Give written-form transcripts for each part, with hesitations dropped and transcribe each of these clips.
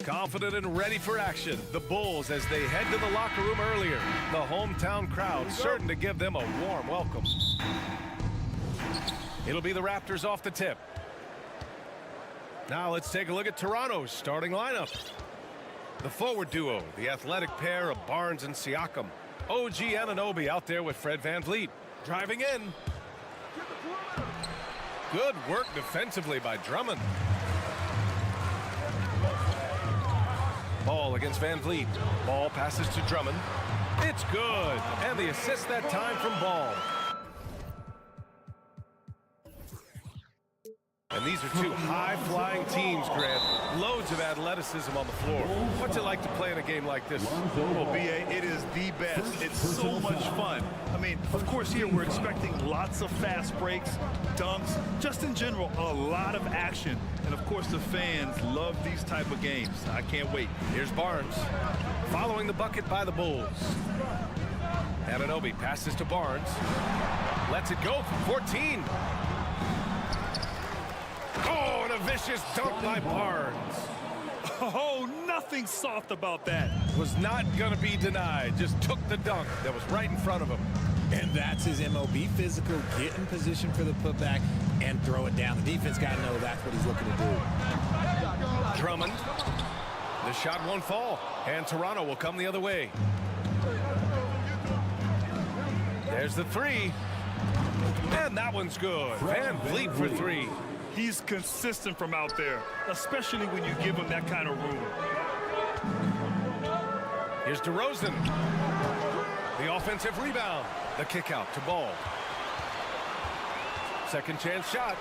Confident and ready for action, the Bulls as they head to the locker room earlier. The hometown crowd certain to give them a warm welcome. It'll be the Raptors off the tip. Now let's take a look at Toronto's starting lineup. The forward duo, the athletic pair of Barnes and Siakam. OG Anunoby out there with Fred VanVleet. Driving in. Good work defensively by Drummond. Ball against VanVleet. Ball passes to Drummond. It's good. And the assist that time from Ball. And these are two high-flying teams, Grant. Loads of athleticism on the floor. What's it like to play in a game like this? Well, B.A., it is the best. It's so much fun. I mean, of course, here we're expecting lots of fast breaks, dunks, just in general, a lot of action. And, of course, the fans love these type of games. I can't wait. Here's Barnes. Following the bucket by the Bulls. Anunoby passes to Barnes. Lets it go from 14. Oh, and a vicious dunk by Barnes. Oh, nothing soft about that. Was not going to be denied. Just took the dunk that was right in front of him. And that's his MO. Be physical, get in position for the putback, and throw it down. The defense got to know that's what he's looking to do. Drummond. The shot won't fall, and Toronto will come the other way. There's the three. And that one's good. VanVleet for three. He's consistent from out there, especially when you give him that kind of room. Here's DeRozan. The offensive rebound. The kick out to Ball. Second chance shot.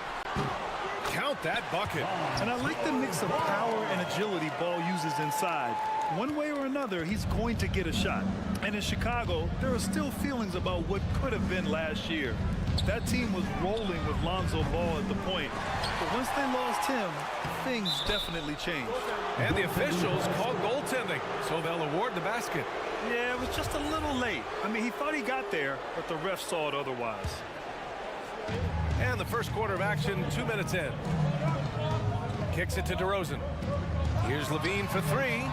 Count that bucket. And I like the mix of power and agility Ball uses inside. One way or another, he's going to get a shot. And in Chicago, there are still feelings about what could have been last year. That team was rolling with Lonzo Ball at the point. But once they lost him, things definitely changed. And the officials called goaltending, so they'll award the basket. Yeah, it was just a little late. I mean, he thought he got there, but the ref saw it otherwise. And the first quarter of action, 2 minutes in. Kicks it to DeRozan. Here's Levine for three.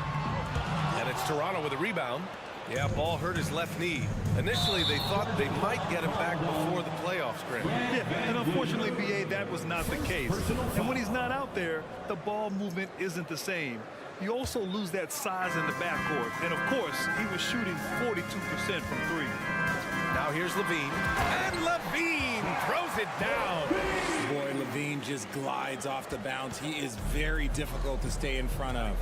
And it's Toronto with a rebound. Yeah, Ball hurt his left knee. Initially, they thought they might get him back before the playoffs, Grant. Yeah, and unfortunately, B.A., that was not the case. And when he's not out there, the ball movement isn't the same. You also lose that size in the backcourt. And, of course, he was shooting 42% from three. Now here's Levine. And Levine throws it down. Boy, Levine just glides off the bounce. He is very difficult to stay in front of.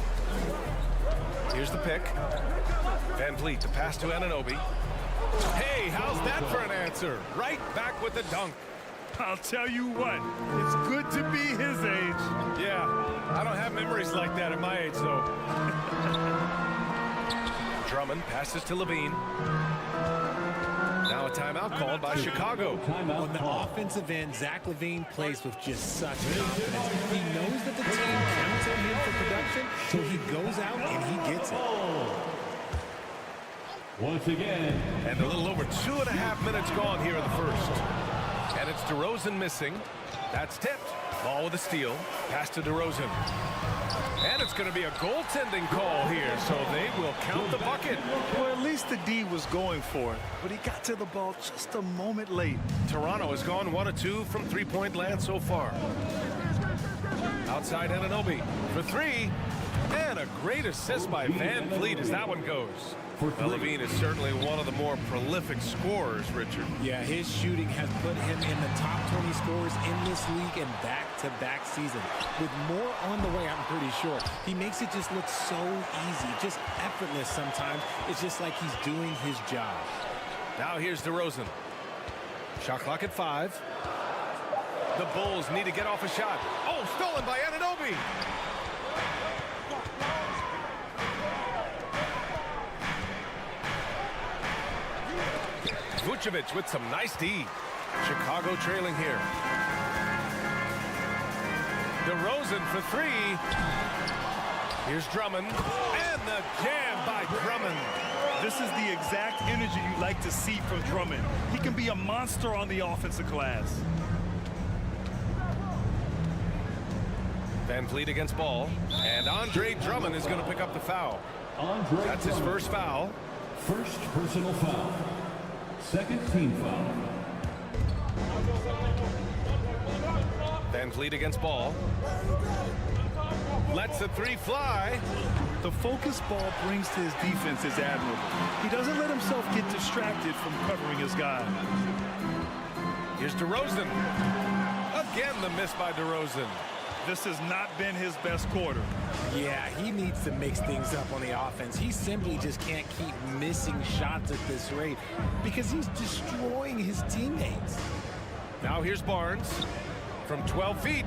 Here's the pick. VanVleet, the pass to Anunoby. Hey, how's that for an answer? Right back with the dunk. I'll tell you what, it's good to be his age. Yeah, I don't have memories like that at my age, though. Drummond passes to Levine. Now a timeout called by Chicago. On the offensive end, Zach LaVine plays with just such confidence. He knows that the team counts on him for production, so he goes out and he gets it. Once again. And a little over 2.5 minutes gone here in the first. And it's DeRozan missing. That's tipped. Ball with a steal. Pass to DeRozan. And it's going to be a goaltending call here, so they will count the bucket. Well, at least the D was going for it, but he got to the ball just a moment late. Toronto has gone 1 of 2 from three-point land so far. Outside Anunoby for three. And a great assist by VanVleet as that one goes. Levine is certainly one of the more prolific scorers, Richard. Yeah, his shooting has put him in the top 20 scorers in this league in back-to-back season. With more on the way, I'm pretty sure. He makes it just look so easy, just effortless sometimes. It's just like he's doing his job. Now here's DeRozan. Shot clock at 5. The Bulls need to get off a shot. Oh, stolen by Anunoby. Vucevic with some nice D. Chicago trailing here. DeRozan for three. Here's Drummond. And the jam by Drummond. This is the exact energy you like to see from Drummond. He can be a monster on the offensive glass. Van Vliet against ball. And Andre Drummond is going to pick up the foul. That's his first foul. First personal foul. Second team foul. Van Vliet against ball. Lets the three fly. The focus ball brings to his defense is admirable. He doesn't let himself get distracted from covering his guy. Here's DeRozan. Again, the miss by DeRozan. This has not been his best quarter. Yeah, he needs to mix things up on the offense. He simply just can't keep missing shots at this rate because he's destroying his teammates. Now here's Barnes from 12 feet.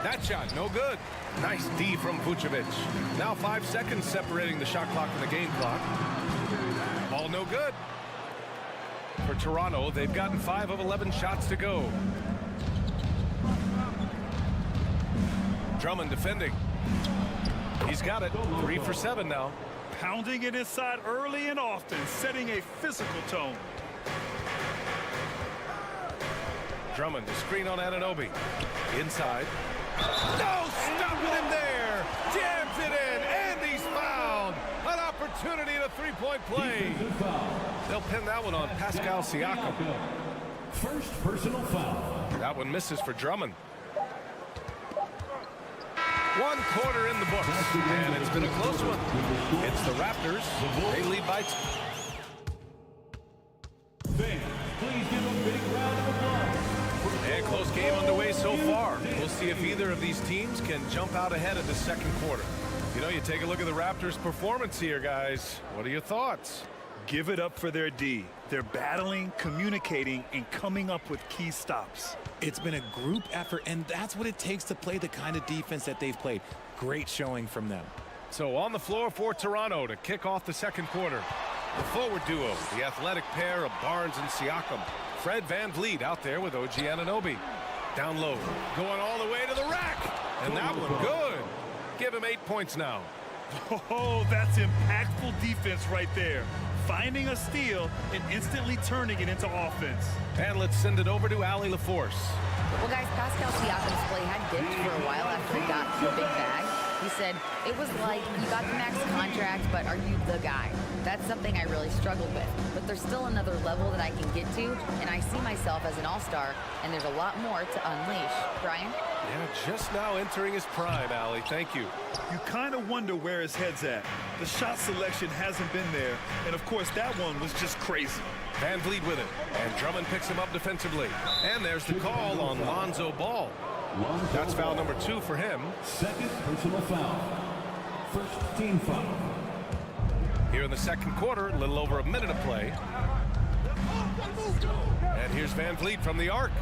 That shot, no good. Nice D from Vucevic. Now 5 seconds separating the shot clock from the game clock. Ball no good. For Toronto, they've gotten 5 of 11 shots to go. Drummond defending. He's got it. 3 for 7 now. Pounding it inside early and often, setting a physical tone. Drummond, the screen on Anunoby. Inside. No, stop with him there. Jams it in, and he's fouled. An opportunity at a three-point play. They'll pin that one on Pascal Siakam. First personal foul. That one misses for Drummond. 1 quarter in the books, and it's been a close one. It's the Raptors. They lead by 2. Fans, please give a big round of applause. And close game underway so far. We'll see if either of these teams can jump out ahead of the second quarter. You know, you take a look at the Raptors' performance here, guys. What are your thoughts? Give it up for their D. They're battling, communicating, and coming up with key stops. It's been a group effort, and that's what it takes to play the kind of defense that they've played. Great showing from them. So on the floor for Toronto to kick off the second quarter. The forward duo, the athletic pair of Barnes and Siakam. Fred Van Vliet out there with OG Anunoby. Down low, going all the way to the rack. And that one good. Give him 8 points now. Oh, that's impactful defense right there. Finding a steal and instantly turning it into offense. And let's send it over to Allie LaForce. Well, guys, Pascal Siakam's play had dipped for a while after he got the big bag. He said, it was like, you got the max contract, but are you the guy? That's something I really struggled with. But there's still another level that I can get to, and I see myself as an all-star, and there's a lot more to unleash. Brian? Yeah, just now entering his prime, Allie. Thank you. You kind of wonder where his head's at. The shot selection hasn't been there, and of course that one was just crazy. Van Vliet with it, and Drummond picks him up defensively. And there's the call on Lonzo Ball. That's foul number 2 for him. Second personal foul. First team foul. Here in the second quarter, a little over a minute of play. And here's Van Vliet from the arc.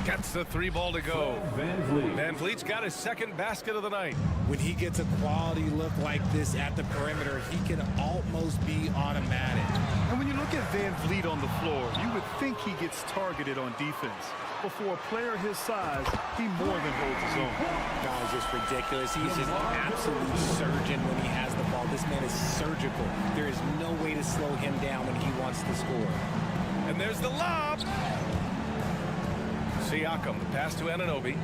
Gets the 3 ball to go. Van Vliet. Van Vliet's got his second basket of the night. When he gets a quality look like this at the perimeter, he can almost be automatic. And when you look at Van Vliet on the floor, you would think he gets targeted on defense. But for a player his size, he more than holds his own. That was just ridiculous. He's just an absolute surgeon when he has the ball. This man is surgical. There is no way to slow him down when he wants to score. And there's the lob. Siakam, the pass to Anunoby.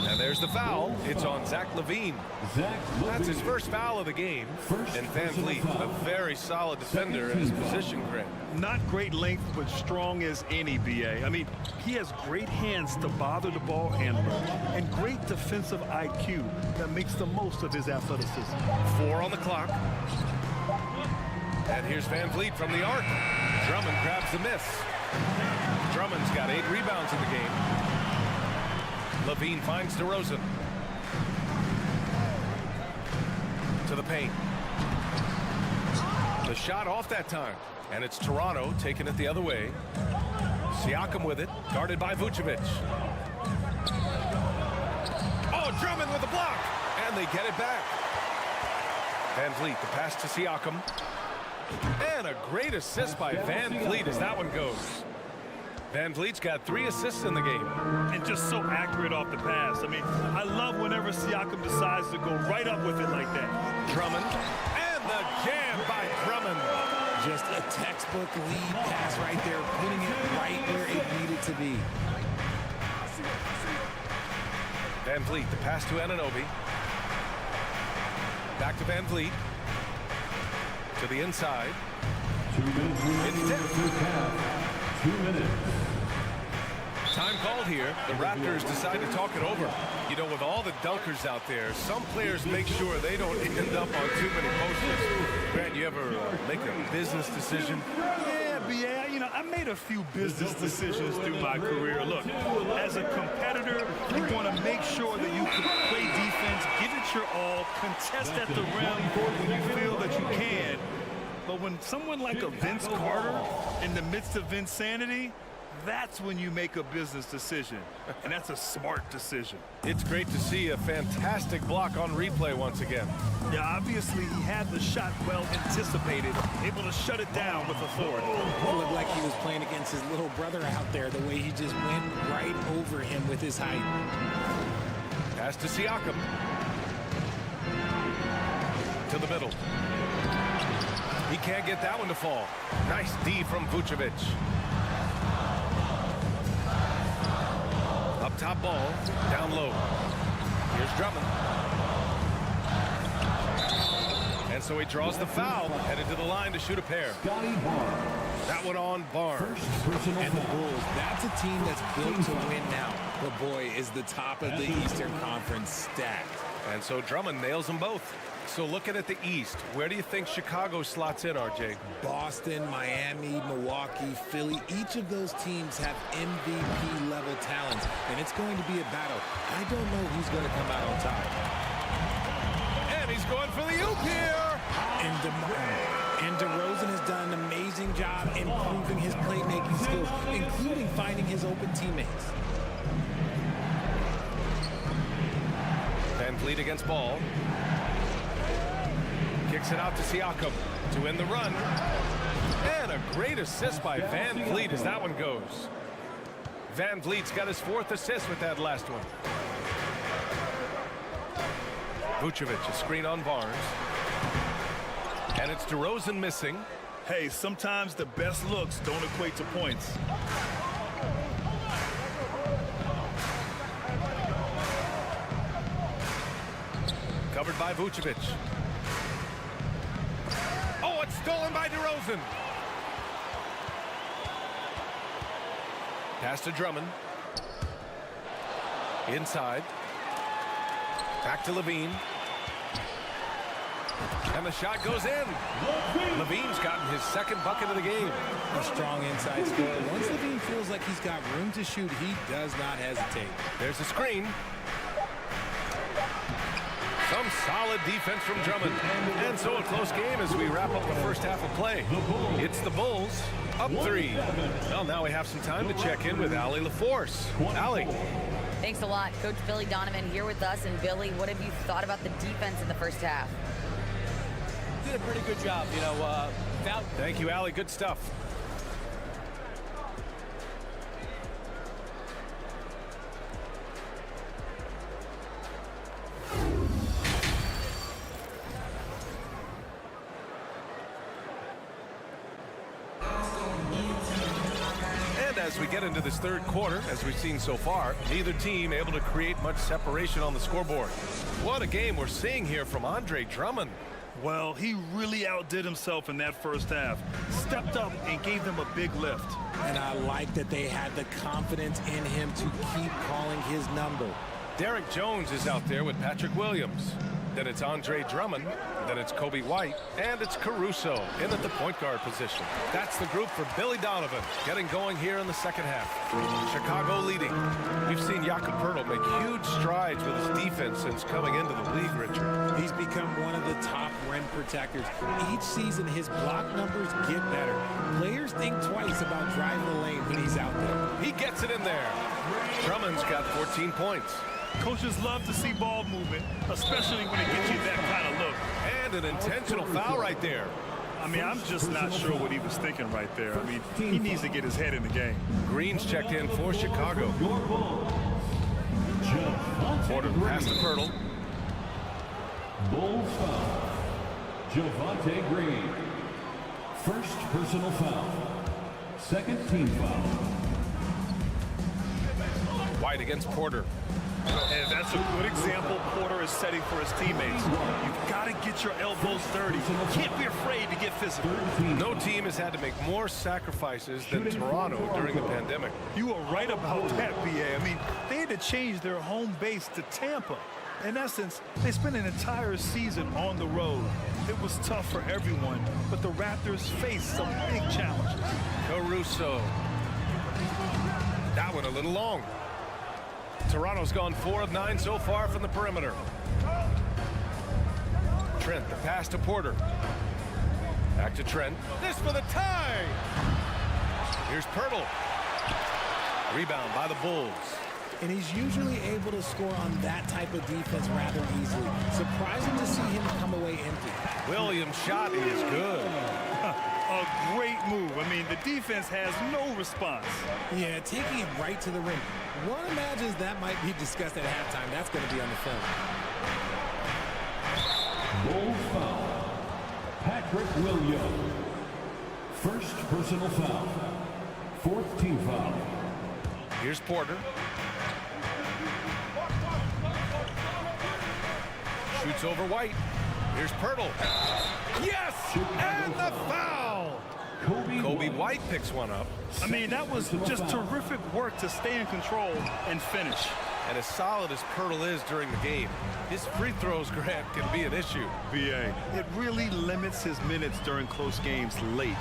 And there's the foul. It's on Zach LaVine. That's his first foul of the game. And Van Vliet, a very solid defender in his position grid. Not great length, but strong as any, BA. I mean, he has great hands to bother the ball handler and great defensive IQ that makes the most of his athleticism. 4 on the clock. And here's Van Vliet from the arc. Drummond grabs the miss. Drummond's got 8 rebounds in the game. LaVine finds DeRozan. To the paint. The shot off that time. And it's Toronto taking it the other way. Siakam with it, guarded by Vucevic. Oh, Drummond with the block. And they get it back. Van Vliet, the pass to Siakam. And a great assist by Van Vliet as that one goes. Van Vliet's got 3 assists in the game. And just so accurate off the pass. I mean, I love whenever Siakam decides to go right up with it like that. Drummond. And the jam by Drummond. Just a textbook lead pass right there, putting it right where it needed to be. Van Vliet, the pass to Anunoby. Back to Van Vliet. To the inside. 2 minutes remaining in the first half. 2 minutes. Time called here. The Raptors decide to talk it over. You know, with all the dunkers out there, some players make sure they don't end up on too many posters. Grant, you ever make a business decision? Yeah, you know, I made a few business decisions through my career. Look, as a competitor, you want to make sure that you can play defense, give it your all, contest at the rim when you feel that you can. But when someone like a Vince Carter in the midst of insanity, that's when you make a business decision, and that's a smart decision. It's great to see a fantastic block on replay once again. Yeah, obviously he had the shot well anticipated, able to shut it down with authority. It looked like he was playing against his little brother out there, the way he just went right over him with his height. Pass to Siakam. To the middle. He can't get that one to fall. Nice D from Vucevic. Up top ball, down low. Here's Drummond. And so he draws the foul, headed to the line to shoot a pair. That one on Barnes. And the Bulls, that's a team that's built to win now. But boy, is the top of the Eastern Conference stacked. And so Drummond nails them both. So looking at the East, where do you think Chicago slots in, RJ? Boston, Miami, Milwaukee, Philly, each of those teams have MVP-level talents, and it's going to be a battle. I don't know who's going to come out on top. And he's going for the oop here! And DeRozan has done an amazing job improving his playmaking skills, including finding his open teammates. Van Vliet against Ball. Kicks it out to Siakam to end the run. And a great assist by Van Vliet as that one goes. Van Vliet's got his 4th assist with that last one. Vucevic, a screen on Barnes. And it's DeRozan missing. Hey, sometimes the best looks don't equate to points. Covered by Vucevic. Oh, it's stolen by DeRozan. Pass to Drummond. Inside. Back to Levine. And the shot goes in. Levine's gotten his 2nd bucket of the game. A strong inside scorer. Once Levine feels like he's got room to shoot, he does not hesitate. There's a screen. Some solid defense from Drummond. And so a close game as we wrap up the first half of play. It's the Bulls up 3. Well, now we have some time to check in with Allie LaForce. Allie. Thanks a lot. Coach Billy Donovan here with us. And Billy, what have you thought about the defense in the first half? Did a pretty good job, you know. Thank you, Allie. Good stuff. As we get into this 3rd quarter, as we've seen so far, neither team able to create much separation on the scoreboard. What a game we're seeing here from Andre Drummond. Well, he really outdid himself in that first half. Stepped up and gave them a big lift. And I like that they had the confidence in him to keep calling his number. Derek Jones is out there with Patrick Williams. Then it's Andre Drummond. Then it's Kobe White. And it's Caruso in at the point guard position. That's the group for Billy Donovan getting going here in the 2nd half. Chicago leading. We've seen Jakob Poeltl make huge strides with his defense since coming into the league, Richard. He's become one of the top rim protectors. Each season, his block numbers get better. Players think twice about driving the lane when he's out there. He gets it in there. Drummond's got 14 points. Coaches love to see ball movement, especially when it gets you that kind of look. And an intentional foul right there. I mean, I'm just not sure what he was thinking right there. I mean, he needs to get his head in the game. Green's checked in for Chicago. Porter pass to Poeltl. Bulls foul. Javonte Green. First personal foul. 2nd team foul. White against Porter. And that's a good example Porter is setting for his teammates. You've got to get your elbows dirty. You can't be afraid to get physical. No team has had to make more sacrifices than Toronto during the pandemic. You are right about that, BA. I mean, they had to change their home base to Tampa. In essence, they spent an entire season on the road. It was tough for everyone, but the Raptors faced some big challenges. Caruso. That one a little long. Toronto's gone 4 of 9 so far from the perimeter. Trent, the pass to Porter. Back to Trent. This for the tie. Here's Pirtle. Rebound by the Bulls. And he's usually able to score on that type of defense rather easily. Surprising to see him come away empty. Williams' shot is good. A great move. I mean, the defense has no response. Yeah, taking it right to the rim. One imagines that might be discussed at halftime. That's going to be on the film. Bulls foul. Patrick Williams. First personal foul. Fourth team foul. Here's Porter. Shoots over White. Here's Pirtle. Yes! And the foul! Kobe White picks one up. I mean, that was just terrific work to stay in control and finish. And as solid as Pirtle is during the game, his free throws, Grant, can be an issue. BA, it really limits his minutes during close games late.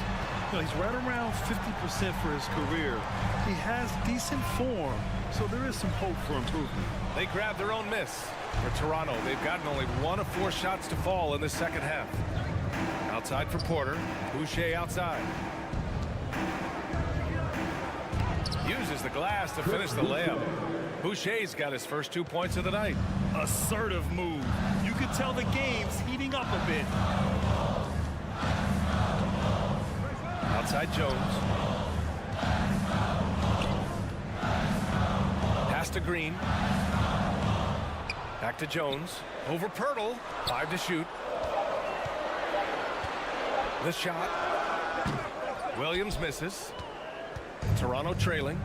You know, he's right around 50% for his career. He has decent form, so there is some hope for improvement. They grab their own miss. For Toronto, they've gotten only 1 of 4 shots to fall in the second half. Outside for Porter. Boucher outside. Uses the glass to finish the layup. Boucher's got his first 2 points of the night. Assertive move. You could tell the game's heating up a bit. Outside Jones. Pass to Green. Back to Jones. Over Pirtle. 5 to shoot. The shot. Williams misses. Toronto trailing.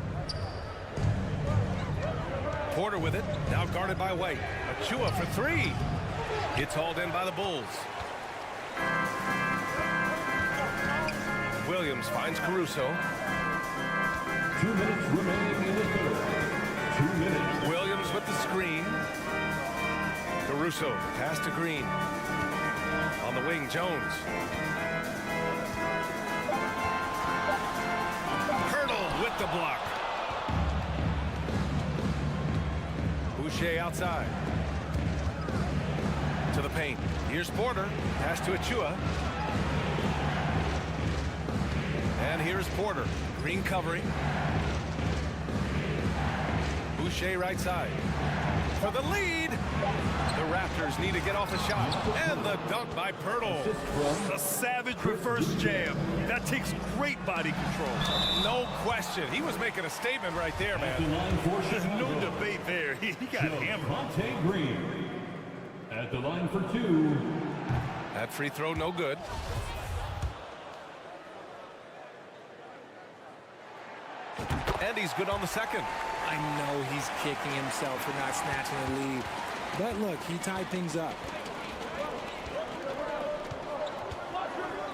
Porter with it. Now guarded by White. Achua for 3. It's hauled in by the Bulls. Williams finds Caruso. 2 minutes remaining in the third. 2 minutes. Williams with the screen. Caruso, pass to Green. On the wing, Jones. Pirtle with the block. Boucher outside. To the paint. Here's Porter. Pass to Achua. And here's Porter. Green covering. Boucher right side. For the lead. The Raptors need to get off a shot. And the dunk by Pirtle. A savage reverse jam. That takes great body control. No question. He was making a statement right there, man. There's no debate there. He got hammered. Javonte Green. At the line for 2. That free throw no good. And he's good on the second. I know he's kicking himself for not snatching the lead. But look, he tied things up.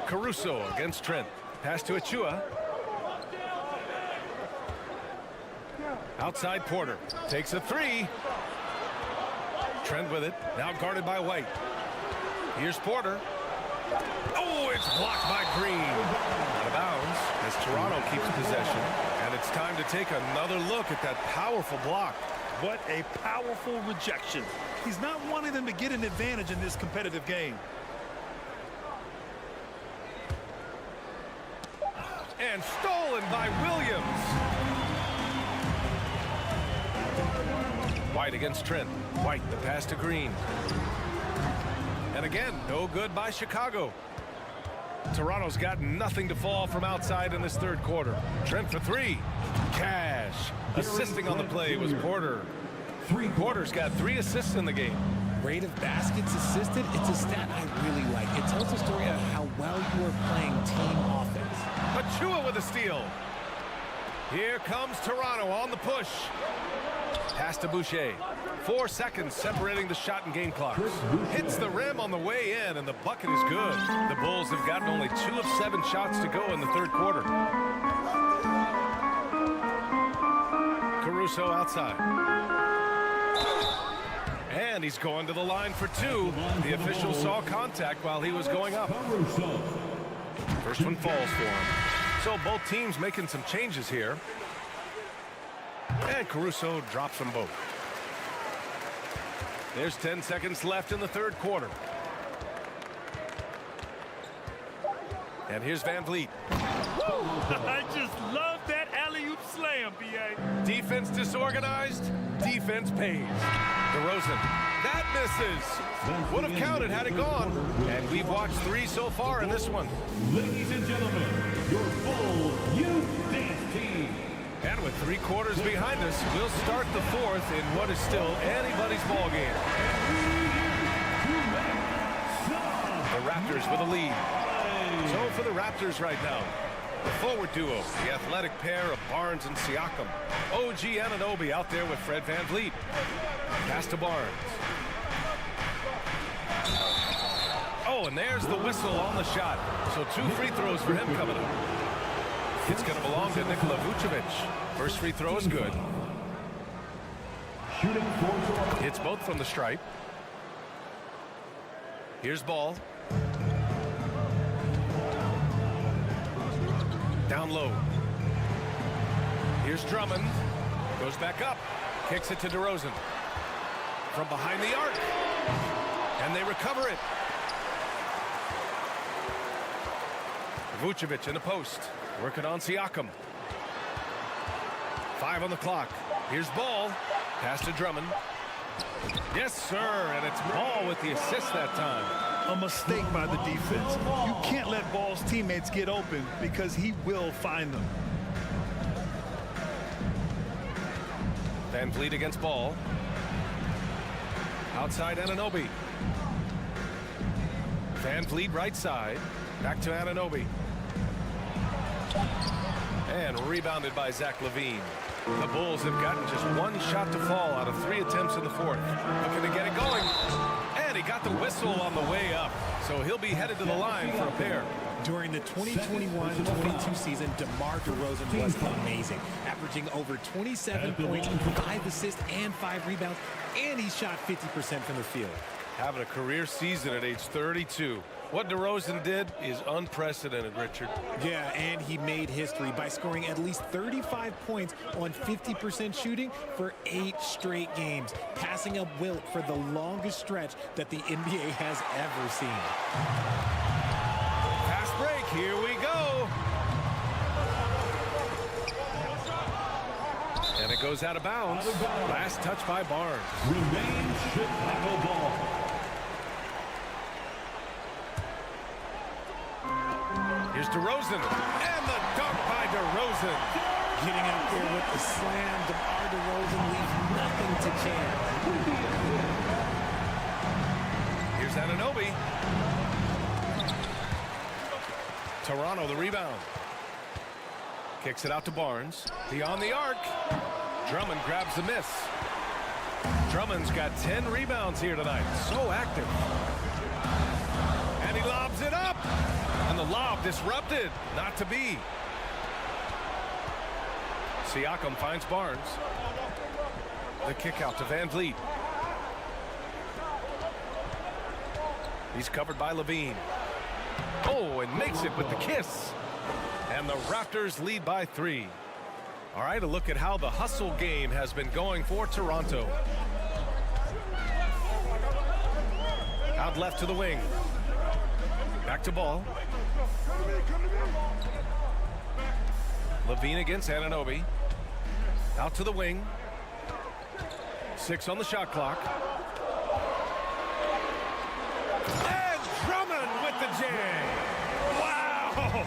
Caruso against Trent. Pass to Achua. Outside Porter. Takes a 3. Trent with it. Now guarded by White. Here's Porter. Oh, it's blocked by Green. Out of bounds as Toronto keeps possession. And it's time to take another look at that powerful block. What a powerful rejection. He's not wanting them to get an advantage in this competitive game. And stolen by Williams. White against Trent. White, the pass to Green. And again, no good by Chicago. Toronto's got nothing to fall from outside in this third quarter. Trent for 3. Cash. Assisting on the play was Porter. Porter's got 3 assists in the game. Rate of baskets assisted, it's a stat I really like. It tells the story of how well you are playing team offense. Achua with a steal. Here comes Toronto on the push. Pass to Boucher. 4 seconds separating the shot and game clock. Hits the rim on the way in, and the bucket is good. The Bulls have gotten only 2 of 7 shots to go in the third quarter. Caruso outside. And he's going to the line for 2. The official saw contact while he was going up. First one falls for him. So both teams making some changes here. And Caruso drops them both. There's 10 seconds left in the third quarter. And here's Van Vliet. I just love that alley-oop slam, B.A. Defense disorganized, defense pays. DeRozan, that misses. Would have counted had it gone. And we've watched 3 so far in this one. Ladies and gentlemen, your full youth dance team. And with 3 quarters behind us, we'll start the 4th in what is still anybody's ball game. The Raptors with a lead. So for the Raptors right now, the forward duo, the athletic pair of Barnes and Siakam. OG Anunoby out there with Fred Van Vliet. Pass to Barnes. Oh, and there's the whistle on the shot. So 2 free throws for him coming up. It's going to belong to Nikola Vucevic. First free throw is good. Hits both from the stripe. Here's Ball. Down low. Here's Drummond. Goes back up. Kicks it to DeRozan. From behind the arc. And they recover it. Vucevic in the post. Working on Siakam. 5 on the clock. Here's Ball. Pass to Drummond. Yes, sir. And it's Ball with the assist that time. A mistake by the defense. You can't let Ball's teammates get open because he will find them. Van Vliet against Ball. Outside Anunoby. Van Vliet right side. Back to Anunoby. And rebounded by Zach LaVine. The Bulls have gotten just 1 shot to fall out of 3 attempts in the 4th. Looking to get it going. And he got the whistle on the way up. So he'll be headed to the line for a pair. During the 2021-22 season, DeMar DeRozan was amazing, averaging over 27 points, 5 assists, and 5 rebounds, and he shot 50% from the field. Having a career season at age 32. What DeRozan did is unprecedented, Richard. Yeah, and he made history by scoring at least 35 points on 50% shooting for 8 straight games, passing up Wilt for the longest stretch that the NBA has ever seen. Fast break, here we go. And it goes out of bounds. Last touch by Barnes. Remains Chicago ball. Here's DeRozan, and the dunk by DeRozan. Getting out there with the slam, DeMar DeRozan leaves nothing to chance. Here's Anunoby. Toronto the rebound. Kicks it out to Barnes. Beyond the arc. Drummond grabs the miss. Drummond's got 10 rebounds here tonight. So active. And he lobs it up. And the lob disrupted. Not to be. Siakam finds Barnes. The kick out to Van Vliet. He's covered by LaVine. Oh, and makes it with the kiss. And the Raptors lead by 3. All right, a look at how the hustle game has been going for Toronto. Out left to the wing. Back to Ball. LaVine against Anunoby. Out to the wing. 6 on the shot clock. And Drummond with the jam. Wow!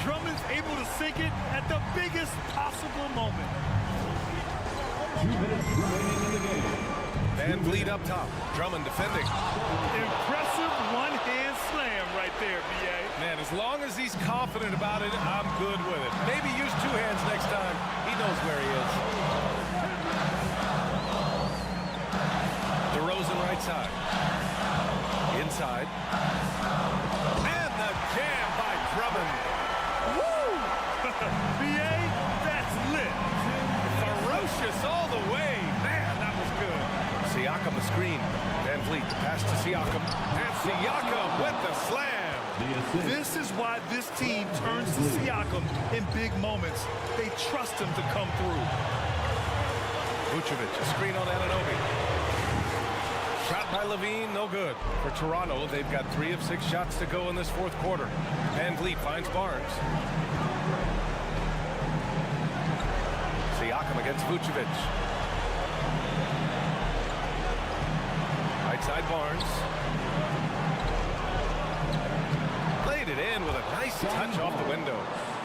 Drummond's able to sink it at the biggest possible moment. 2 minutes remaining in the game. Van Vliet up top. Drummond defending. Impressive one-hand slam right there, B.A. Man, as long as he's confident about it, I'm good with it. Maybe use 2 hands next time. He knows where he is. outside. Inside. And the jam by Drummond. Woo! BA, that's lit. Ferocious all the way. Man, that was good. Siakam the screen. Van Vliet, the pass to Siakam. And Siakam with the slam. This is why this team turns to Siakam in big moments. They trust him to come through. Vucevic, a screen on Anunoby. Shot by Levine, no good. For Toronto, they've got 3 of 6 shots to go in this fourth quarter. Van Vliet finds Barnes. Siakam against Vucevic. Right side Barnes. Played it in with a nice touch off the window.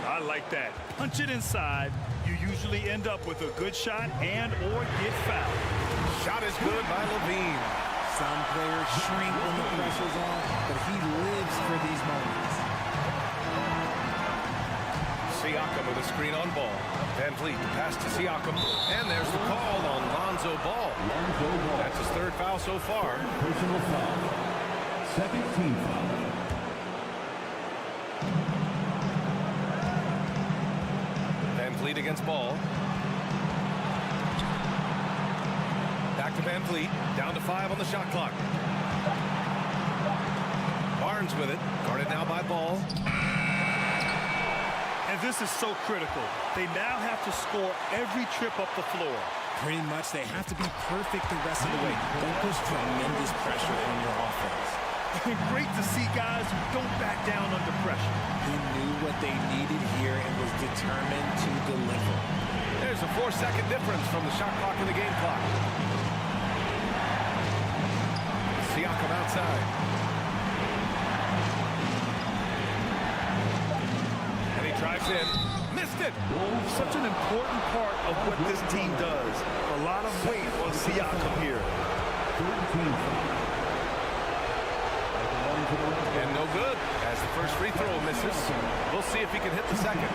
I like that. Punch it inside. You usually end up with a good shot and or get fouled. Shot is good by Levine. Some players shrink when the pressure's on, but he lives for these moments. Siakam with a screen on Ball. Van Vliet, the pass to Siakam. And there's the call on Lonzo Ball. That's his 3rd foul so far. Personal foul. 2nd team foul. Van Vliet against Ball. Back to Van Vliet. Down to 5 on the shot clock. Barnes with it. Guarded now by Ball. And this is so critical. They now have to score every trip up the floor. Pretty much they have to be perfect the rest of the way. That puts tremendous pressure on your offense. Great to see guys who don't back down under pressure. He knew what they needed here and was determined to deliver. There's a 4-second difference from the shot clock and the game clock. Siakam outside. And he drives in. Missed it. Such an important part of what this team does. A lot of weight on Siakam here. 3rd team foul. And no good as the first free throw misses. We'll see if he can hit the second.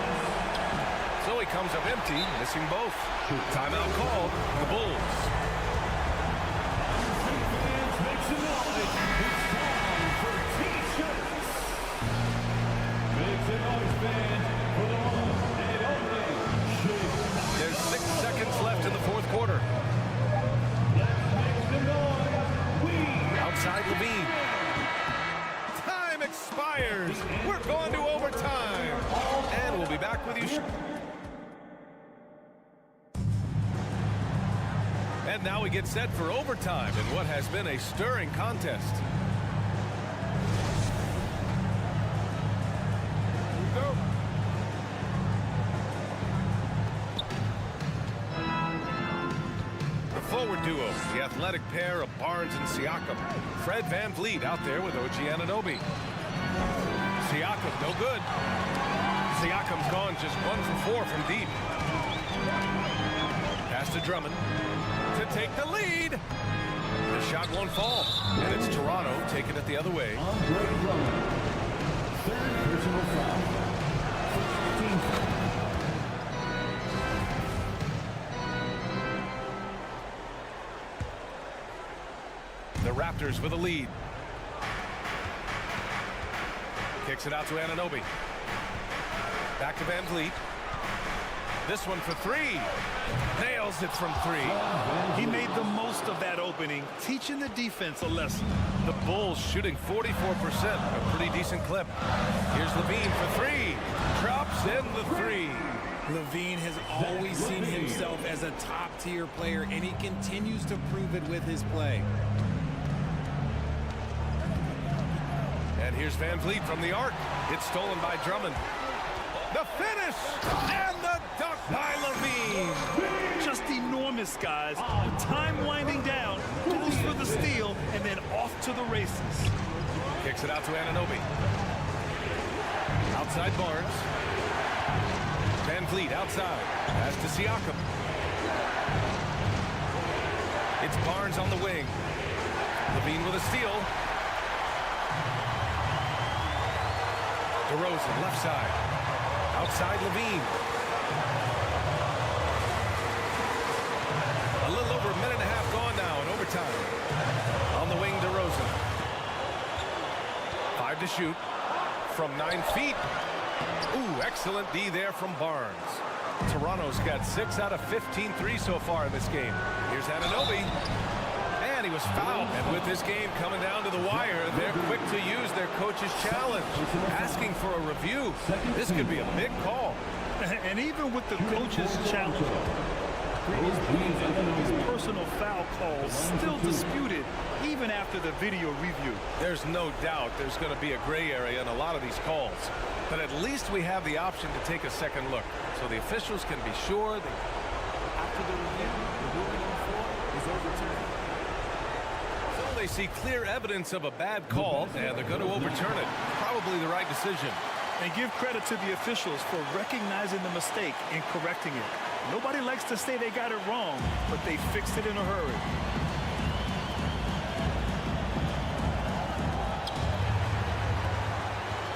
So he comes up empty, missing both. Timeout called. The Bulls. Make some noise. It's time for T-shirts. Make some noise, fans, for the one and only Shake. There's 6 seconds left in the fourth quarter. Let's make some noise. Outside Levine. Time expires. We're going to overtime. And we'll be back with you. And now we get set for overtime in what has been a stirring contest. Go. The forward duo, the athletic pair of Barnes and Siakam. Fred Van Vliet out there with OG Anunoby. Siakam, no good. Siakam's gone just 1 for 4 from deep. Pass to Drummond to take the lead. The shot won't fall. And it's Toronto taking it the other way. Andre Drummond. 3rd personal foul. 1st team foul. The Raptors with a lead. Kicks it out to Anunoby. Back to Van Vliet. This one for 3. Nails it from 3. He made the most of that opening, teaching the defense a lesson. The Bulls shooting 44%, a pretty decent clip. Here's Levine for 3. Drops in the 3. Levine has always seen himself as a top-tier player, and he continues to prove it with his play. And here's Van Vliet from the arc. It's stolen by Drummond. The finish! And the dunk by Levine! Just enormous, guys. With time winding down, goes for the steal, and then off to the races. Kicks it out to Anunoby. Outside Barnes. Van Vliet outside. Pass to Siakam. It's Barnes on the wing. Levine with a steal. DeRozan left side. Outside Levine. A little over a minute and a half gone now in overtime. On the shoot from 9 feet. Ooh, excellent D there from Barnes. Toronto's got 6 out of 15 threes so far in this game. Here's Anunoby. And he was fouled. And with this game coming down to the wire, they're quick to use their coach's challenge, asking for a review. This could be a big call. And even with the coach's challenge, his personal foul calls still disputed even after the video review. There's no doubt there's going to be a gray area in a lot of these calls. But at least we have the option to take a second look, so the officials can be sure that After the review, the ruling on the floor is overturned. so they see clear evidence of a bad call, and they're going to overturn it. Probably the right decision. And give credit to the officials for recognizing the mistake and correcting it. Nobody likes to say they got it wrong, but they fixed it in a hurry.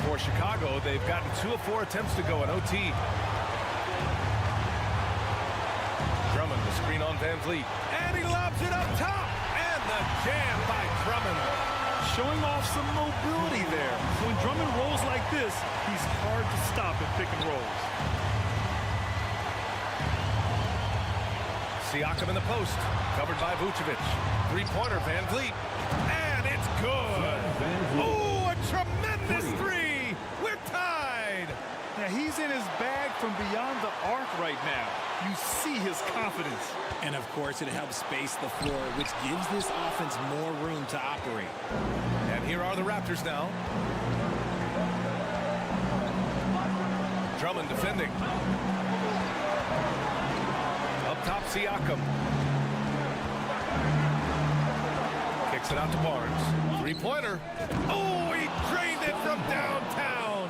For Chicago, they've gotten 2 of 4 attempts to go in OT. Drummond, the screen on Van Vliet. And he lobs it up top. And the jam by Drummond. Showing off some mobility there. When Drummond rolls like this, he's hard to stop in pick and rolls. Siakam in the post, covered by Vucevic. Three-pointer, Van Vliet. And it's good. Oh, a tremendous three. We're tied. Now, he's in his bag from beyond the arc right now. You see his confidence. And of course, it helps space the floor, which gives this offense more room to operate. And here are the Raptors now. Drummond defending. Up top, Siakam. Kicks it out to Barnes. Three-pointer. Oh, he drained it from downtown.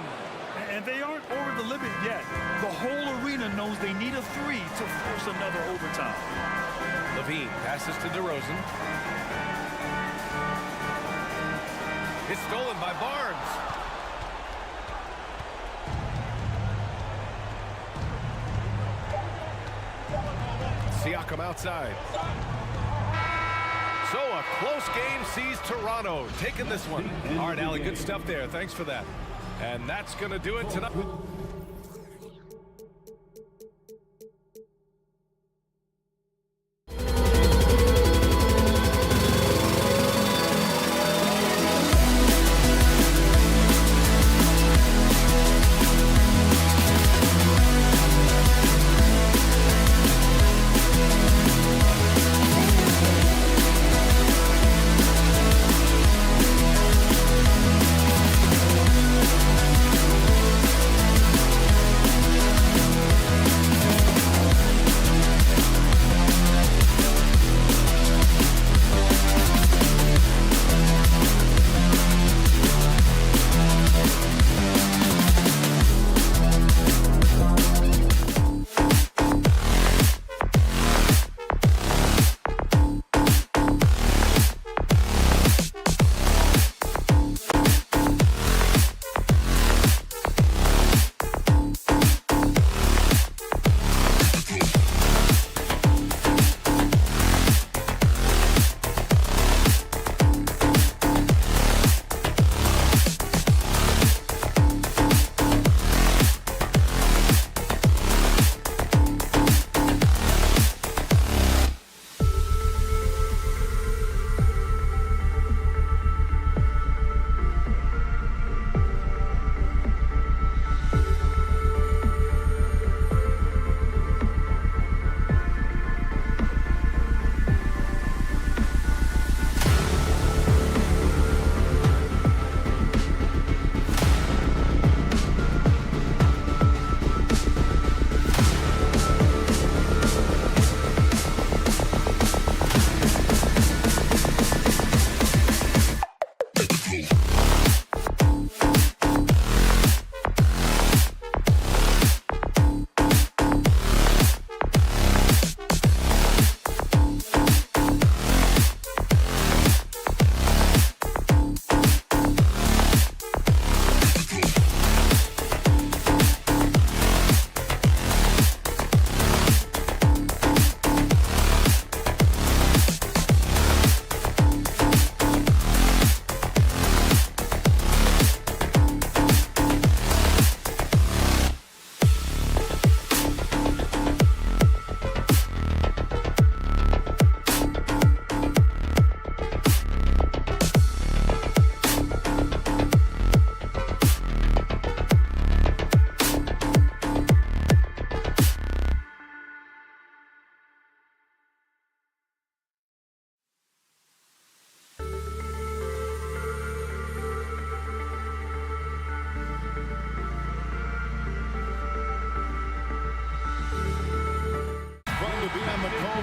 And they aren't over the limit yet. The whole arena knows they need a 3 to force another overtime. Levine passes to DeRozan. It's stolen by Barnes. Siakam outside. So a close game sees Toronto taking this one. All right, Allie, good stuff there. Thanks for that. And that's going to do it tonight.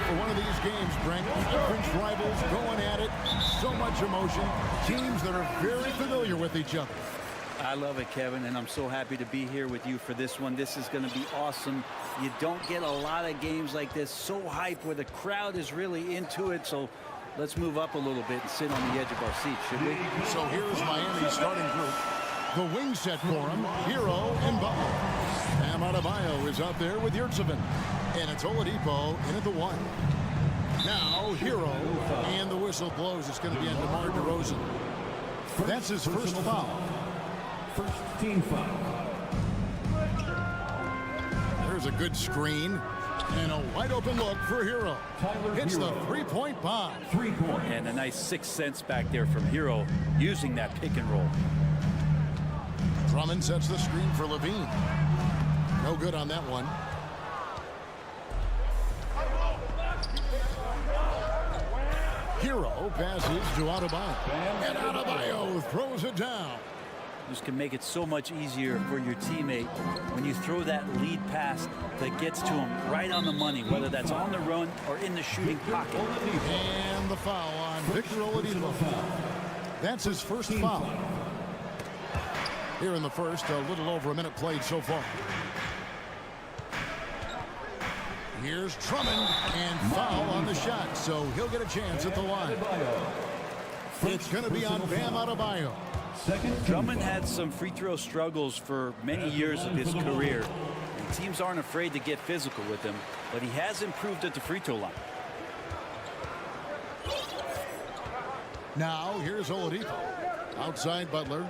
for one of these games, Brent. Conference rivals going at it. So much emotion. Teams that are very familiar with each other. I love it, Kevin, and I'm so happy to be here with you for this one. This is going to be awesome. You don't get a lot of games like this, so hype, where the crowd is really into it. So let's move up a little bit and sit on the edge of our seat, should we? So here's Miami's starting group. The wing set for him, Hero and Butler. Bam Adebayo is out there with Yurtsevin. And it's Oladipo in at the 1. Now Hero, and the whistle blows. It's going to be on DeMar DeRozan. That's his first foul. First team foul. There's a good screen. And a wide open look for Hero. Hits the three-point bomb. 3-point. And a nice 6 cents back there from Hero using that pick and roll. Drummond sets the screen for Levine. No good on that one. Hero passes to Adebayo. And Adebayo throws it down. This can make it so much easier for your teammate when you throw that lead pass that gets to him right on the money, whether that's on the run or in the shooting pocket. And the foul on Victor Oladipo. That's his first foul. Here in the first, a little over a minute played so far. Here's Drummond, and foul on the shot, so he'll get a chance at the line. It's going to be on Bam Adebayo. Drummond had some free throw struggles for many years of his career, and teams aren't afraid to get physical with him, but he has improved at the free throw line. Now here's Oladipo. Outside Butler.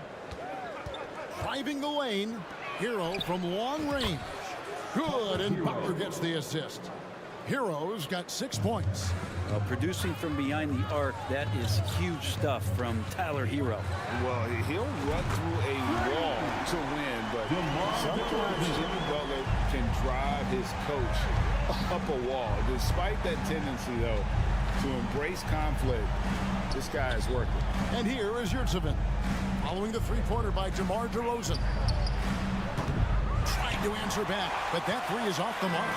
Driving the lane. Hero from long range. Good, and Butler gets the assist. Hero's got 6 points. Producing from behind the arc, that is huge stuff from Tyler Hero. Well, he'll run through a wall to win, but sometimes Jimmy Butler can drive his coach up a wall. Despite that tendency, though, to embrace conflict, this guy is working. And here is Yurtsevin, following the three-pointer by DeMar DeRozan. Trying to answer back, but that three is off the mark.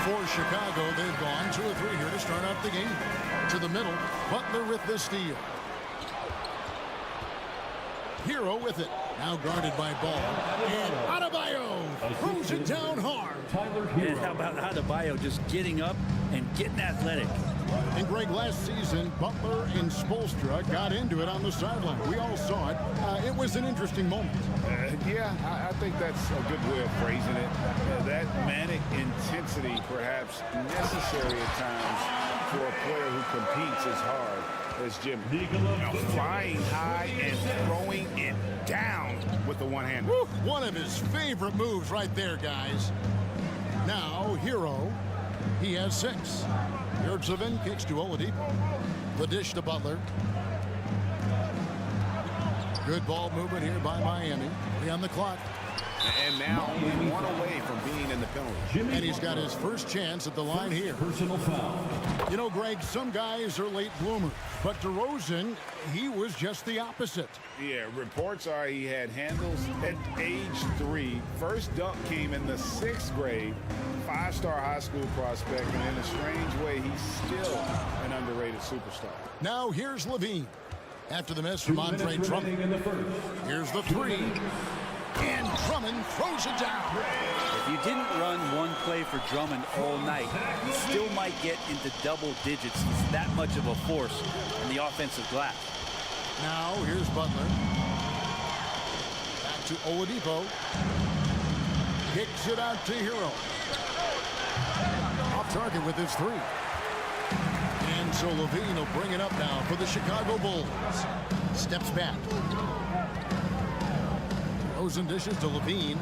For Chicago, they've gone 2 of 3 here to start out the game. To the middle, Butler with the steal. Hero with it. Now guarded by Ball. And Adebayo throws it down hard. And how about Adebayo just getting up and getting athletic? And Greg, last season, Butler and Spoelstra got into it on the sideline. We all saw it. It was an interesting moment. Yeah, I think that's a good way of phrasing it. That manic intensity, perhaps necessary at times for a player who competes as hard as Jimmy. Flying high and throwing it down with the one hand. One of his favorite moves right there, guys. Now, Hero. He has 6. Yurtsevin kicks to Oladipo. The dish to Butler. Good ball movement here by Miami. 3 on the clock. And now only 1 away from being in the penalty. And he's got his first chance at the line here. Personal foul. You know, Greg, some guys are late bloomers, but DeRozan, he was just the opposite. Yeah, reports are he had handles at age 3. First dunk came in the 6th grade. 5-star high school prospect, and in a strange way, he's still an underrated superstar. Now here's Levine. After the miss from Andre Drummond. Here's the 3. And Drummond throws it down. If you didn't run one play for Drummond all night, you still might get into double digits. He's that much of a force in the offensive glass. Now here's Butler. Back to Oladipo. Kicks it out to Hero. Off target with his 3. And so Levine will bring it up now for the Chicago Bulls. Steps back. Rosen dishes to Levine.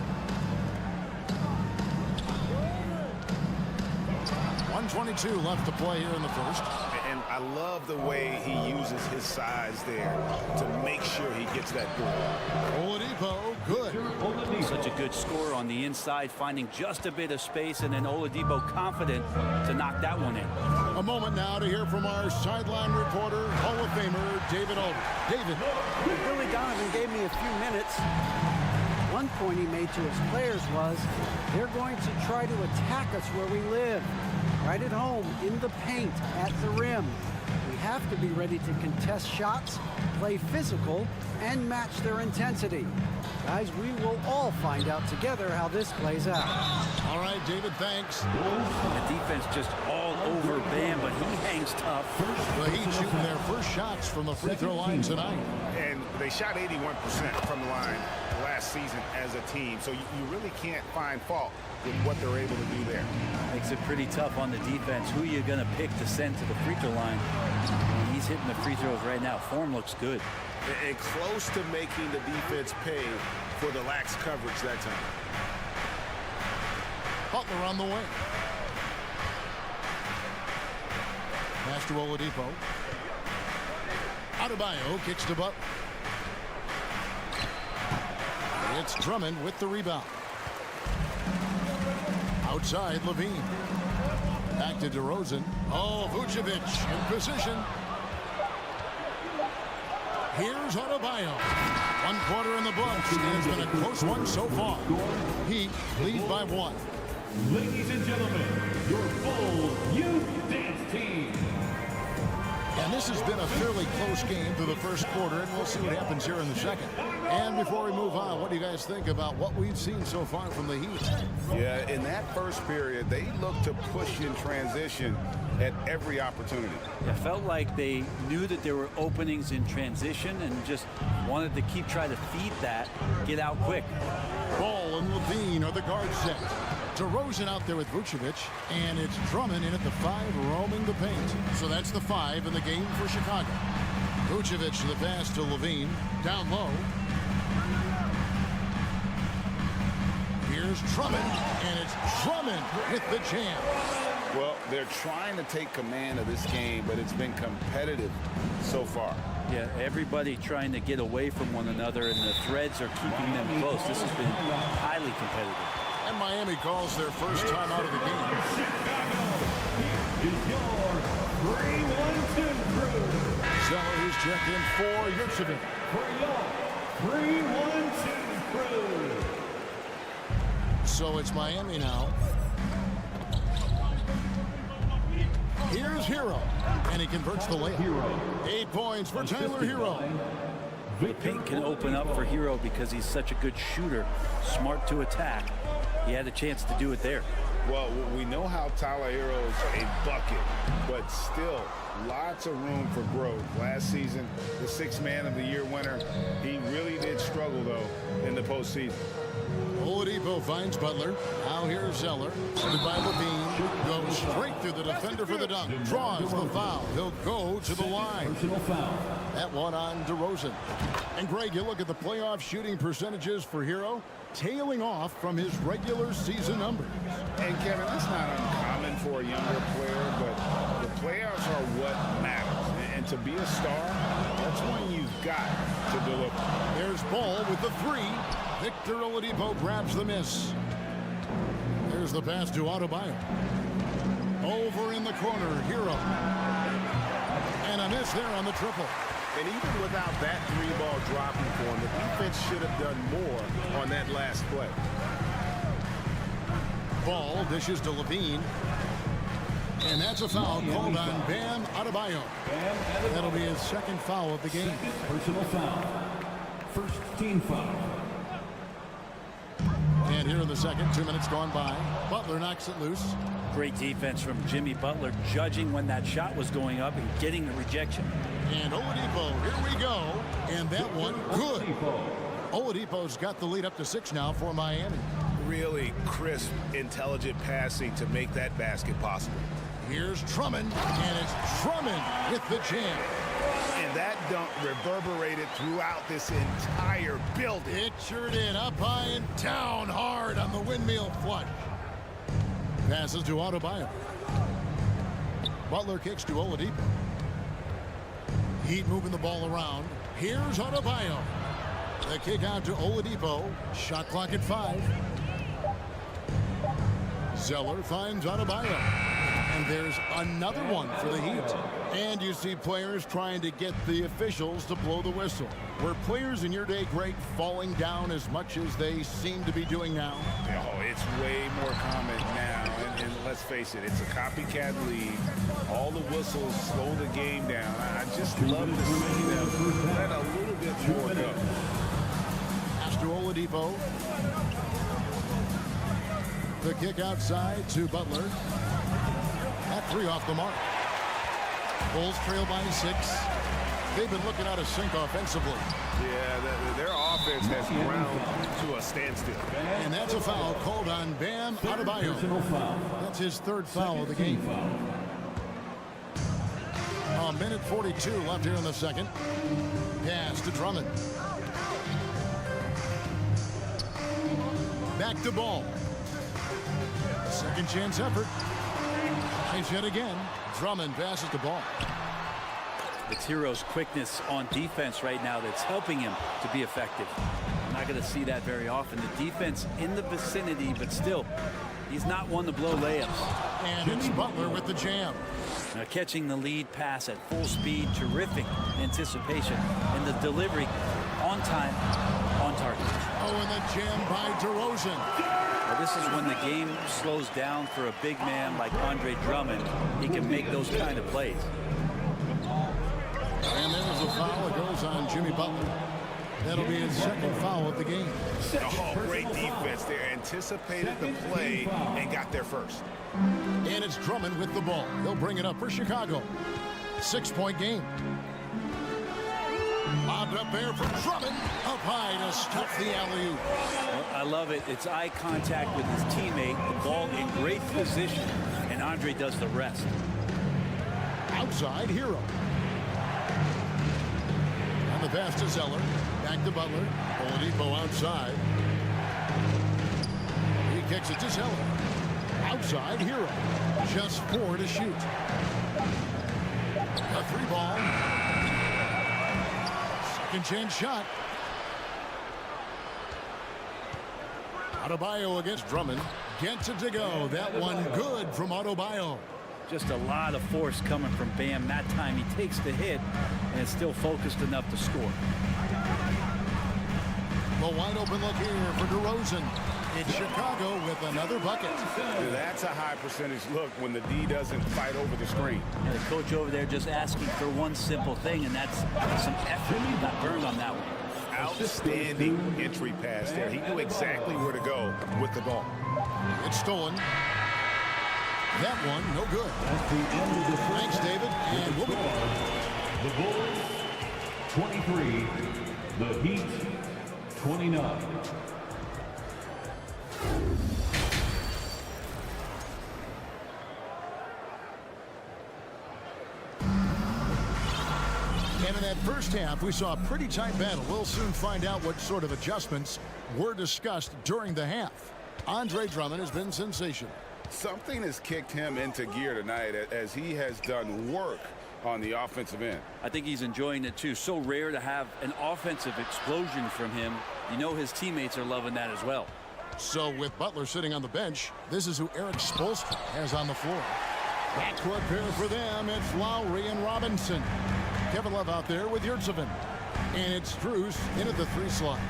1:22 left to play here in the first. And I love the way he uses his size there to make sure he gets that ball. Oladipo, good. Such a good score on the inside, finding just a bit of space, and then Oladipo confident to knock that one in. A moment now to hear from our sideline reporter, Hall of Famer David Aldridge. David. Billy Donovan gave me a few minutes. One point he made to his players was, they're going to try to attack us where we live. right at home, in the paint, at the rim. We have to be ready to contest shots, play physical, and match their intensity. Guys, we will all find out together how this plays out. All right, David, thanks. The defense just all over Bam, but he hangs tough. The Heat shooting their first shots from the free throw line tonight. And they shot 81% from the line last season as a team. So you really can't find fault with what they're able to do there. Makes it pretty tough on the defense. Who are you going to pick to send to the free throw line? He's hitting the free throws right now. Form looks good. And close to making the defense pay for the lax coverage that time. Butler on the wing. Pass to Oladipo. Adebayo kicks to Butler. It's Drummond with the rebound. Outside, Levine. Back to DeRozan. Oh, Vucevic in position. Here's Adebayo. 1 quarter in the books. It's been a close one so far. Heat lead by 1. Ladies and gentlemen, your full youth dance team. And this has been a fairly close game through the first quarter, and we'll see what happens here in the second. And before we move on, what do you guys think about what we've seen so far from the Heat? Yeah, in that first period, they looked to push in transition at every opportunity. It felt like they knew that there were openings in transition and just wanted to keep trying to feed that, get out quick. Ball and Levine are the guard set. DeRozan out there with Vucevic, and it's Drummond in at the 5, roaming the paint. So that's the 5 in the game for Chicago. Vucevic to the pass to Levine, down low. Here's Drummond, and it's Drummond with the jam. Well, they're trying to take command of this game, but it's been competitive so far. Yeah, everybody trying to get away from one another, and the threads are keeping them close. This has been highly competitive. And Miami calls their first time out of the game. Is your 3-1-2 crew. Zeller who's checked in for Yurtseven. For your 3-1-2 crew. So it's Miami now. Here's Hero, and he converts the layup. 8 points for Tyler Hero. The paint can open up for Hero because he's such a good shooter, smart to attack. He had a chance to do it there. Well, we know how Tyler Hero's a bucket, but still lots of room for growth. Last season, the 6th Man of the Year winner, he really did struggle, though, in the postseason. Oladipo finds Butler. Now here's Zeller. By Levine. Goes straight through the defender for the dunk. Draws the foul. He'll go to the line. Personal foul. That one on DeRozan. And Greg, you look at the playoff shooting percentages for Hero, tailing off from his regular season numbers. And Kevin, that's not uncommon for a younger player, but the playoffs are what matters. And to be a star, that's when you've got to deliver. There's Ball with the 3. Victor Oladipo grabs the miss. There's the pass to Adebayo. Over in the corner, Hero. And a miss there on the triple. And even without that 3-ball dropping for him, the defense should have done more on that last play. Ball dishes to Levine. And that's a foul called on Bam Adebayo. That'll be his 2nd foul of the game. Personal foul. First team foul. And here in the second, 2 minutes gone by. Butler knocks it loose. Great defense from Jimmy Butler, judging when that shot was going up and getting the rejection. And Oladipo, here we go. And that one, good. Oladipo's got the lead up to 6 now for Miami. Really crisp, intelligent passing to make that basket possible. Here's Drummond, and it's Drummond with the jam. And that dunk reverberated throughout this entire building. Pictured it up high and down hard on the windmill flush. Passes to Adebayo. Butler kicks to Oladipo. Heat moving the ball around. Here's Adebayo. The kick out to Oladipo. Shot clock at 5. Zeller finds Adebayo. And there's another one for the Heat. And you see players trying to get the officials to blow the whistle. Were players in your day, Greg, falling down as much as they seem to be doing now? Oh, it's way more common now. And let's face it, it's a copycat league. All the whistles slow the game down. I just love to see them let a little bit more go. Pass to Oladipo. The kick outside to Butler. At 3 off the mark. Bulls trail by 6. They've been looking out of sync offensively. Yeah, their offense has ground to a standstill. And that's a foul called on Bam Adebayo. That's his 3rd foul of the game. A minute 42 left here in the second. Pass to Drummond. Back to Ball. Second chance effort. Nice hit again. Drummond passes the ball. It's Hero's quickness on defense right now that's helping him to be effective. I'm not going to see that very often. The defense in the vicinity, but still, he's not one to blow layups. And it's Butler with the jam. Now catching the lead pass at full speed, terrific anticipation, and the delivery on time, on target. Oh, and the jam by DeRozan. Well, this is when the game slows down for a big man like Andre Drummond. He can make those kind of plays. And there's a foul. It goes on Jimmy Butler. That'll be his 2nd foul of the game. Oh, great defense there. Anticipated the play and got there first. And it's Drummond with the ball. He'll bring it up for Chicago. 6-point game. Lobbed up there from Drummond. Up high to stuff the alley-oop. Well, I love it. It's eye contact with his teammate. The ball in great position. And Andre does the rest. Outside, Hero. And the pass to Zeller. Back to Butler. Oladipo outside. He kicks it to Zeller. Outside, Hero. Just 4 to shoot. A 3-ball. Second chance shot. Adebayo against Drummond. Gets it to go. That one good from Adebayo. Just a lot of force coming from Bam. That time he takes the hit and is still focused enough to score. The wide open look here for DeRozan. It's Chicago with another bucket. That's a high percentage look when the D doesn't fight over the screen. And the coach over there just asking for one simple thing, and that's some effort. He got burned on that one. Outstanding entry pass there. He knew exactly where to go with the ball. It's stolen. That one, no good. That's the end of the first. Thanks, David. And we'll be back. The Bulls, 23. The Heat, 29. And in that first half, we saw a pretty tight battle. We'll soon find out what sort of adjustments were discussed during the half. Andre Drummond has been sensational. Something has kicked him into gear tonight as he has done work on the offensive end. I think he's enjoying it too. So rare to have an offensive explosion from him. You know his teammates are loving that as well. So with Butler sitting on the bench, this is who Eric Spoelstra has on the floor. Backcourt pair for them. It's Lowry and Robinson. Kevin Love out there with Yurtseven. And it's Strus in at the 3 slot.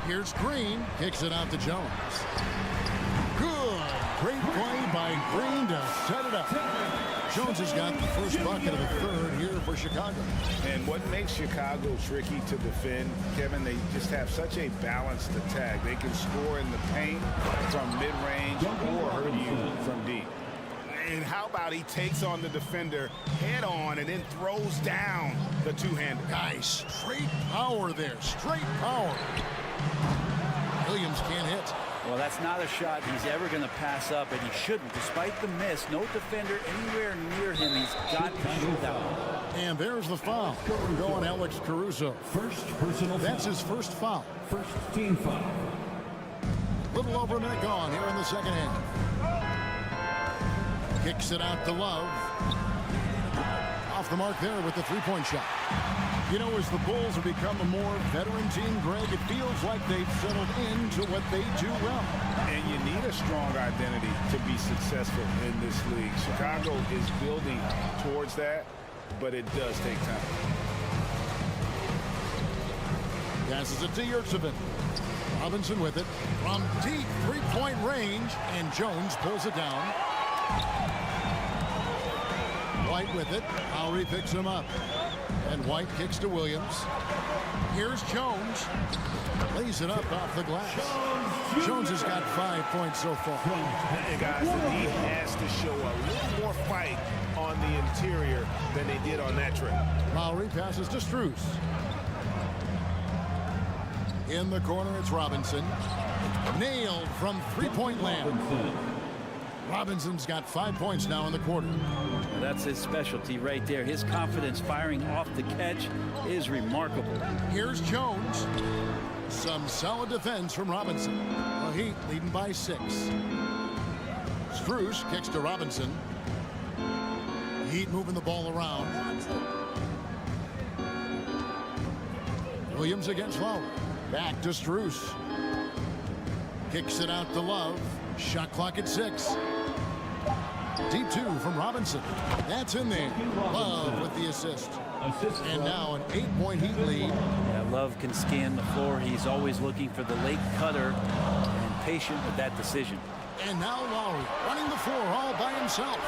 Here's Green. Kicks it out to Jones. Good. Great play by Green to set it up. Jones has got the first bucket of the 3rd here for Chicago. And what makes Chicago tricky to defend, Kevin, they just have such a balanced attack. They can score in the paint from mid-range or hurt you from deep. And how about he takes on the defender head on and then throws down the two-hander. Nice. Straight power there. Straight power. Williams can't hit. Well, that's not a shot he's ever going to pass up, and he shouldn't. Despite the miss, no defender anywhere near him. He's got to shoot that one. And there's the foul. Going Alex Caruso. First personal foul. That's his first foul. First team foul. Little over a minute gone here in the second half. Kicks it out to Love. Off the mark there with the three-point shot. You know, as the Bulls have become a more veteran team, Greg, it feels like they've settled into what they do well. And you need a strong identity to be successful in this league. Chicago is building towards that, but it does take time. Passes it to Yurtseven. Robinson with it from deep three-point range, and Jones pulls it down. White with it. Lowry picks him up. And White kicks to Williams. Here's Jones. Lays it up off the glass. Jones has got 5 points so far. And guys, the D has to show a little more fight on the interior than they did on that trip. Lowry passes to Strus. In the corner, it's Robinson. Nailed from three-point land. Robinson's got 5 points now in the quarter. Well, that's his specialty right there. His confidence firing off the catch is remarkable. Here's Jones. Some solid defense from Robinson. The Heat leading by 6. Strus kicks to Robinson. Heat moving the ball around. Williams against Lowry. Back to Strus. Kicks it out to Love. Shot clock at 6. Deep 2 from Robinson. That's in there. Love with the assist. And now an 8-point Heat lead. Yeah, Love can scan the floor. He's always looking for the late cutter and patient with that decision. And now Lowry running the floor all by himself.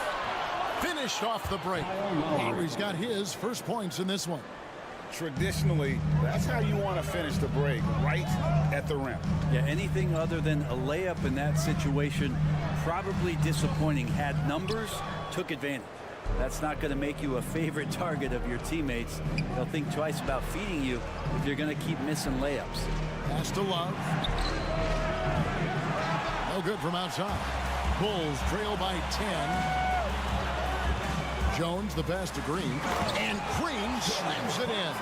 Finished off the break. Lowry's got his first points in this one. Traditionally, that's how you want to finish the break, right at the rim. Yeah, anything other than a layup in that situation, probably disappointing. Had numbers, took advantage. That's not going to make you a favorite target of your teammates. They'll think twice about feeding you if you're going to keep missing layups. Pass to Love. No good from outside. Bulls trail by 10. Jones the pass to Green. And Green slams it in.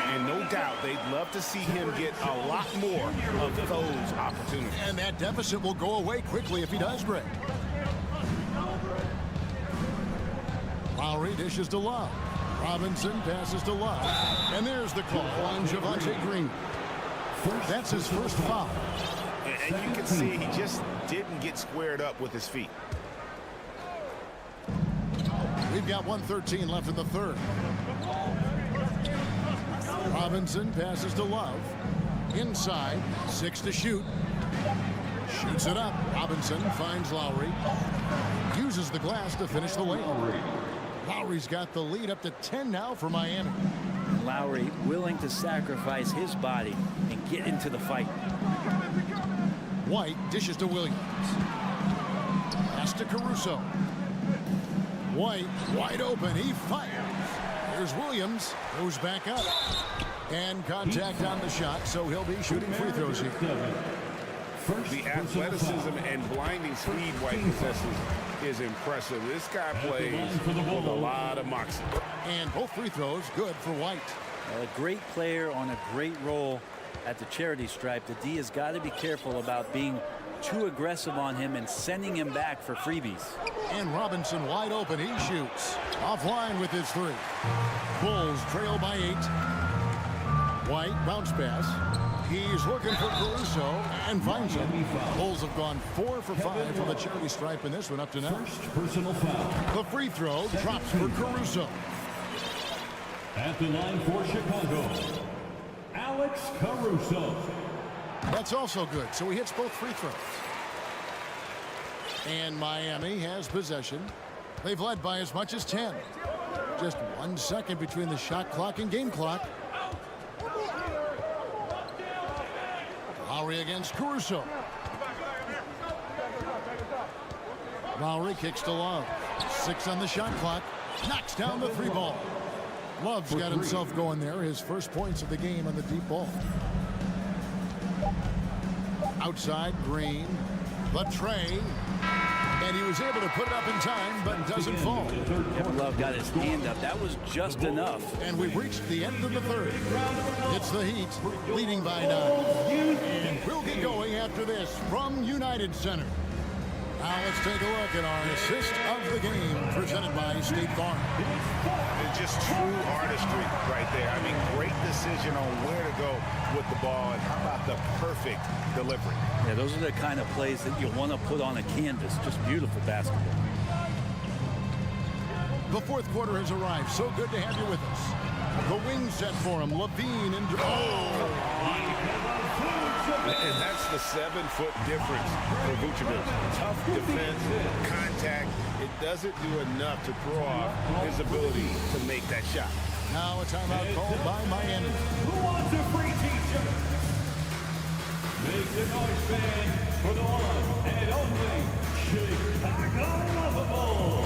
And no doubt they'd love to see him get a lot more of those opportunities. And that deficit will go away quickly if he does break. Lowry dishes to Love. Robinson passes to Love. And there's the call on Javonte Green. That's his first foul. And you can see he just didn't get squared up with his feet. We've got 1:13 left in the third. Robinson passes to Love. Inside, 6 to shoot. Shoots it up. Robinson finds Lowry. Uses the glass to finish the layup. Lowry's got the lead up to 10 now for Miami. Lowry willing to sacrifice his body and get into the fight. White dishes to Williams. Pass to Caruso. White wide open. He fires. Here's Williams. Goes back up. And contact on the shot, so he'll be shooting free throws here. The athleticism and blinding speed White possesses is impressive. This guy plays with a lot of moxie. And both free throws good for White. A great player on a great role at the charity stripe. The D has got to be careful about being too aggressive on him and sending him back for freebies. And Robinson wide open. He shoots. Offline with his 3. Bulls trail by 8. White bounce pass. He's looking for Caruso and finds him. Bulls have gone 4 for 5 from the charity stripe in this one up to now. First personal foul. The free throw drops for Caruso. At the line for Chicago, Alex Caruso. That's also good, so he hits both free throws. And Miami has possession. They've led by as much as 10. Just 1 second between the shot clock and game clock. Lowry against Caruso. Lowry kicks to Love. 6 on the shot clock. Knocks down the 3 ball. Love's got himself going there. His first points of the game on the deep ball. Outside, Green. The tray. And he was able to put it up in time, but doesn't fall. Kevin Love got his hand up. That was just enough. And we've reached the end of the third. It's the Heat leading by 9. And we'll get going after this from United Center. Now let's take a look at our assist of the game presented by State Farm. It's just true artistry right there. I mean, great decision on where to go with the ball, and how about the perfect delivery. Yeah, those are the kind of plays that you want to put on a canvas. Just beautiful basketball. The fourth quarter has arrived. So good to have you with us. The wing set for him. Levine and And that's the 7-foot difference for Vucevic. Tough defense, contact. It doesn't do enough to throw off his ability to make that shot. Now a timeout called by Miami. Who wants a free t-shirt? Make some noise, fans, for the one and only Chicago Lovable.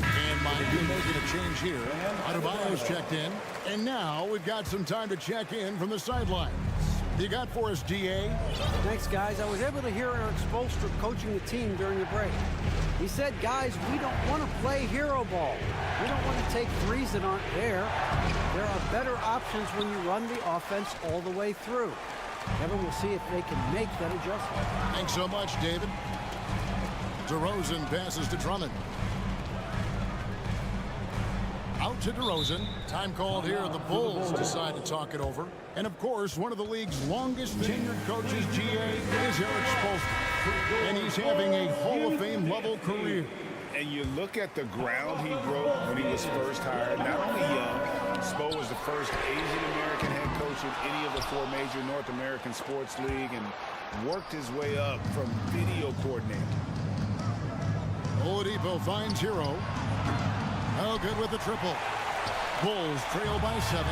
And Miami making a change here. Adebayo's checked in. And now we've got some time to check in from the sidelines. You got for us, DA? Thanks, guys. I was able to hear Eric Spoelstra coaching the team during the break. He said, guys, we don't want to play hero ball. We don't want to take threes that aren't there. There are better options when you run the offense all the way through. Kevin will see if they can make that adjustment. Thanks so much, David. DeRozan passes to Drummond. Out to DeRozan. Time called here. The Bulls decide to talk it over. And, of course, one of the league's longest tenured coaches, GA, is Eric Spoelstra. And he's having a Hall of Fame level career. And you look at the ground he broke when he was first hired. Not only young, Spo was the first Asian-American head coach in any of the 4 major North American sports league and worked his way up from video coordinator. Oladipo finds Hero. Oh, good with the triple. Bulls trail by 7.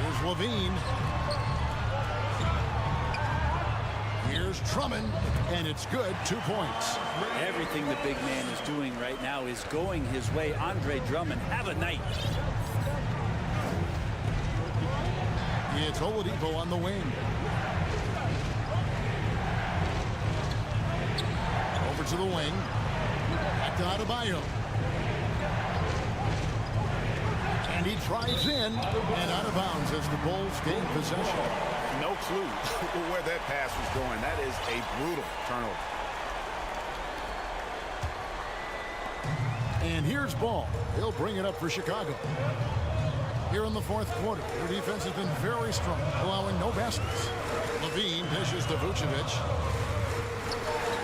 Here's Levine. Here's Drummond, and it's good. 2 points. Everything the big man is doing right now is going his way. Andre Drummond, have a night. It's Oladipo on the wing. Over to the wing. Back to Adebayo. And he drives in and out of bounds as the Bulls gain possession. No clue where that pass was going. That is a brutal turnover. And here's Ball. He'll bring it up for Chicago. Here in the 4th quarter, their defense has been very strong, allowing no baskets. Levine dishes to Vucevic.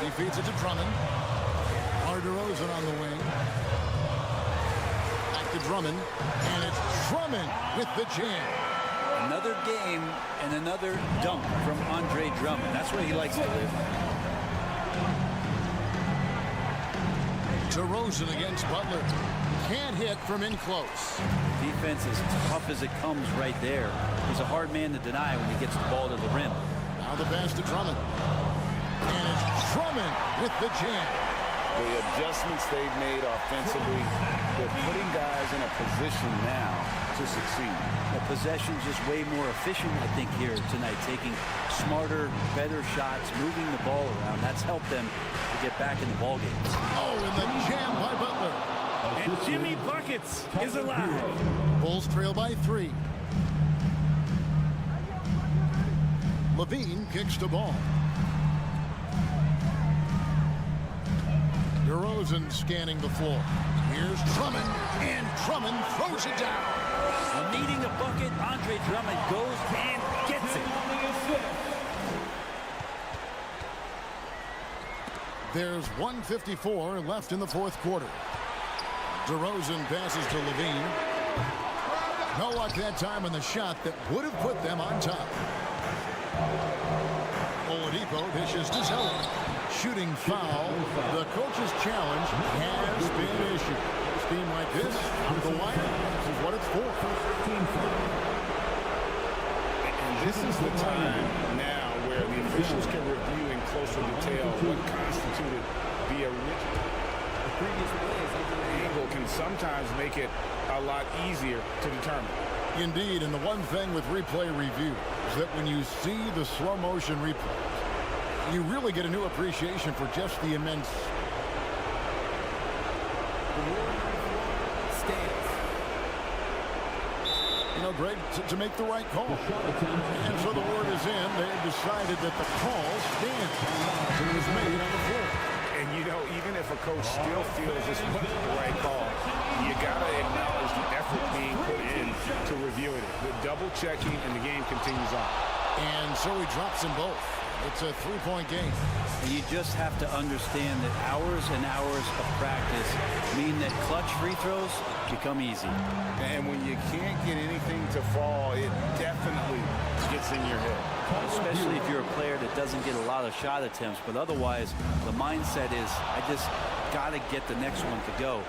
He feeds it to Drummond. DeRozan on the wing. Back to Drummond. And it's Drummond with the jam. Another game and another dunk from Andre Drummond. That's where he likes to live. DeRozan against Butler. Can't hit from in close. Defense is tough as it comes right there. He's a hard man to deny when he gets the ball to the rim. Now the pass to Drummond. And it's Drummond with the jam. The adjustments they've made offensively, they're putting guys in a position now to succeed. The possession's just way more efficient, I think, here tonight. Taking smarter, better shots, moving the ball around. That's helped them to get back in the ball game. Oh, and the jam by Butler. And Jimmy Buckets is alive. Bulls trail by 3. Levine kicks the ball. DeRozan scanning the floor. Here's Drummond, and Drummond throws it down. Well, needing a bucket, Andre Drummond goes and gets it. There's 1:54 left in the 4th quarter. DeRozan passes to Levine. No luck that time on the shot that would have put them on top. Oladipo dishes to Zeller. Shooting foul. The coach's challenge has been issued. A team like this, the line, this is what it's for. And this is the time now where the officials can review in closer detail what constituted the original. The previous angle can sometimes make it a lot easier to determine. Indeed, and the one thing with replay review is that when you see the slow motion replay, you really get a new appreciation for just the immense. You know, Greg, to make the right call. And so the word is in. They have decided that the call stands. It was made on the floor. And, you know, even if a coach still feels this wasn't the right call, you got to acknowledge the effort being put in to reviewing it. The double checking, and the game continues on. And so he drops them both. It's a three-point game. And you just have to understand that hours and hours of practice mean that clutch free throws become easy. And when you can't get anything to fall, it definitely gets in your head. Especially if you're a player that doesn't get a lot of shot attempts. But otherwise, the mindset is, I just got to get the next one to go.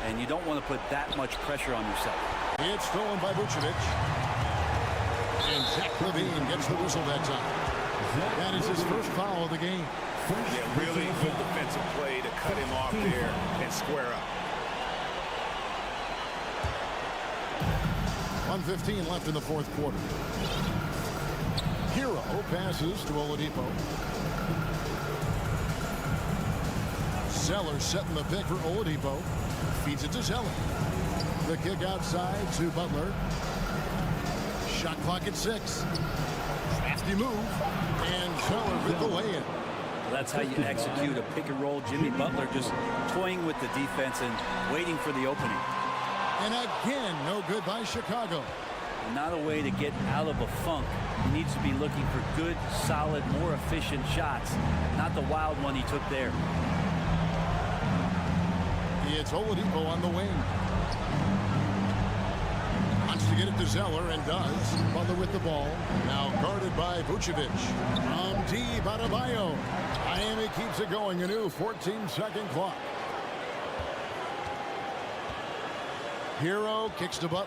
And you don't want to put that much pressure on yourself. It's stolen by Vucevic. And Zach LaVine gets the whistle that time. That is his first foul of the game. Yeah, really good defensive play to cut him off there and square up. 1:15 left in the fourth quarter. Hero passes to Oladipo. Zeller setting the pick for Oladipo. Feeds it to Zeller. The kick outside to Butler. Shot clock at 6. Crafty move. And Zeller with the lay-in. That's how you execute a pick and roll. Jimmy Butler just toying with the defense and waiting for the opening. And again, no good by Chicago. Not a way to get out of a funk. He needs to be looking for good, solid, more efficient shots, not the wild one he took there. It's Oladipo on the wing. Wants to get it to Zeller and does. Butler with the ball. Now guarded by Vucevic. From deep, Adebayo. Miami keeps it going. A new 14-second clock. Hero kicks to Butler.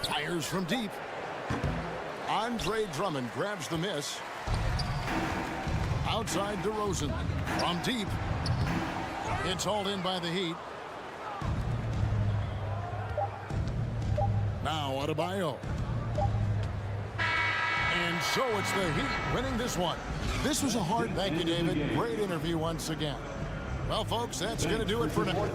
Fires from deep. Andre Drummond grabs the miss. Outside DeRozan. From deep. It's hauled in by the Heat. Now Adebayo. And so it's the Heat winning this one. This was a hard. Thank you, David. Great interview once again. Well, folks, that's going to do it for now.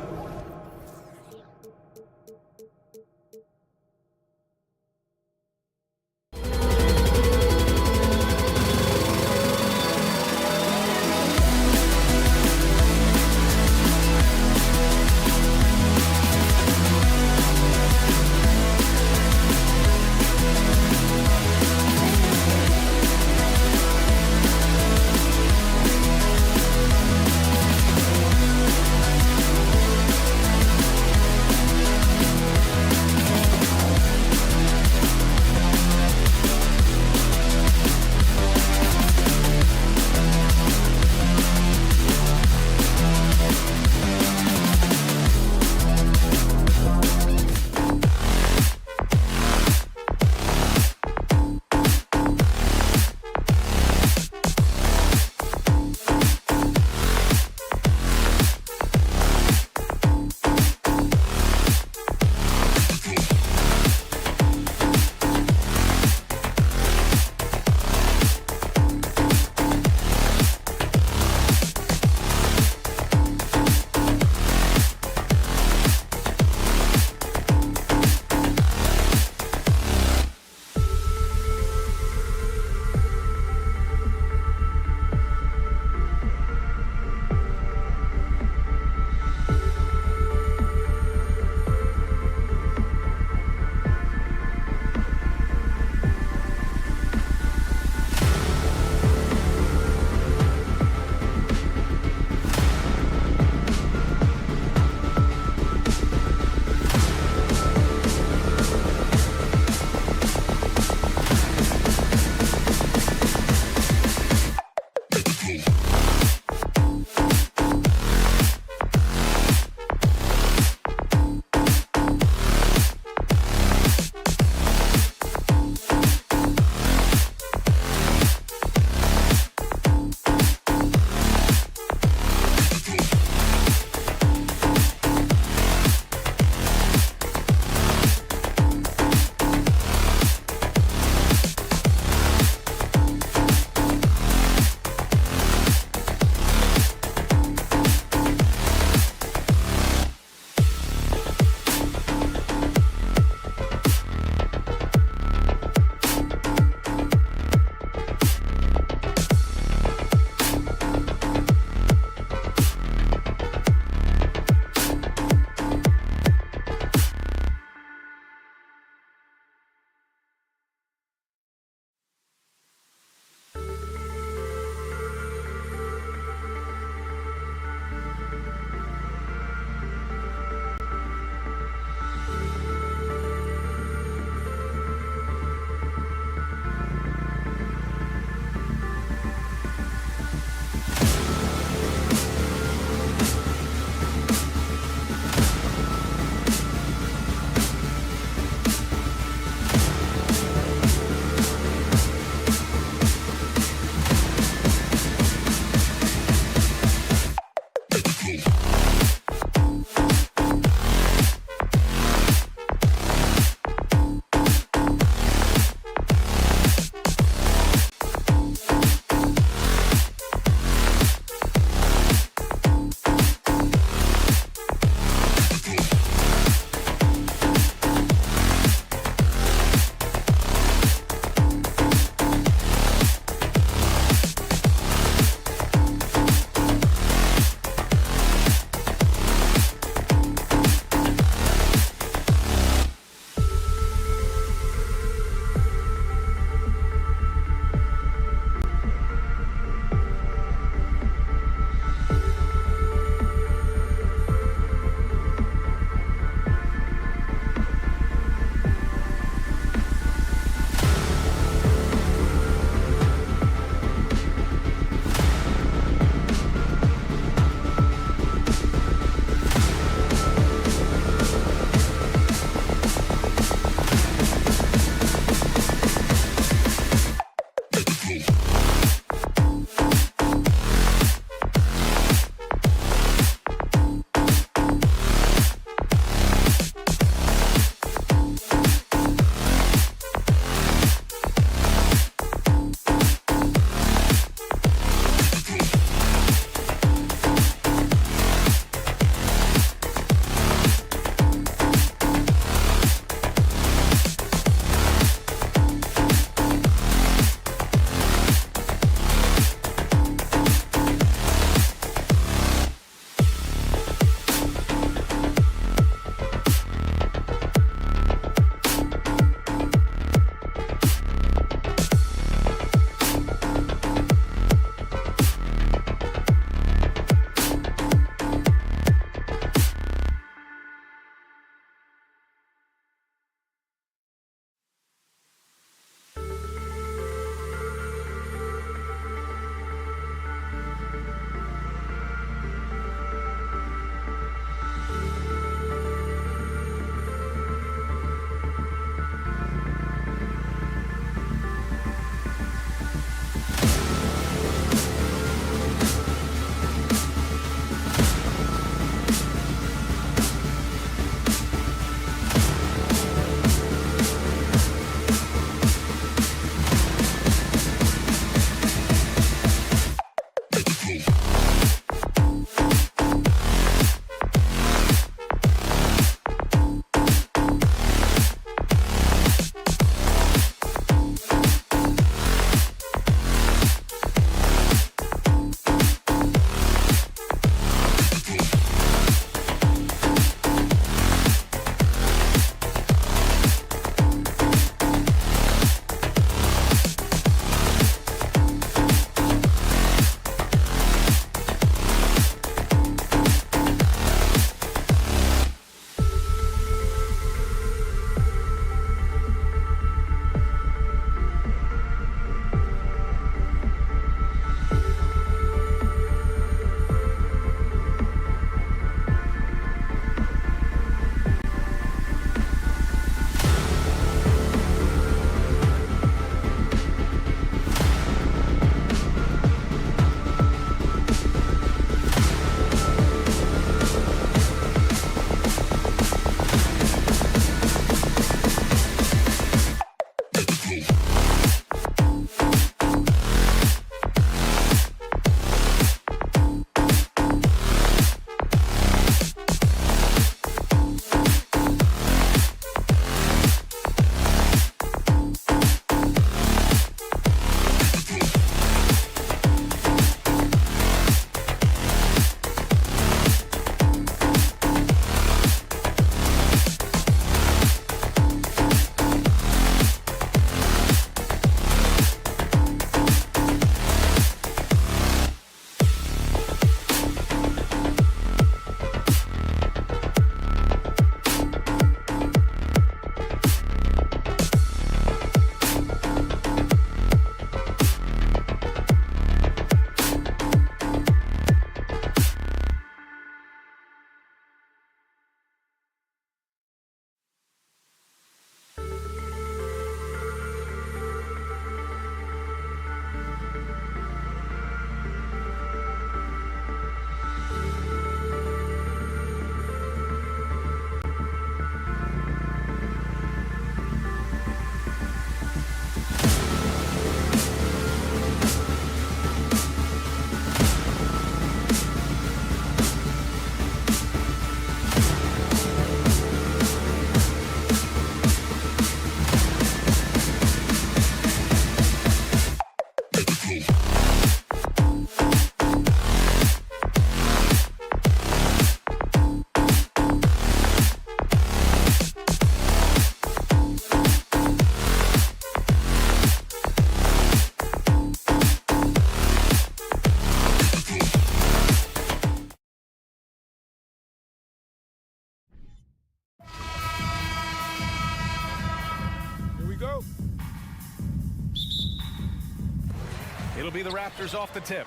It'll be the Raptors off the tip.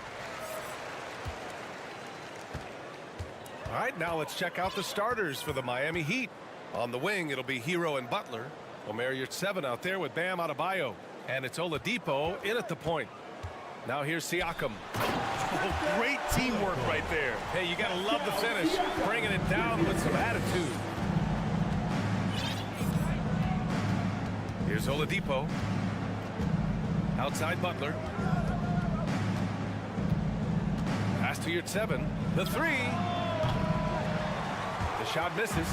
All right, now let's check out the starters for the Miami Heat. On the wing, it'll be Hero and Butler. Omer Yurtseven out there with Bam Adebayo. And it's Oladipo in at the point. Now here's Siakam. Oh, great teamwork right there. Hey, you got to love the finish. Bringing it down with some attitude. Here's Oladipo. Outside Butler. Pass to Yurtseven. The three. The shot misses,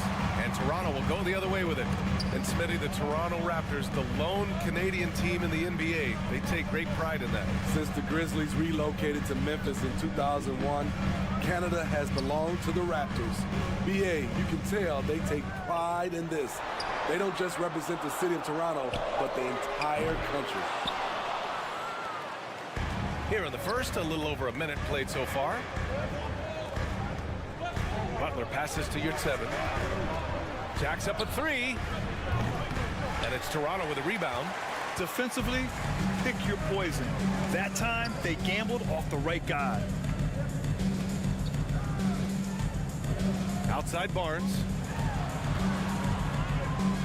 and Toronto will go the other way with it. And Smitty, the Toronto Raptors, the lone Canadian team in the NBA. They take great pride in that. Since the Grizzlies relocated to Memphis in 2001, Canada has belonged to the Raptors. BA, you can tell they take pride in this. They don't just represent the city of Toronto, but the entire country. Here in the first, a little over a minute played so far. Butler passes to Yurtseven. Jacks up a three. And it's Toronto with a rebound. Defensively, pick your poison. That time, they gambled off the right guy. Outside Barnes.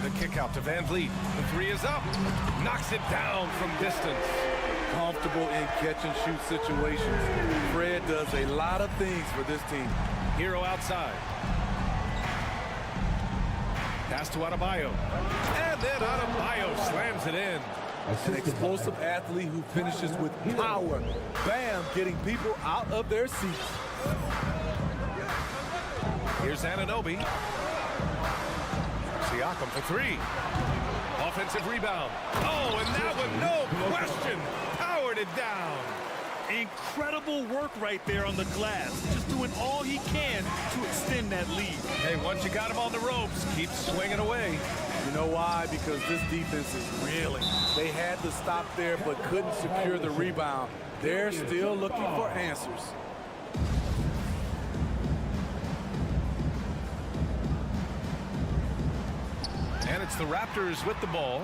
The kick out to Van Vliet. The three is up. Knocks it down from distance. Comfortable in catch-and-shoot situations. Fred does a lot of things for this team. Hero outside. Pass to Adebayo. And then Adebayo slams it in. An explosive athlete who finishes with power. Bam, getting people out of their seats. Here's Anunoby. Siakam for three. Offensive rebound. Oh, and that one, no question, powered it down. Incredible work right there on the glass. Just doing all he can to extend that lead. Hey, once you got him on the ropes, keep swinging away. You know why? Because this defense is reeling. They had to stop there but couldn't secure the rebound. They're still looking for answers. And it's the Raptors with the ball.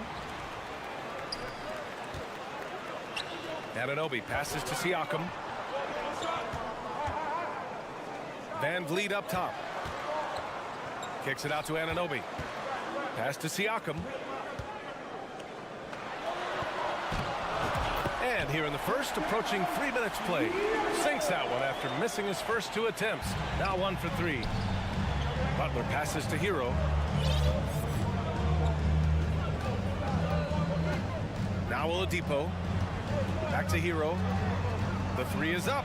Anunoby passes to Siakam. Van Vliet up top. Kicks it out to Anunoby. Pass to Siakam. And here in the first, approaching 3 minutes play. Sinks that one after missing his first two attempts. Now 1 for 3. Butler passes to Hero. Now Oladipo. Back to Hero. The three is up.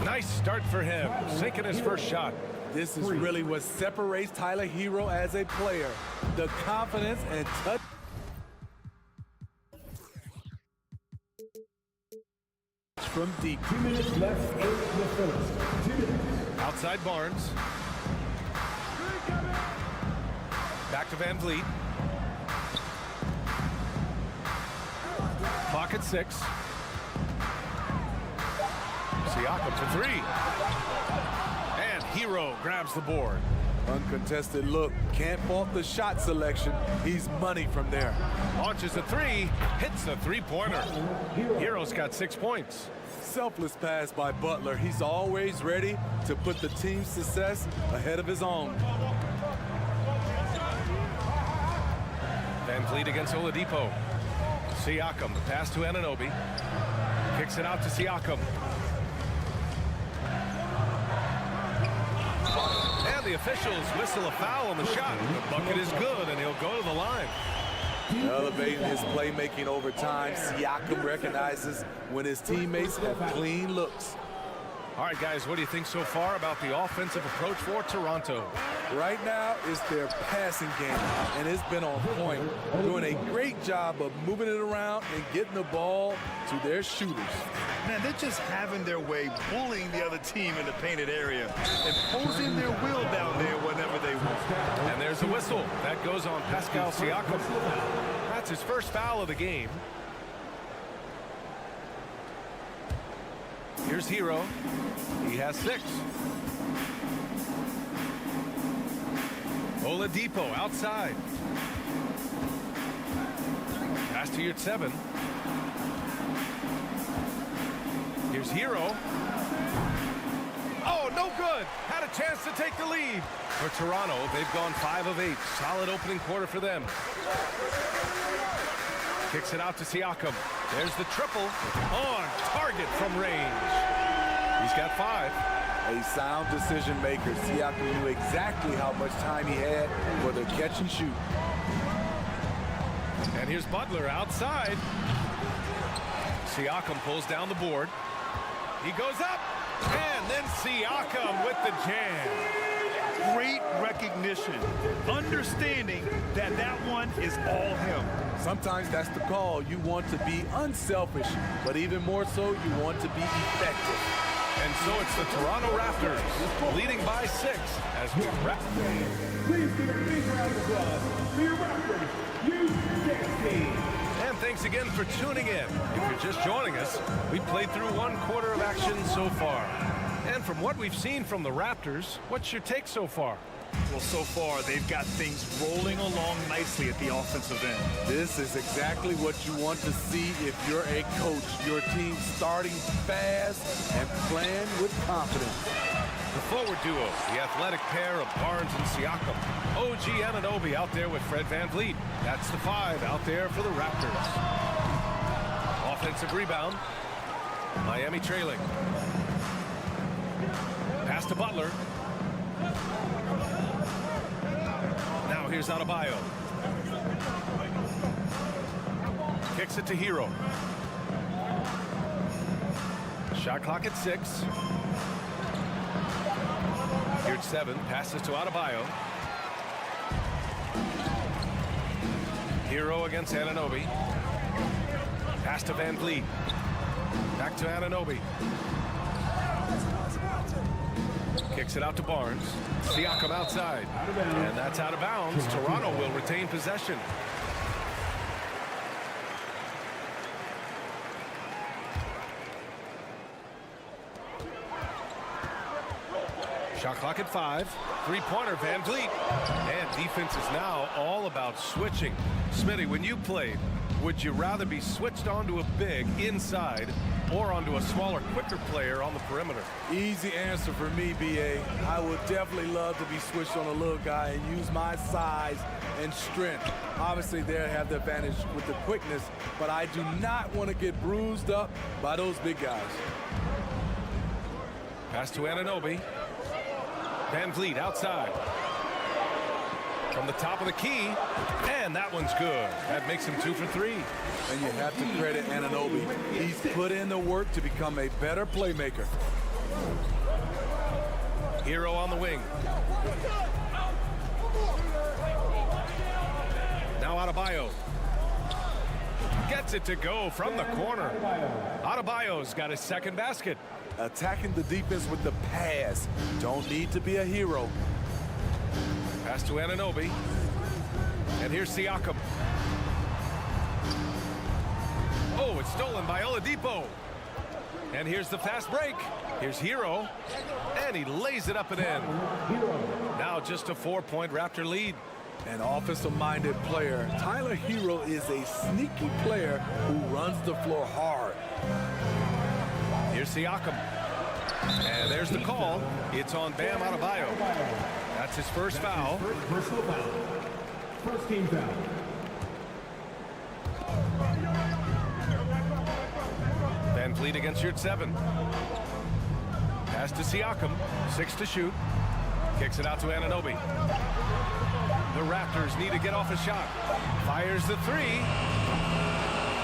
Nice start for him. Sinking his first shot. This is really what separates Tyler Hero as a player. The confidence and touch. From deep. 2 minutes left in the first. 2 minutes. Outside Barnes. Back to Van Vliet. Clock at 6. Siakam for three. And Hero grabs the board. Uncontested look. Can't fault the shot selection. He's money from there. Launches a three. Hits a three-pointer. Hero's got 6 points. Selfless pass by Butler. He's always ready to put the team's success ahead of his own. Van Vliet against Oladipo. Siakam, the pass to Anunoby. Kicks it out to Siakam. And the officials whistle a foul on the shot. The bucket is good, and he'll go to the line. Elevating his playmaking over time, Siakam recognizes when his teammates have clean looks. All right, guys, what do you think so far about the offensive approach for Toronto? Right now, it's their passing game, and it's been on point. Doing a great job of moving it around and getting the ball to their shooters. Man, they're just having their way, bullying the other team in the painted area, imposing their will down there whenever they want. And there's a whistle. That goes on Pascal Siakam. That's his first foul of the game. Here's Hero. He has 6. Oladipo outside. Pass to Yurtseven. Here's Hero. Oh, no good. Had a chance to take the lead. For Toronto, they've gone 5 of 8. Solid opening quarter for them. Kicks it out to Siakam. There's the triple. On target from range. He's got 5. A sound decision maker. Siakam knew exactly how much time he had for the catch and shoot. And here's Butler outside. Siakam pulls down the board. He goes up. And then Siakam with the jam. Great recognition. Understanding that that one is all him. Sometimes that's the call. You want to be unselfish, but even more so, you want to be effective. And so it's the Toronto Raptors leading by 6 as we wrap. Please give a big round of applause for your Raptors youth team. And thanks again for tuning in. If you're just joining us, we played through 1 quarter of action so far. And from what we've seen from the Raptors, what's your take so far? Well, so far, they've got things rolling along nicely at the offensive end. This is exactly what you want to see if you're a coach. Your team starting fast and playing with confidence. The forward duo, the athletic pair of Barnes and Siakam. OG Anunoby out there with Fred VanVleet. That's the 5 out there for the Raptors. Offensive rebound. Miami trailing. Pass to Butler. Now here's Adebayo. Kicks it to Hero. Shot clock at 6. Here's 7. Passes to Adebayo. Hero against Anunoby. Pass to VanVleet. Back to Anunoby. Kicks it out to Barnes. Siakam outside. And that's out of bounds. Toronto will retain possession. Shot clock at 5. 3-pointer, VanVleet. And defense is now all about switching. Smitty, when you played, would you rather be switched onto a big inside or onto a smaller, quicker player on the perimeter? Easy answer for me, BA. I would definitely love to be switched on a little guy and use my size and strength. Obviously, they have the advantage with the quickness, but I do not want to get bruised up by those big guys. Pass to Anunoby. VanVleet outside. From the top of the key, and that one's good. That makes him 2 for 3. And you have to credit Anunoby. He's put in the work to become a better playmaker. Hero on the wing. Now Adebayo. Gets it to go from the corner. Adebayo's got his 2nd basket. Attacking the defense with the pass. Don't need to be a hero. Pass to Anunoby. And here's Siakam. Oh, it's stolen by Oladipo. And here's the fast break. Here's Hero. And he lays it up and in. Now just a 4-point Raptor lead. An offensive-minded player. Tyler Hero is a sneaky player who runs the floor hard. Here's Siakam. And there's the call. It's on Bam Adebayo. That's his first foul. Personal foul. First team foul. VanVleet against Yurt 7. Pass to Siakam. 6 to shoot. Kicks it out to Anunoby. The Raptors need to get off a shot. Fires the 3.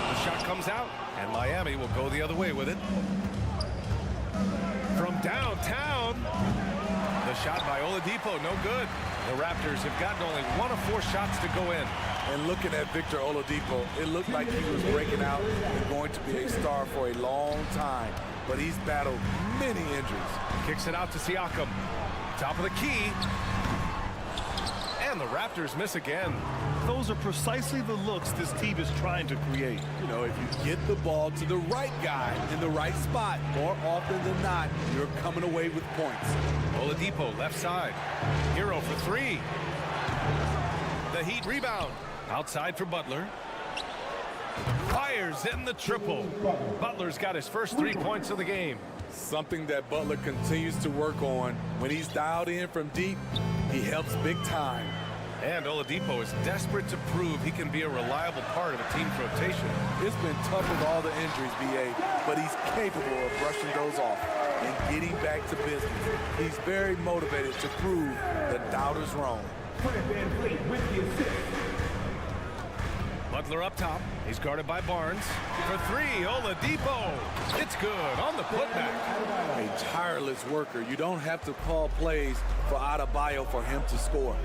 The shot comes out, and Miami will go the other way with it. From downtown, the shot by Oladipo, no good. The Raptors have gotten only 1 of 4 shots to go in. And looking at Victor Oladipo, it looked like he was breaking out and going to be a star for a long time. But he's battled many injuries. Kicks it out to Siakam. Top of the key. And the Raptors miss again. Those are precisely the looks this team is trying to create. You know, if you get the ball to the right guy in the right spot, more often than not, you're coming away with points. Oladipo left side. Hero for 3. The Heat rebound. Outside for Butler. Fires in the triple. Butler's got his first 3 points of the game. Something that Butler continues to work on. When he's dialed in from deep, he helps big time. And Oladipo is desperate to prove he can be a reliable part of a team's rotation. It's been tough with all the injuries, BA, but he's capable of brushing those off and getting back to business. He's very motivated to prove the doubters wrong. Butler up top. He's guarded by Barnes. For three, Oladipo. It's good on the putback. A tireless worker. You don't have to call plays for Adebayo for him to score.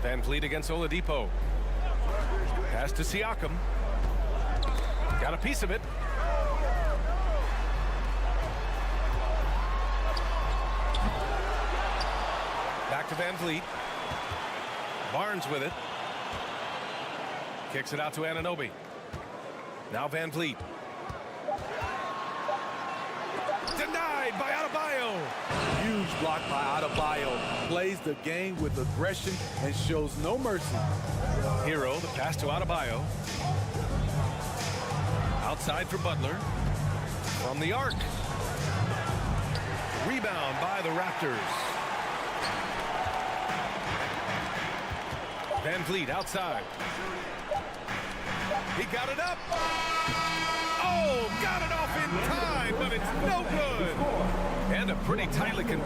Van Vliet against Oladipo. Pass to Siakam. Got a piece of it. Back to Van Vliet. Barnes with it. Kicks it out to Anunoby. Now Van Vliet. Denied by Adebayo. Huge block by Adebayo. Plays the game with aggression and shows no mercy. Hero, the pass to Adebayo. Outside for Butler. From the arc. Rebound by the Raptors. Van Vliet outside. He got it up. Oh, got it off in time, but it's no good. And a pretty tightly 20.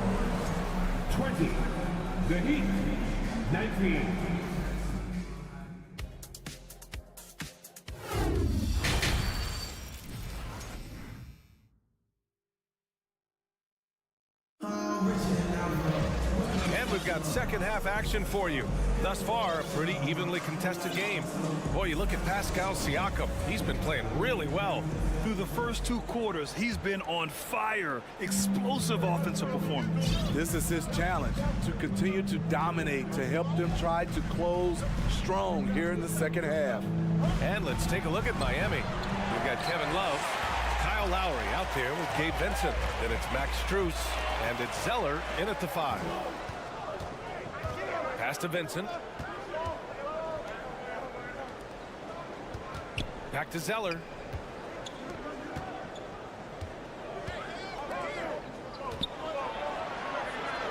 The Heat. 19. We've got second half action for you. Thus far, a pretty evenly contested game. Boy, you look at Pascal Siakam. He's been playing really well. Through the first 2 quarters, he's been on fire. Explosive offensive performance. This is his challenge, to continue to dominate, to help them try to close strong here in the second half. And let's take a look at Miami. We've got Kevin Love, Kyle Lowry out there with Gabe Vincent. Then it's Max Strus, and it's Zeller in at the 5. Pass to Vincent. Back to Zeller.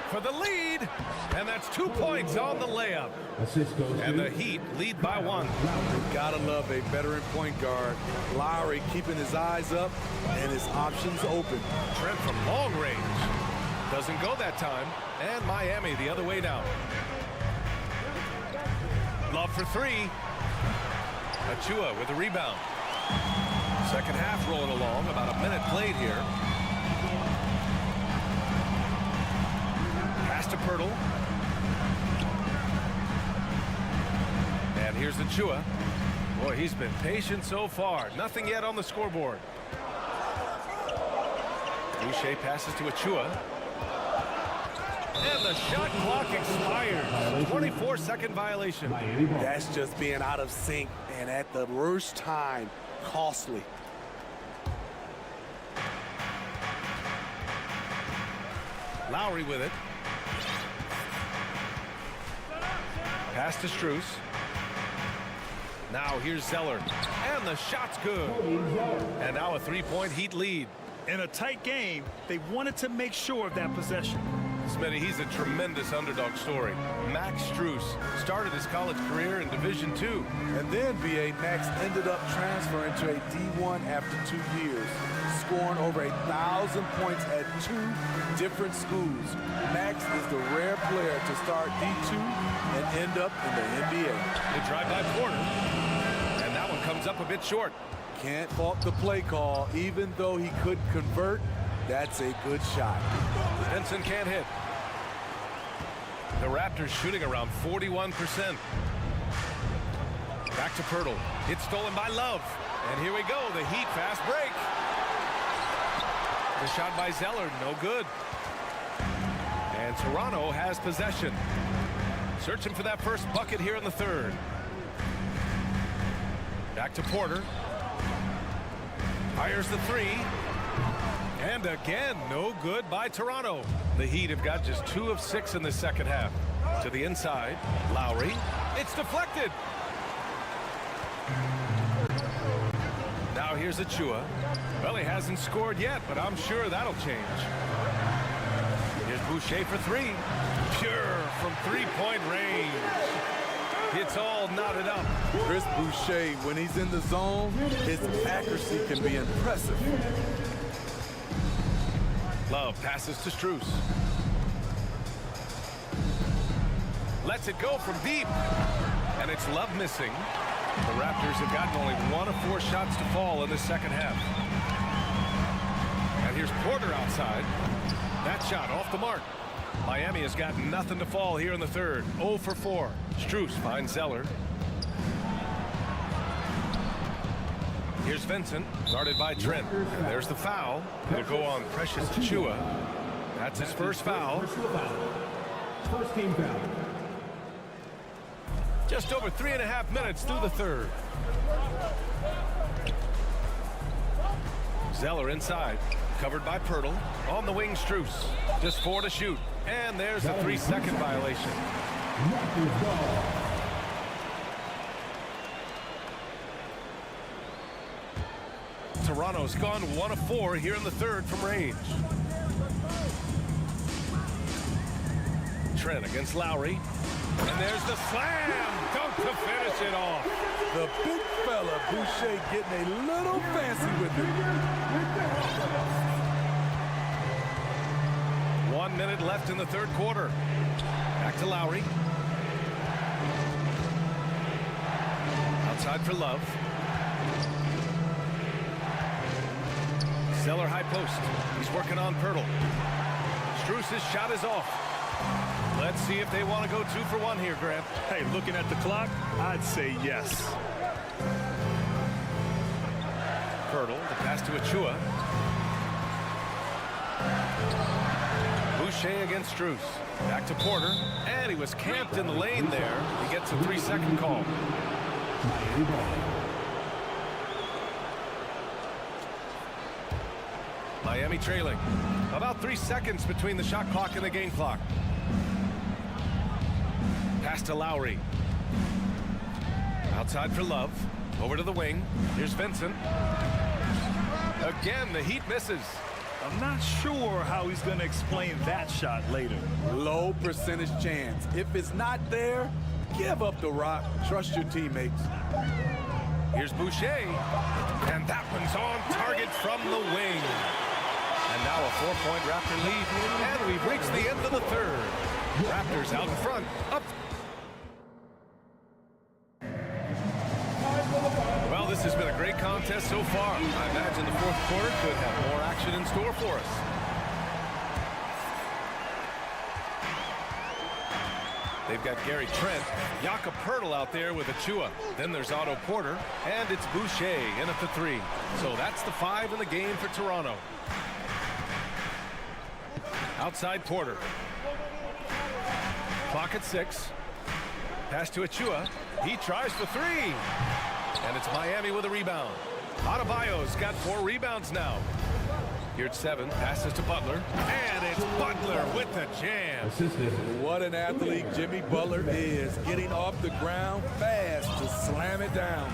For the lead, and that's 2 points on the layup. And the Heat lead by 1. Gotta love a veteran point guard. Lowry keeping his eyes up and his options open. Trent from long range. Doesn't go that time. And Miami the other way now. Love for 3. Achua with a rebound. Second half rolling along. About a minute played here. Pass to Pirtle. And here's Achua. Boy, he's been patient so far. Nothing yet on the scoreboard. Boucher passes to Achua. And the shot clock expires. 24-second violation. That's just being out of sync and at the worst time, costly. Lowry with it. Pass to Strus. Now here's Zeller. And the shot's good. And now a 3-point Heat lead. In a tight game, they wanted to make sure of that possession. Smitty, he's a tremendous underdog story. Max Strus started his college career in Division II. And then, B.A., Max ended up transferring to a D1 after 2 years, scoring over 1,000 points at 2 different schools. Max is the rare player to start D2 and end up in the NBA. The drive by Porter. And that one comes up a bit short. Can't fault the play call. Even though he couldn't convert, that's a good shot. Vincent can't hit. The Raptors shooting around 41%. Back to Pirtle. It's stolen by Love. And here we go. The Heat fast break. The shot by Zeller, no good. And Toronto has possession. Searching for that first bucket here in the third. Back to Porter. Fires the 3. And again, no good by Toronto. The Heat have got just 2 of 6 in the second half. To the inside, Lowry. It's deflected. Now here's Achua. Well, he hasn't scored yet, but I'm sure that'll change. Here's Boucher for 3. Pure from three-point range. It's all knotted up. Chris Boucher, when he's in the zone, his accuracy can be impressive. Love passes to Strus. Lets it go from deep. And it's Love missing. The Raptors have gotten only 1 of 4 shots to fall in the second half. And here's Porter outside. That shot off the mark. Miami has got nothing to fall here in the third. 0 for 4. Strus finds Zeller. Here's Vincent, guarded by Trent. And there's the foul. It'll go on Precious Achua. That's his first foul. First team foul. Just over 3.5 minutes through the third. Zeller inside, covered by Pirtle. On the wing, Strus. Just 4 to shoot. And there's a 3-second violation. Toronto's gone 1 of 4 here in the third from range. Trent against Lowry. And there's the slam dunk to finish it off. The big fella, Boucher, getting a little fancy with it. 1 minute left in the third quarter. Back to Lowry. Outside for Love. Zeller high post. He's working on Pirtle. Strus's shot is off. Let's see if they want to go 2 for 1 here, Grant. Hey, looking at the clock, I'd say yes. Pirtle, the pass to Achua. Boucher against Strus. Back to Porter. And he was camped in the lane there. He gets a 3-second call. Miami trailing. About 3 seconds between the shot clock and the game clock. Pass to Lowry. Outside for Love. Over to the wing. Here's Vincent. Again, the Heat misses. I'm not sure how he's going to explain that shot later. Low percentage chance. If it's not there, give up the rock. Trust your teammates. Here's Boucher. And that one's on target from the wing. And now a 4-point Raptor lead. And we've reached the end of the third. Raptors out in front. Up. Well, this has been a great contest so far. I imagine the fourth quarter could have more action in store for us. They've got Gary Trent, Jakob Pirtle out there with Achua. Then there's Otto Porter, and it's Boucher in at the 3. So that's the 5 in the game for Toronto. Outside Porter. Clock at 6. Pass to Achua. He tries for 3. And it's Miami with a rebound. Adebayo's got 4 rebounds now. Here at 7, passes to Butler. And it's Butler with the jam. What an athlete Jimmy Butler is. Getting off the ground fast to slam it down.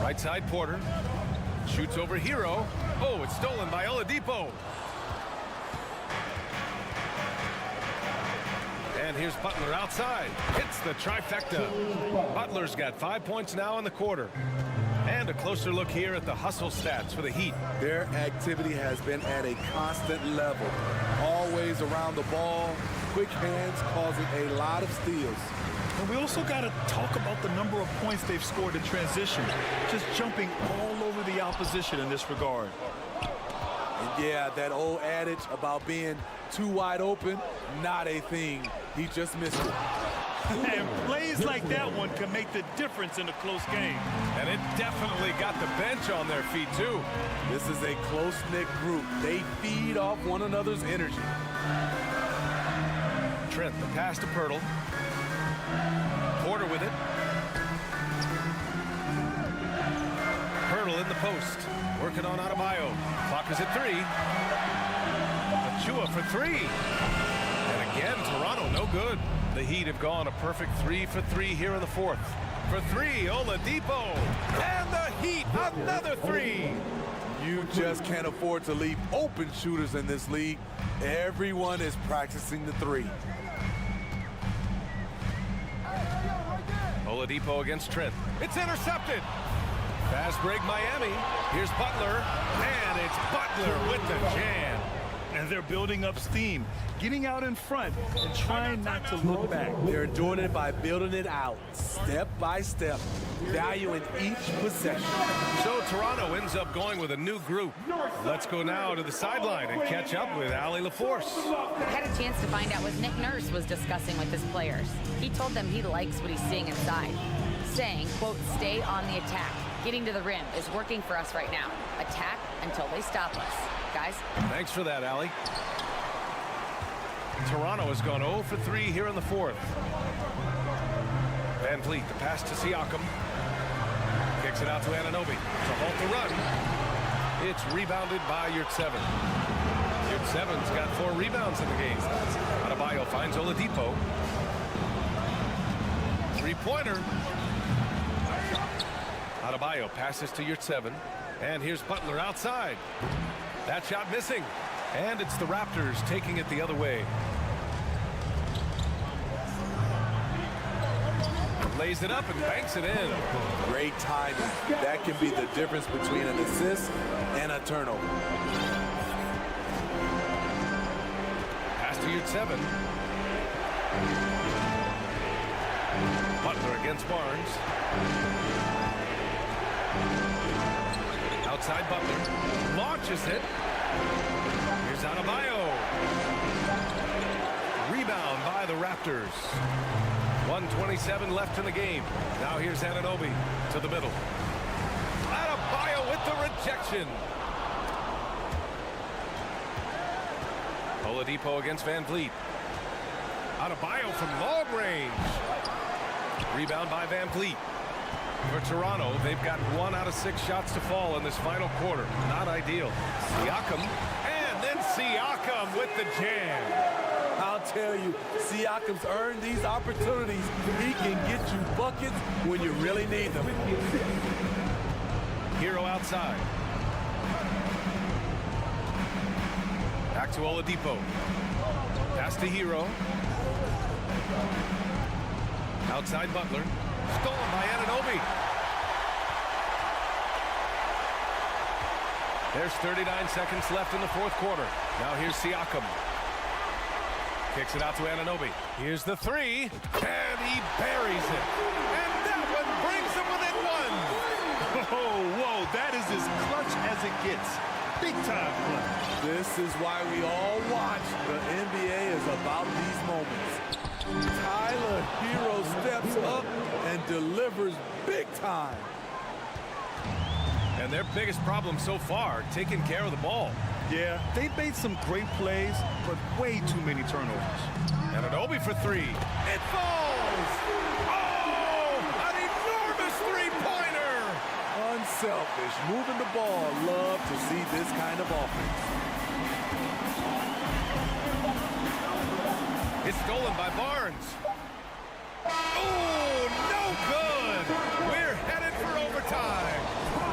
Right side Porter. Shoots over Hero. Oh, it's stolen by Oladipo. And here's Butler outside. Hits the trifecta. Butler's got 5 points now in the quarter. And a closer look here at the hustle stats for the Heat. Their activity has been at a constant level. Always around the ball. Quick hands causing a lot of steals. And we also got to talk about the number of points they've scored in transition. Just jumping all over the opposition in this regard. And yeah, that old adage about being too wide open, not a thing. He just missed it. And plays like that one can make the difference in a close game. And it definitely got the bench on their feet, too. This is a close-knit group. They feed off one another's energy. Trent, the pass to Pirtle. Porter with it. Pirtle Nazgul in the post. Working on Adebayo. Clock is at 3. Achua for 3. And again, Toronto no good. The Heat have gone a perfect 3 for 3 here in the fourth. For 3, Oladipo. And the Heat, another 3. You just can't afford to leave open shooters in this league. Everyone is practicing the 3. Oladipo against Trent. It's intercepted. Fast break Miami. Here's Butler. And it's Butler with the jam. And they're building up steam, getting out in front and trying not to look back. They're doing it by building it out, step by step, valuing each possession. So Toronto ends up going with a new group. Let's go now to the sideline and catch up with Allie LaForce. I had a chance to find out what Nick Nurse was discussing with his players. He told them he likes what he's seeing inside, saying, quote, stay on the attack. Getting to the rim is working for us right now. Attack until they stop us. Guys. Thanks for that, Allie. Toronto has gone 0 for 3 here in the fourth. Van Vliet, the pass to Siakam. Kicks it out to Anunoby to halt the run. It's rebounded by Yurtseven. Yurtseven's got 4 rebounds in the game. Adebayo finds Oladipo. 3-pointer. Adebayo passes to Yurtseven. And here's Butler outside. That shot missing. And it's the Raptors taking it the other way. Lays it up and banks it in. Great timing. That can be the difference between an assist and a turnover. Pass to Yurtseven. Butler against Barnes. Outside Butler. Launches it. Here's Adebayo. Rebound by the Raptors. 1:27 left in the game. Now here's Anunoby to the middle. Adebayo with the rejection. Oladipo against Van Vliet. Adebayo from long range. Rebound by Van Vliet. For Toronto, they've got 1 out of 6 shots to fall in this final quarter. Not ideal. Siakam, and then Siakam with the jam. I'll tell you, Siakam's earned these opportunities. He can get you buckets when you really need them. Hero outside. Back to Oladipo. Pass to Hero. Outside Butler. Stolen by Anunoby. There's 39 seconds left in the fourth quarter. Now here's Siakam. Kicks it out to Anunoby. Here's the 3, and he buries it. And that one brings him within 1. Oh, whoa, that is as clutch as it gets. Big time clutch. This is why we all watch. The NBA is about these moments. Tyler Hero steps up and delivers big time. And their biggest problem so far, taking care of the ball. Yeah, they've made some great plays, but way too many turnovers. Anunoby for 3. It falls! Oh! An enormous 3-pointer! Unselfish, moving the ball. Love to see this kind of offense. It's stolen by Barnes. Oh, no good! We're headed for overtime.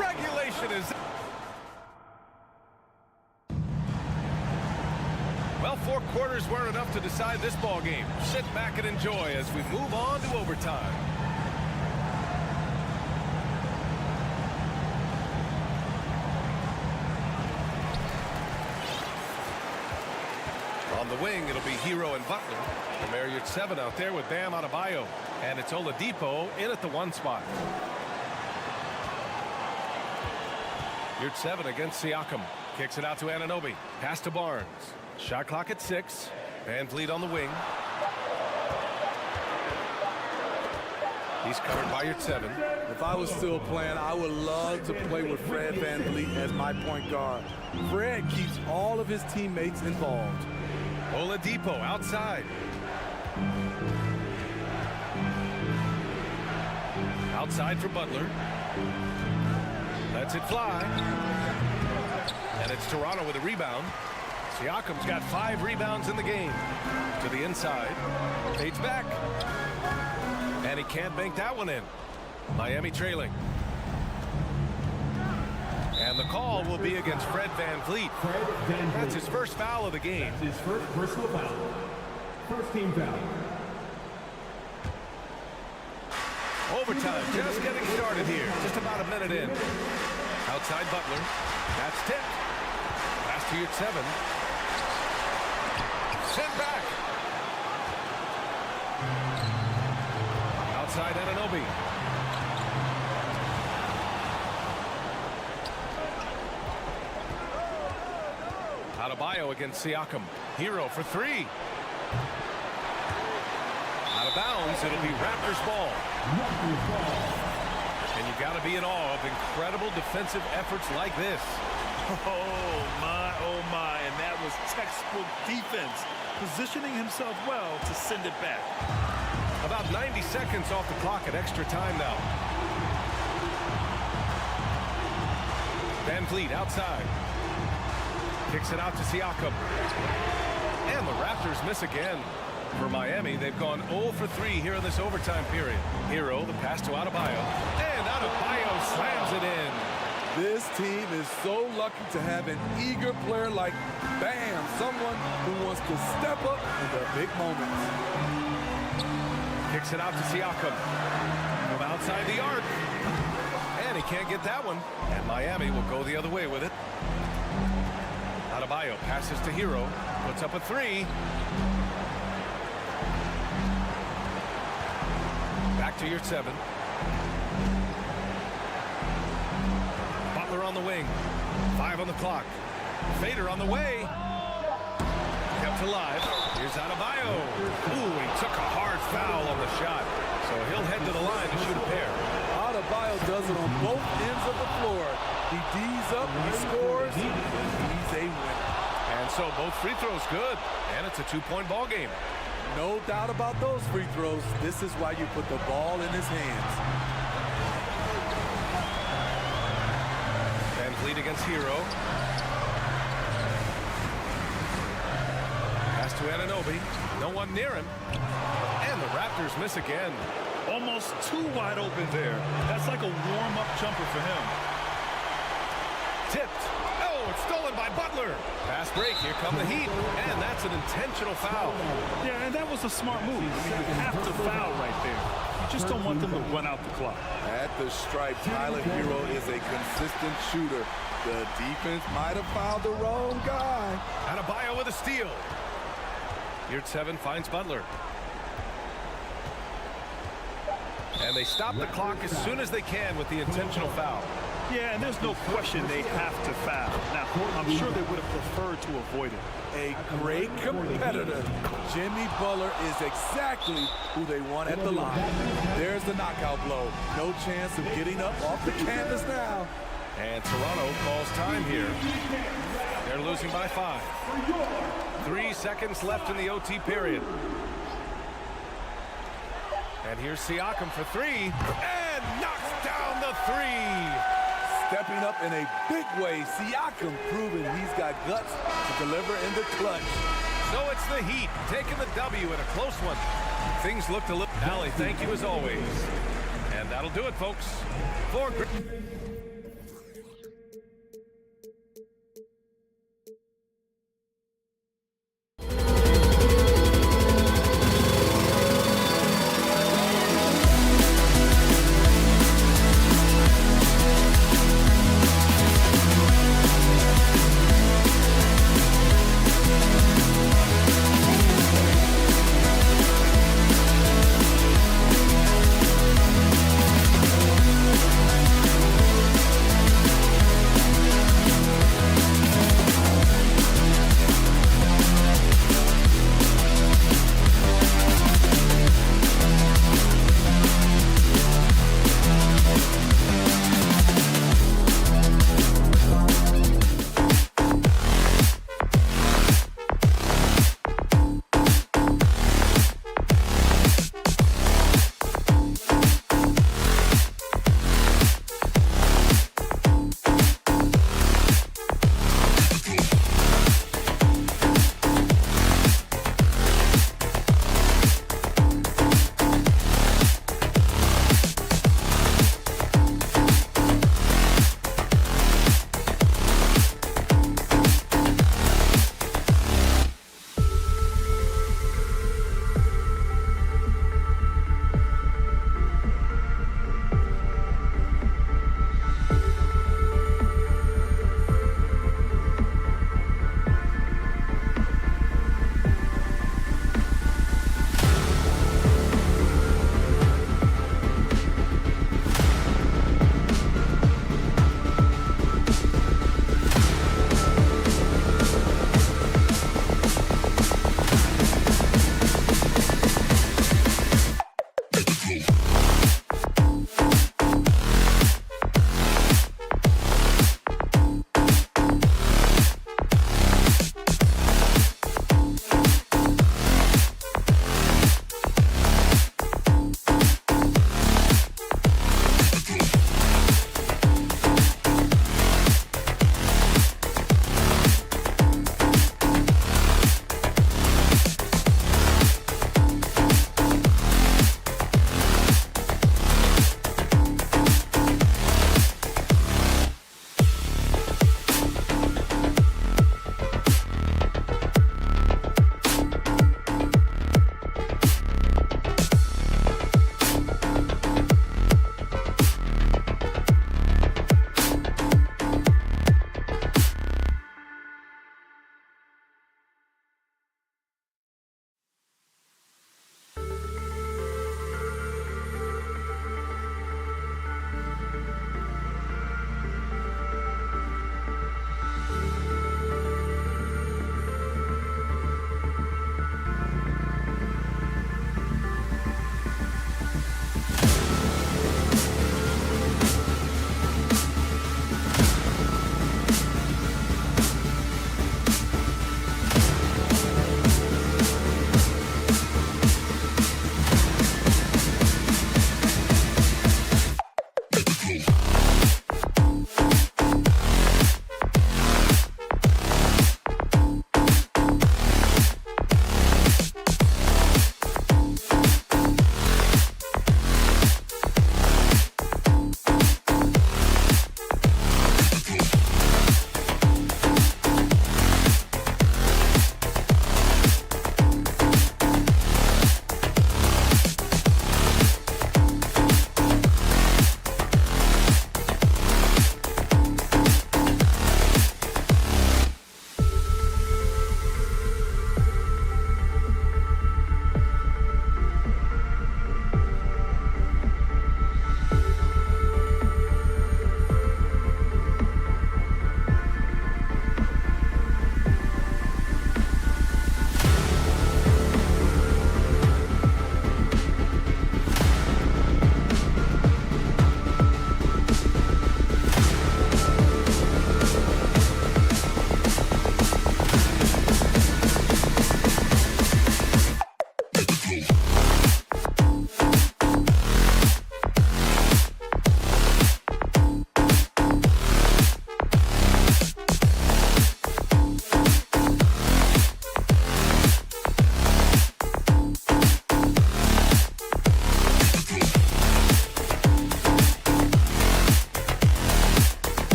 Regulation is... Well, 4 quarters weren't enough to decide this ball game. Sit back and enjoy as we move on to overtime. On the wing, it'll be Hero and Butler. Premier Yurtseven out there with Bam Adebayo. And it's Oladipo in at the 1 spot. Yurtseven against Siakam. Kicks it out to Anunoby. Pass to Barnes. Shot clock at 6. Van Vliet on the wing. He's covered by Yurtseven. If I was still playing, I would love to play with Fred Van Vliet as my point guard. Fred keeps all of his teammates involved. Oladipo outside. Outside for Butler. Lets it fly. And it's Toronto with a rebound. Siakam's got 5 rebounds in the game. To the inside. Fades back. And he can't bank that one in. Miami trailing. And the call will be against Fred VanVleet. That's his first foul of the game. His first personal foul. First team foul. Overtime just getting started here. Just about a minute in. Outside Butler. That's tipped. Pass to Yurtseven. Sent back. Outside Anunoby. Adebayo against Siakam. Hero for 3. Out of bounds. It'll be Raptors ball. And you got to be in awe of incredible defensive efforts like this. Oh my, and that was textbook defense. Positioning himself well to send it back. About 90 seconds off the clock at extra time now. VanVleet outside. Kicks it out to Siakam. And the Raptors miss again. For Miami, they've gone 0 for 3 here in this overtime period. Hero, the pass to Adebayo. And Adebayo slams it in. This team is so lucky to have an eager player like Bam, someone who wants to step up in the big moments. Kicks it out to Siakam from outside the arc. And he can't get that one. And Miami will go the other way with it. Adebayo passes to Hero. Puts up a 3. Back to Yurtseven. Butler on the wing. 5 on the clock. Fader on the way. Kept alive. Here's Adebayo. Ooh, he took a hard foul on the shot. So he'll head to the line to shoot a pair. Adebayo does it on both ends of the floor. He D's up, he scores, he's a winner. And so both free throws good. And it's a 2-point ball game. No doubt about those free throws. This is why you put the ball in his hands. VanVleet against Hero. Pass to Anunoby. No one near him. And the Raptors miss again. Almost too wide open there. That's like a warm-up jumper for him. Tipped. Oh, it's stolen by Butler. Fast break. Here come the Heat. And that's an intentional foul. Yeah, and that was a smart move. I mean, you have to foul right there. You just don't want them to run out the clock. At the stripe, Tyler Hero is a consistent shooter. The defense might have fouled the wrong guy. Adebayo with a steal. Yurtseven finds Butler. And they stop the clock as soon as they can with the intentional foul. Yeah, and there's no question they have to foul. Now, I'm sure they would have preferred to avoid it. A great competitor. Jimmy Butler is exactly who they want at the line. There's the knockout blow. No chance of getting up off the canvas now. And Toronto calls time here. They're losing by 5. 3 seconds left in the OT period. And here's Siakam for 3. And knocks down the 3. Stepping up in a big way, Siakam proving he's got guts to deliver in the clutch. So it's the Heat taking the W in a close one. Things looked a little... Allie, thank you as always. And that'll do it, folks. For...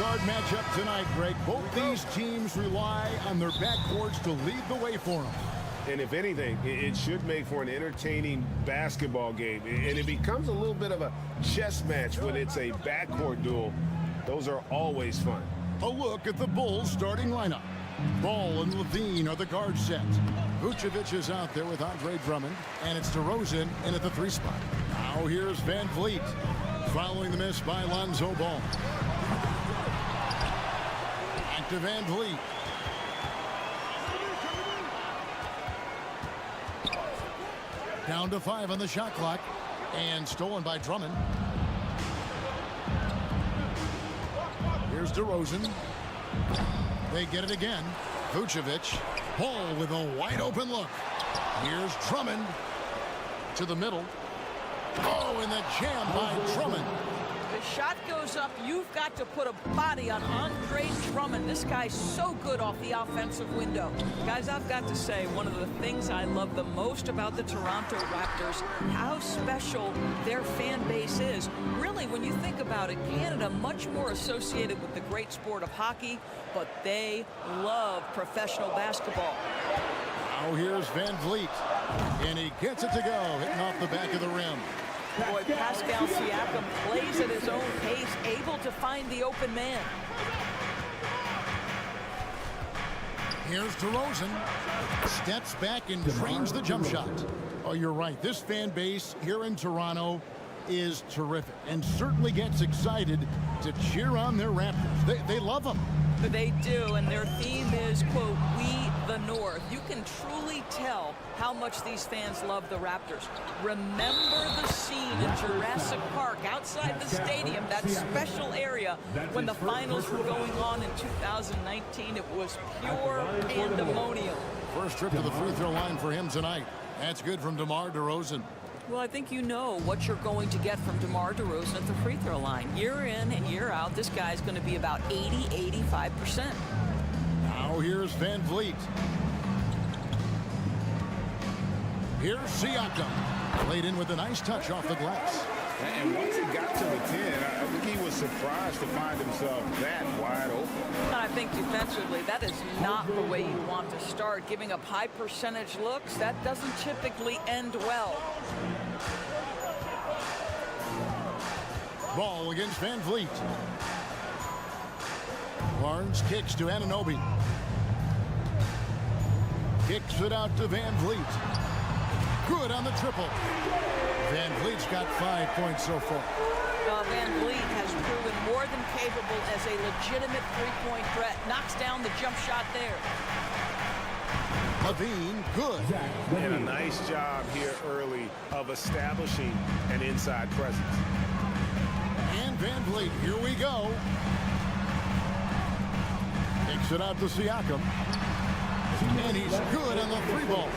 Guard matchup tonight, Greg. Both these teams rely on their backcourts to lead the way for them. And if anything, it should make for an entertaining basketball game. And it becomes a little bit of a chess match when it's a backcourt duel. Those are always fun. A look at the Bulls starting lineup. Ball and Levine are the guard set. Vucevic is out there with Andre Drummond, and it's DeRozan in at the 3 spot. Now here's Van Vliet, following the miss by Lonzo Ball. Back to Van Vliet. Down to 5 on the shot clock, and stolen by Drummond. Here's DeRozan. They get it again. Vucevic. Ball with a wide open look. Here's Drummond to the middle. Oh, and the jam by Drummond. The shot goes up. You've got to put a body on Andre Drummond. This guy's so good off the offensive window. Guys, I've got to say, one of the things I love the most about the Toronto Raptors, how special their fan base is. Really, when you think about it, Canada much more associated with the great sport of hockey, but they love professional basketball. Now here's Van Vliet, and he gets it to go, hitting off the back of the rim. Boy, Pascal Siakam plays at his own pace, able to find the open man. Here's DeRozan. Steps back and drains the jump shot. Oh, you're right. This fan base here in Toronto is terrific and certainly gets excited to cheer on their Raptors. They love them. They do, and their theme is, quote, "We the North." You can truly tell how much these fans love the Raptors. Remember the scene in Jurassic Park outside the stadium, that special area when the finals were going on in 2019. It was pure pandemonium. First trip to the free throw line for him tonight. That's good from DeMar DeRozan. Well, I think you know what you're going to get from DeMar DeRozan at the free throw line. Year in and year out, this guy's going to be about 80–85%. Now here's Van Vliet. Here's Siakam. Played in with a nice touch off the glass. And once he got to the 10, I think he was surprised to find himself that wide open. I think defensively, that is not the way you want to start. Giving up high percentage looks, that doesn't typically end well. Ball against Van Vliet. Barnes kicks to Anunoby. Kicks it out to Van Vliet. Good on the triple. Van Vliet's got 5 points so far. Van Vliet has proven more than capable as a legitimate three-point threat. Knocks down the jump shot there. Levine, good. And a nice job here early of establishing an inside presence. And Van Vliet, here we go. Kicks it out to Siakam. And he's good on the 3-ball.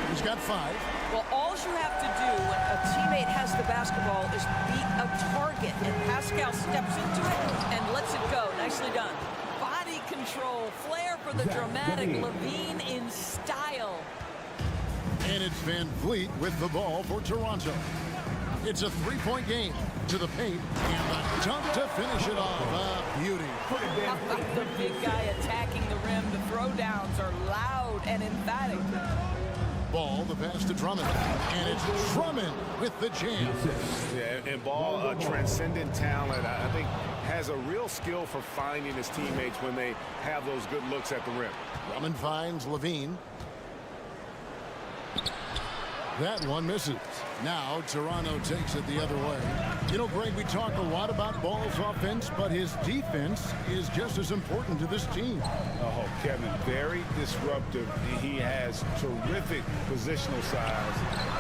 He's got 5. Well, all you have to do when a teammate has the basketball is beat a target, and Pascal steps into it and lets it go. Nicely done. Body control, flair for the dramatic, Levine in style. And it's Van Vliet with the ball for Toronto. It's a 3-point game to the paint, and the dunk to finish it off. A beauty. How about the big guy attacking the rim? The throwdowns are loud and emphatic. Ball, the pass to Drummond, and it's Drummond with the jam. Yeah, and Ball, a transcendent talent, I think, has a real skill for finding his teammates when they have those good looks at the rim. Drummond finds Levine. That one misses. Now Toronto takes it the other way. You know, Greg, we talk a lot about Ball's offense, but his defense is just as important to this team. Oh, Kevin, very disruptive. He has terrific positional size,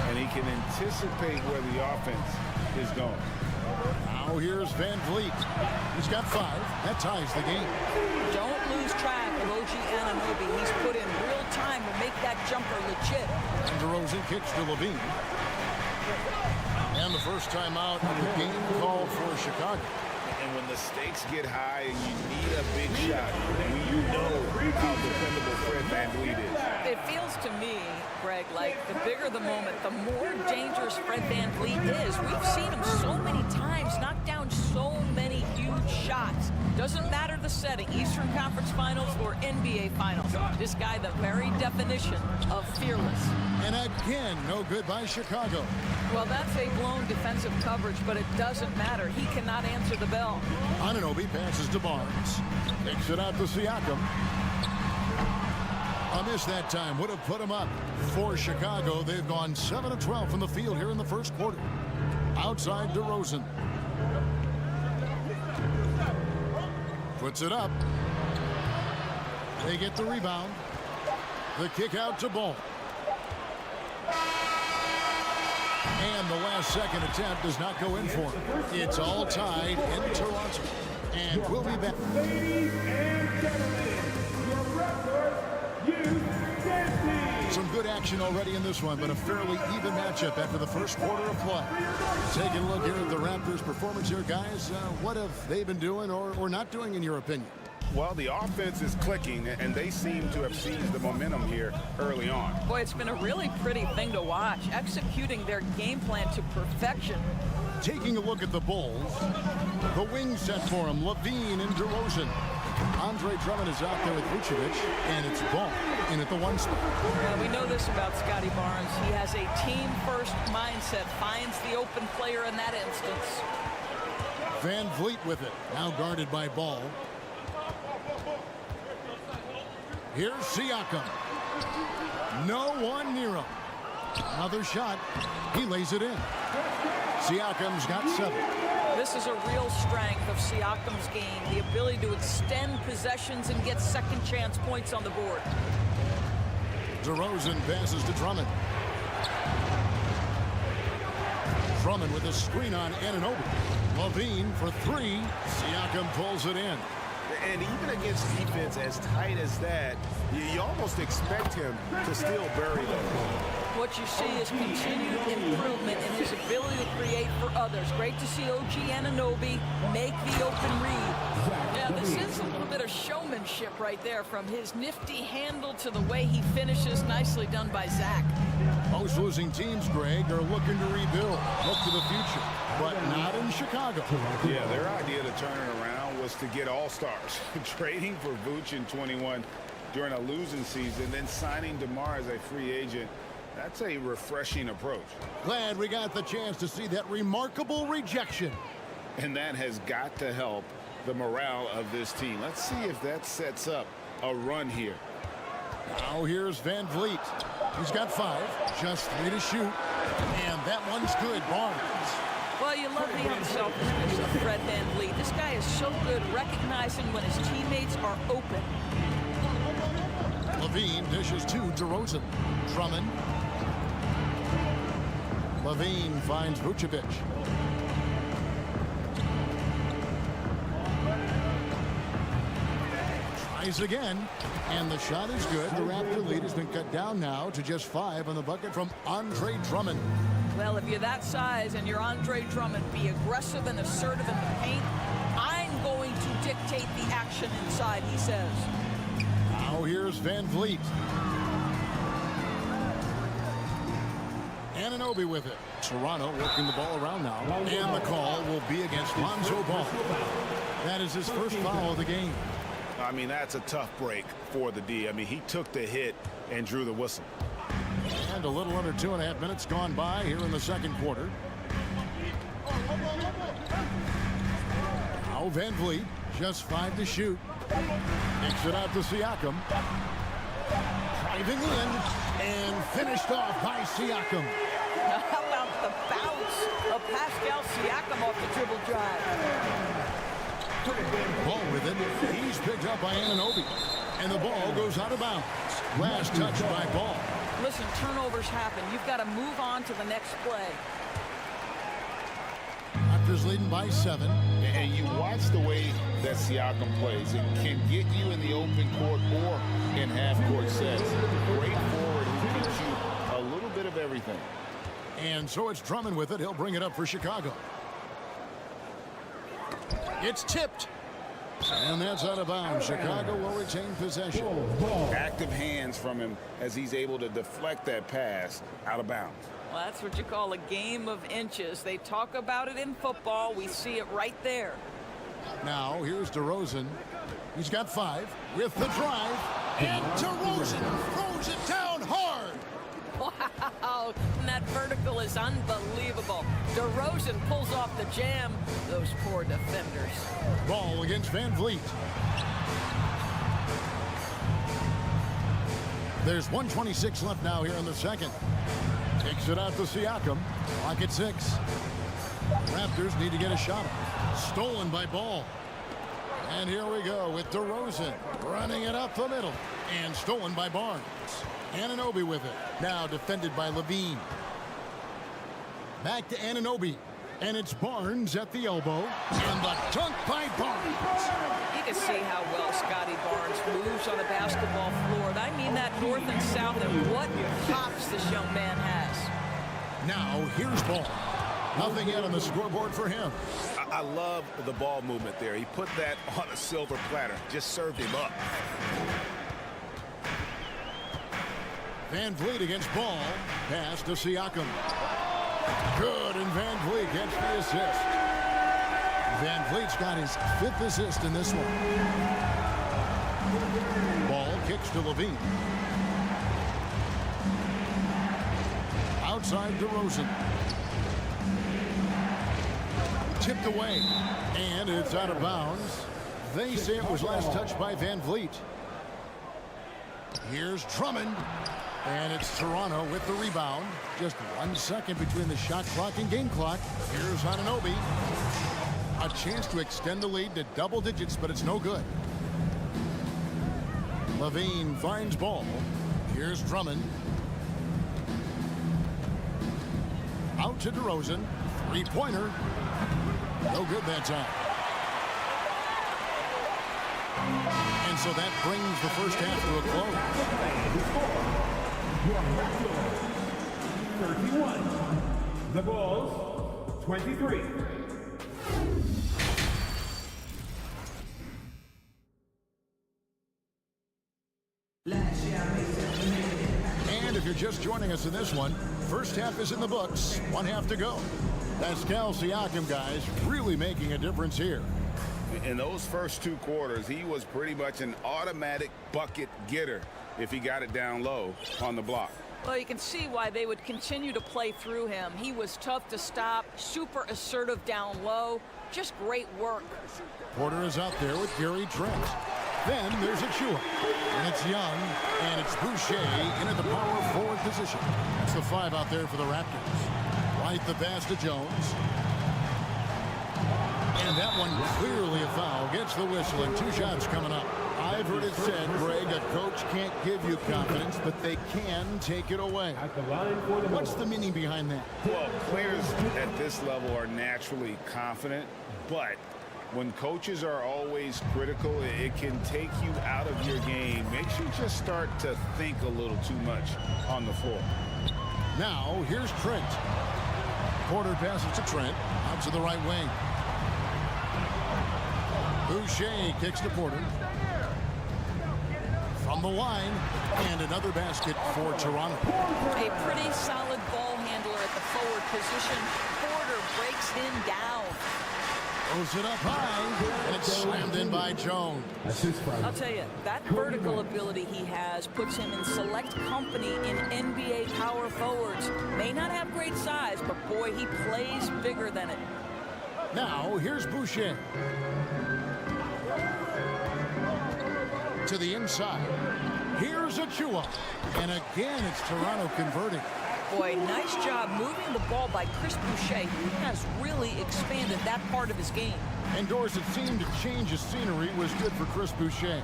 and he can anticipate where the offense is going. Now here's Van Vliet. He's got 5. That ties the game. Don't lose track of OG Anunoby. He's put in real time to make that jumper legit. And DeRozan kicks to Levine. And the first time out of the game called for Chicago. And when the stakes get high and you need a big shot, you know how dependable Fred Van Vliet is. It feels to me, Greg, like the bigger the moment, the more dangerous Fred Van Vliet is. We've seen him so many times knock down so many huge shots. Doesn't matter the setting, Eastern Conference Finals or NBA Finals. This guy, the very definition of fearless. And again, no good by Chicago. Well, that's a blown defensive coverage, but it doesn't matter. He cannot answer the bell. Anunoby passes to Barnes. Kicks it out to Siakam. A miss that time would have put him up. For Chicago, they've gone 7 of 12 from the field here in the first quarter. Outside DeRozan. Puts it up. They get the rebound. The kick out to Ball. And the last second attempt does not go in for him. It's all tied in Toronto. And we'll be back. Ladies and gentlemen, your Raptors U-20. Some good action already in this one, but a fairly even matchup after the first quarter of play. Taking a look here at the Raptors' performance here, guys. What have they been doing or not doing, in your opinion? Well, the offense is clicking, and they seem to have seized the momentum here early on. Boy, it's been a really pretty thing to watch, executing their game plan to perfection. Taking a look at the Bulls, the wing set for him, Levine and DeRozan. Andre Drummond is out there with Vucevic, and it's Ball in at the 1 spot. Yeah, we know this about Scotty Barnes. He has a team-first mindset, finds the open player in that instance. Van Vliet with it, now guarded by Ball. Here's Siakam. No one near him. Another shot. He lays it in. Siakam's got 7. This is a real strength of Siakam's game, the ability to extend possessions and get second chance points on the board. DeRozan passes to Drummond. Drummond with a screen on Anunoby. Levine for 3. Siakam pulls it in. And even against defense as tight as that, you almost expect him to still bury them. What you see is continued improvement in his ability to create for others. Great to see OG Anunoby make the open read. Yeah, this is a little bit of showmanship right there, from his nifty handle to the way he finishes. Nicely done by Zach. Most losing teams, Greg, are looking to rebuild, look to the future, but not in Chicago. Yeah, their idea to turn it around was to get all-stars. Trading for Vooch in 21 during a losing season, then signing DeMar as a free agent. That's a refreshing approach. Glad we got the chance to see that remarkable rejection. And that has got to help the morale of this team. Let's see if that sets up a run here. Now here's Van Vliet. He's got 5, just 3 to shoot. And that one's good, Barnes. Well, you love the unselfishness of Fred Van Vliet. This guy is so good recognizing when his teammates are open. Levine dishes to DeRozan. Drummond. Levine finds Vucevic. Tries again, and the shot is good. The Raptor lead has been cut down now to just 5 on the bucket from Andre Drummond. Well, if you're that size and you're Andre Drummond, be aggressive and assertive in the paint. I'm going to dictate the action inside, he says. Now here's Van Vliet. Anunoby with it. Toronto working the ball around now. And the call will be against Lonzo Ball. That is his first foul of the game. I mean, that's a tough break for the D. I mean, he took the hit and drew the whistle. And a little under 2.5 minutes gone by here in the second quarter. Now Van Vliet, just 5 to shoot. Kicks it out to Siakam. Driving in and finished off by Siakam. How about the bounce of Pascal Siakam off the dribble drive? Ball with it. He's picked up by Anunoby. And the ball goes out of bounds. Last touch by Ball. Listen, turnovers happen. You've got to move on to the next play. Raptors leading by 7. And you watch the way that Siakam plays. It can get you in the open court or in half-court sets. Great forward who can shoot a little bit of everything. And so it's Drummond with it. He'll bring it up for Chicago. It's tipped. And that's out of bounds. Chicago will retain possession. Active hands from him as he's able to deflect that pass out of bounds. Well, that's what you call a game of inches. They talk about it in football. We see it right there. Now here's DeRozan. He's got 5 with the drive. And DeRozan throws it down hard. Wow, and that vertical is unbelievable. DeRozan pulls off the jam. Those poor defenders. Ball against Van Vliet. There's 1:26 left now here in the second. Takes it out to Siakam. Clock at 6. Raptors need to get a shot. Stolen by Ball. And here we go with DeRozan running it up the middle. And stolen by Barnes. Anunoby with it. Now defended by Levine. Back to Anunoby. And it's Barnes at the elbow. And the dunk by Barnes. You can see how well Scotty Barnes moves on a basketball floor. I mean that north and south, and what hops this young man has. Now here's Ball. Nothing yet on the scoreboard for him. I love the ball movement there. He put that on a silver platter. Just served him up. Van Vliet against Ball. Pass to Siakam. Good, and Van Vliet gets the assist. Van Vliet's got his 5th assist in this one. Ball kicks to Levine. Outside DeRozan. Tipped away, and it's out of bounds. They say it was last touched by Van Vliet. Here's Drummond, and it's Toronto with the rebound. Just 1 second between the shot clock and game clock. Here's Anunoby. A chance to extend the lead to double digits, but it's no good. Levine finds Ball. Here's Drummond. Out to DeRozan. 3-pointer. No good that time. And so that brings the first half to a close. 31. The Bulls, 23. And if you're just joining us in this one, first half is in the books. 1 half to go. Pascal Siakam, guys, really making a difference here. In those first 2 quarters, he was pretty much an automatic bucket getter if he got it down low on the block. Well, you can see why they would continue to play through him. He was tough to stop, super assertive down low. Just great work. Porter is out there with Gary Trent. Then there's Achua. And it's Young, and it's Boucher in at the power forward position. That's the 5 out there for the Raptors. Right the pass to Jones. And that one clearly a foul. Gets the whistle, and 2 shots coming up. I've heard it said, Greg, a coach can't give you confidence, but they can take it away. What's the meaning behind that? Well, players at this level are naturally confident, but when coaches are always critical, it can take you out of your game. Makes you just start to think a little too much on the floor. Now, here's Trent. Porter passes to Trent, out to the right wing. Boucher kicks to Porter. From the line, and another basket for Toronto. A pretty solid ball handler at the forward position. Porter breaks him down. Throws it up high, and it's slammed in by Jones. I'll tell you, that vertical ability he has puts him in select company in NBA power forwards. May not have great size, but boy, he plays bigger than it. Now, here's Boucher. To the inside. Here's Achua. And again, it's Toronto converting. Boy, nice job moving the ball by Chris Boucher. He has really expanded that part of his game. And doors that seemed to change his scenery was good for Chris Boucher.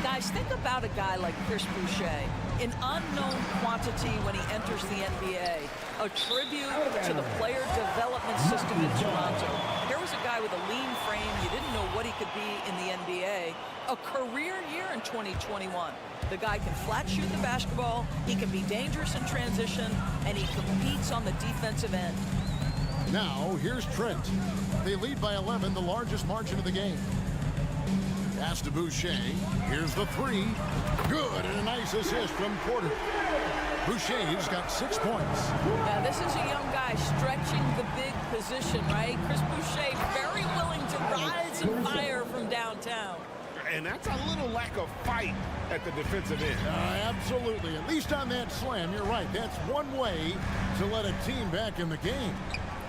Guys, think about a guy like Chris Boucher. An unknown quantity when he enters the NBA. A tribute to the player development system in Toronto. Here was a guy with a lean frame. You didn't know what he could be in the NBA. A career year in 2021. The guy can flat shoot the basketball, he can be dangerous in transition, and he competes on the defensive end. Now, here's Trent. They lead by 11, the largest margin of the game. Pass to Boucher. Here's the 3. Good, and a nice assist from Porter. Boucher's got 6 points. Now, this is a young guy stretching the big position, right? Chris Boucher very willing to rise and fire from downtown. And that's a little lack of fight at the defensive end. Absolutely. At least on that slam, you're right. That's one way to let a team back in the game.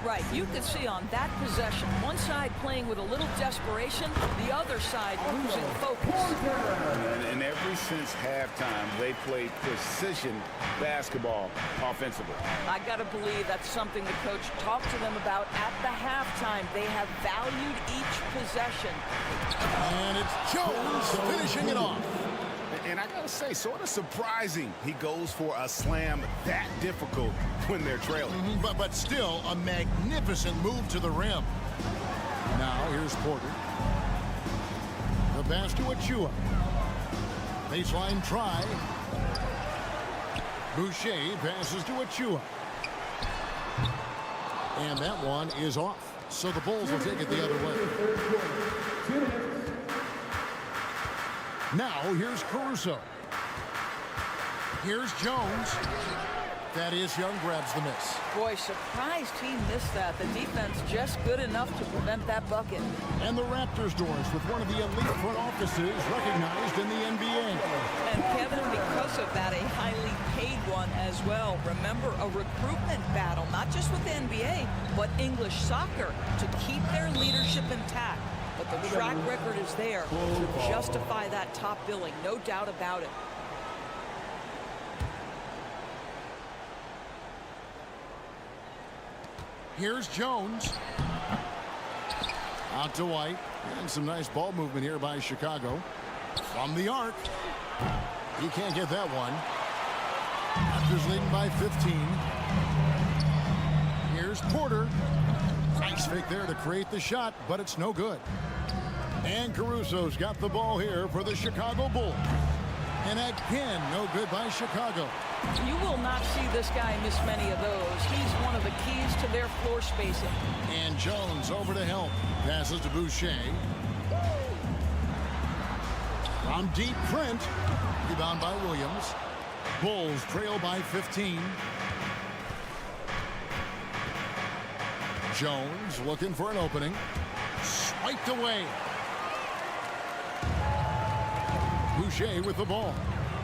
Right, you could see on that possession, one side playing with a little desperation, the other side losing focus. And ever since halftime, they played precision basketball offensively. I got to believe that's something the coach talked to them about at the halftime. They have valued each possession. And it's Jones finishing it off. And I gotta say, sort of surprising he goes for a slam that difficult when they're trailing. But still a magnificent move to the rim. Now here's Porter. The pass to Achua. Baseline try. Boucher passes to Achua. And that one is off. So the Bulls will take it the other way. Now, here's Caruso. Here's Jones. Thaddeus Young grabs the miss. Boy, surprised he missed that. The defense just good enough to prevent that bucket. And the Raptors doors with one of the elite front offices recognized in the NBA. And Kevin, because of that, a highly paid one as well. Remember, a recruitment battle, not just with the NBA, but English soccer to keep their leadership intact. But the track record is there to justify that top billing, no doubt about it. Here's Jones. Out to White. And some nice ball movement here by Chicago. From the arc. He can't get that one. Raptors leading by 15. Here's Porter. Nice fake there to create the shot, but it's no good. And Caruso's got the ball here for the Chicago Bulls. And again, no good by Chicago. You will not see this guy miss many of those. He's one of the keys to their floor spacing. And Jones over to help. Passes to Boucher. From deep, Trent. Rebound by Williams. Bulls trail by 15. Jones looking for an opening. Swiped away. Boucher with the ball.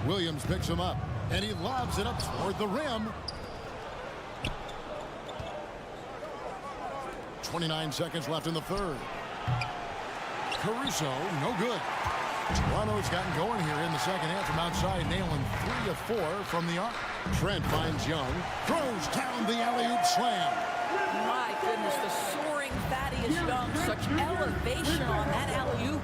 Williams picks him up. And he lobs it up toward the rim. 29 seconds left in the third. Caruso, no good. Toronto's gotten going here in the second half from outside, nailing 3 of 4 from the arc. Trent finds Young. Throws down the alley-oop slam. My goodness, the soaring Thaddeus Young, such elevation on that alley-oop.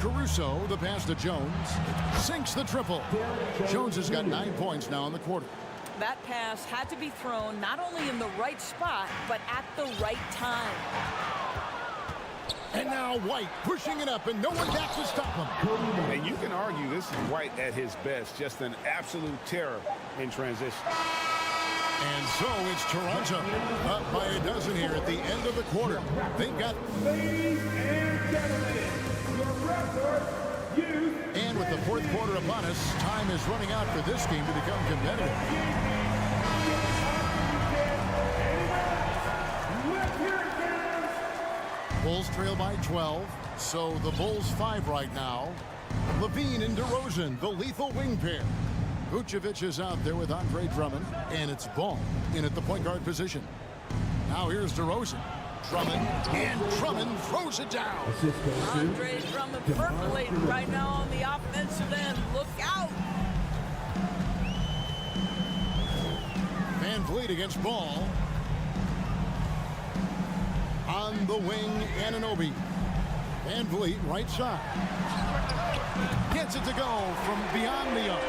Caruso, the pass to Jones, sinks the triple. Jones has got 9 points now in the quarter. That pass had to be thrown not only in the right spot, but at the right time. And now White pushing it up, and no one back to stop him. And you can argue this is White at his best, just an absolute terror in transition. And so it's Toronto up by a dozen here at the end of the quarter. They've got... Ladies and gentlemen, the Raptors youth. And with the fourth quarter upon us, time is running out for this game to become competitive. Bulls trail by 12, so the Bulls 5 right now. Levine and DeRozan, the lethal wing pair. Vucevic is out there with Andre Drummond, and it's Ball in at the point guard position. Now here's DeRozan. Drummond throws it down. Andre Drummond percolating right now on the offensive end. Look out! Van Vliet against Ball. On the wing, Anunoby. Van Vliet, right side. Gets it to go from beyond the arc.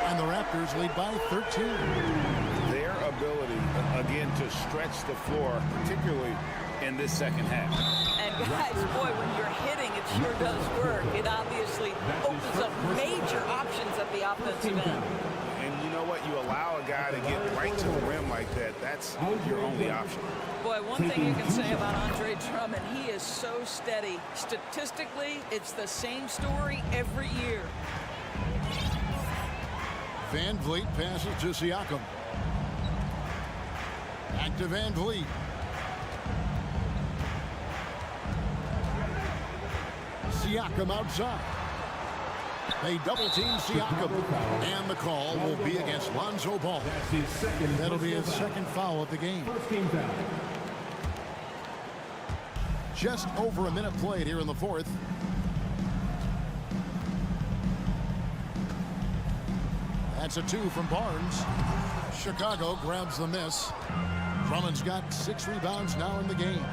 And the Raptors lead by 13. Their ability, again, to stretch the floor, particularly in this second half. And guys, boy, when you're hitting, it sure does work. It obviously opens up major options at the offensive end. And you know what? You allow a guy to get right to the rim like that. That's your only option. Boy, one thing you can say about Andre Drummond, he is so steady. Statistically, it's the same story every year. Van Vliet passes to Siakam. Back to Van Vliet. Siakam outside. They double-team Siakam, and the call will be against Lonzo Ball. That'll be his second foul of the game. Just over a minute played here in the fourth. That's a 2 from Barnes. Chicago grabs the miss. Drummond's got 6 rebounds now in the game.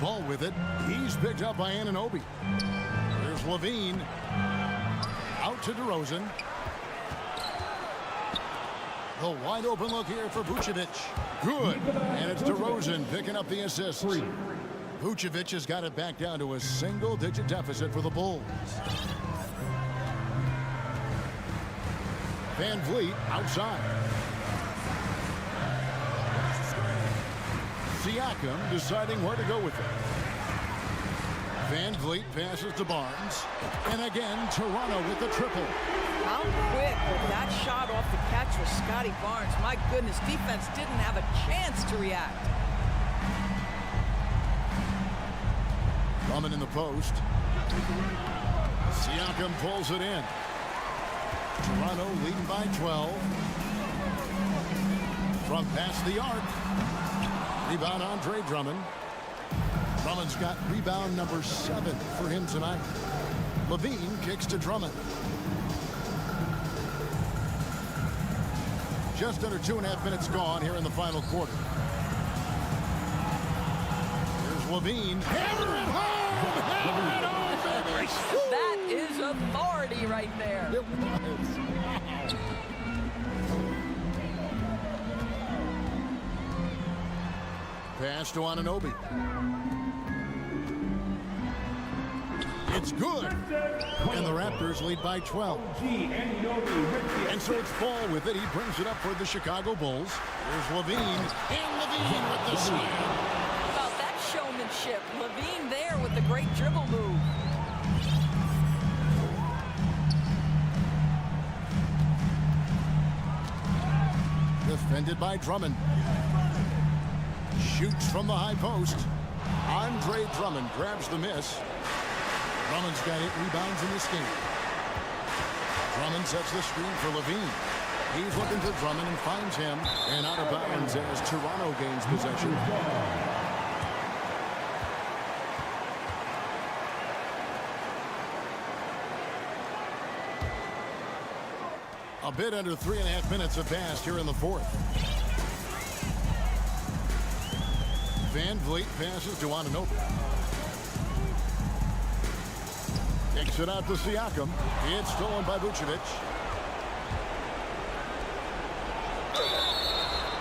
Ball with it. He's picked up by Anunoby. Here's Levine. Out to DeRozan. The wide open look here for Vucevic. Good. And it's DeRozan picking up the assist. Vucevic has got it back down to a single-digit deficit for the Bulls. Van Vliet outside. Siakam deciding where to go with it. Van Vliet passes to Barnes. And again, Toronto with the triple. How quick with that shot off the catch was Scotty Barnes. My goodness, defense didn't have a chance to react. Drummond in the post. Siakam pulls it in. Toronto leading by 12. From past the arc. Rebound Andre Drummond. Drummond's got rebound number 7 for him tonight. Levine kicks to Drummond. Just under 2.5 minutes gone here in the final quarter. Here's Levine. Hammer it home! Hammer it home, baby! That is authority right there. It was. Pass to Anunoby. It's good. And the Raptors lead by 12. And so it's Ball with it. He brings it up for the Chicago Bulls. Here's Levine. And Levine with the slam. How about that showmanship? Levine there with the great dribble move. Defended by Drummond. Shoots from the high post. Andre Drummond grabs the miss. Drummond's got 8 rebounds in this game. Drummond sets the screen for Levine. He's looking for Drummond and finds him. And out of bounds as Toronto gains possession. A bit under 3.5 minutes have passed here in the fourth. Van Vliet passes to Anunoby. Kicks it out to Siakam. It's stolen by Vucevic.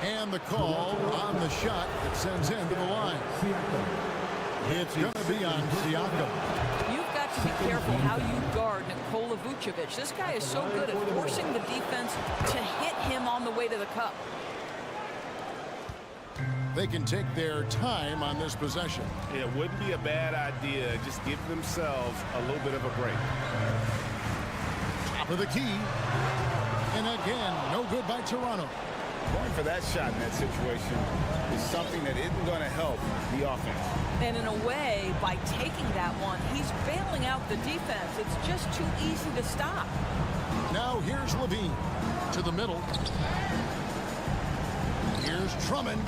And the call on the shot that sends him to the line. It's going to be on Siakam. You've got to be careful how you guard Nikola Vucevic. This guy is so good at forcing the defense to hit him on the way to the cup. They can take their time on this possession. It wouldn't be a bad idea. Just give themselves a little bit of a break. Top of the key. And again, no good by Toronto. Going for that shot in that situation is something that isn't going to help the offense. And in a way, by taking that one, he's bailing out the defense. It's just too easy to stop. Now here's Levine to the middle. Here's Drummond.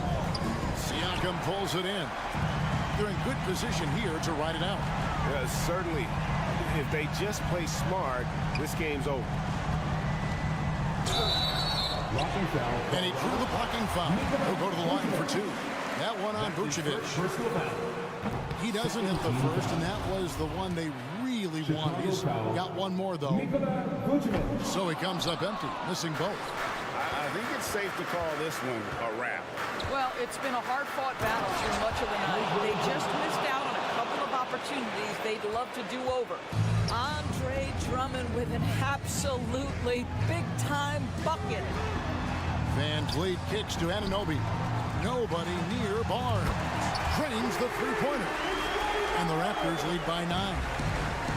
Siakam pulls it in. They're in good position here to ride it out. Yeah, certainly, if they just play smart, this game's over. And he drew the blocking foul. He'll go to the line for 2. That one on Vucevic. He doesn't hit the first, and that was the one they really wanted. He's got one more, though. So he comes up empty, missing both. I think it's safe to call this one a wrap. Well, it's been a hard-fought battle through much of the night. They just missed out on a couple of opportunities they'd love to do over. Andre Drummond with an absolutely big-time bucket. Van Vliet kicks to Anunoby. Nobody near Barnes. Drains the three-pointer. And the Raptors lead by 9.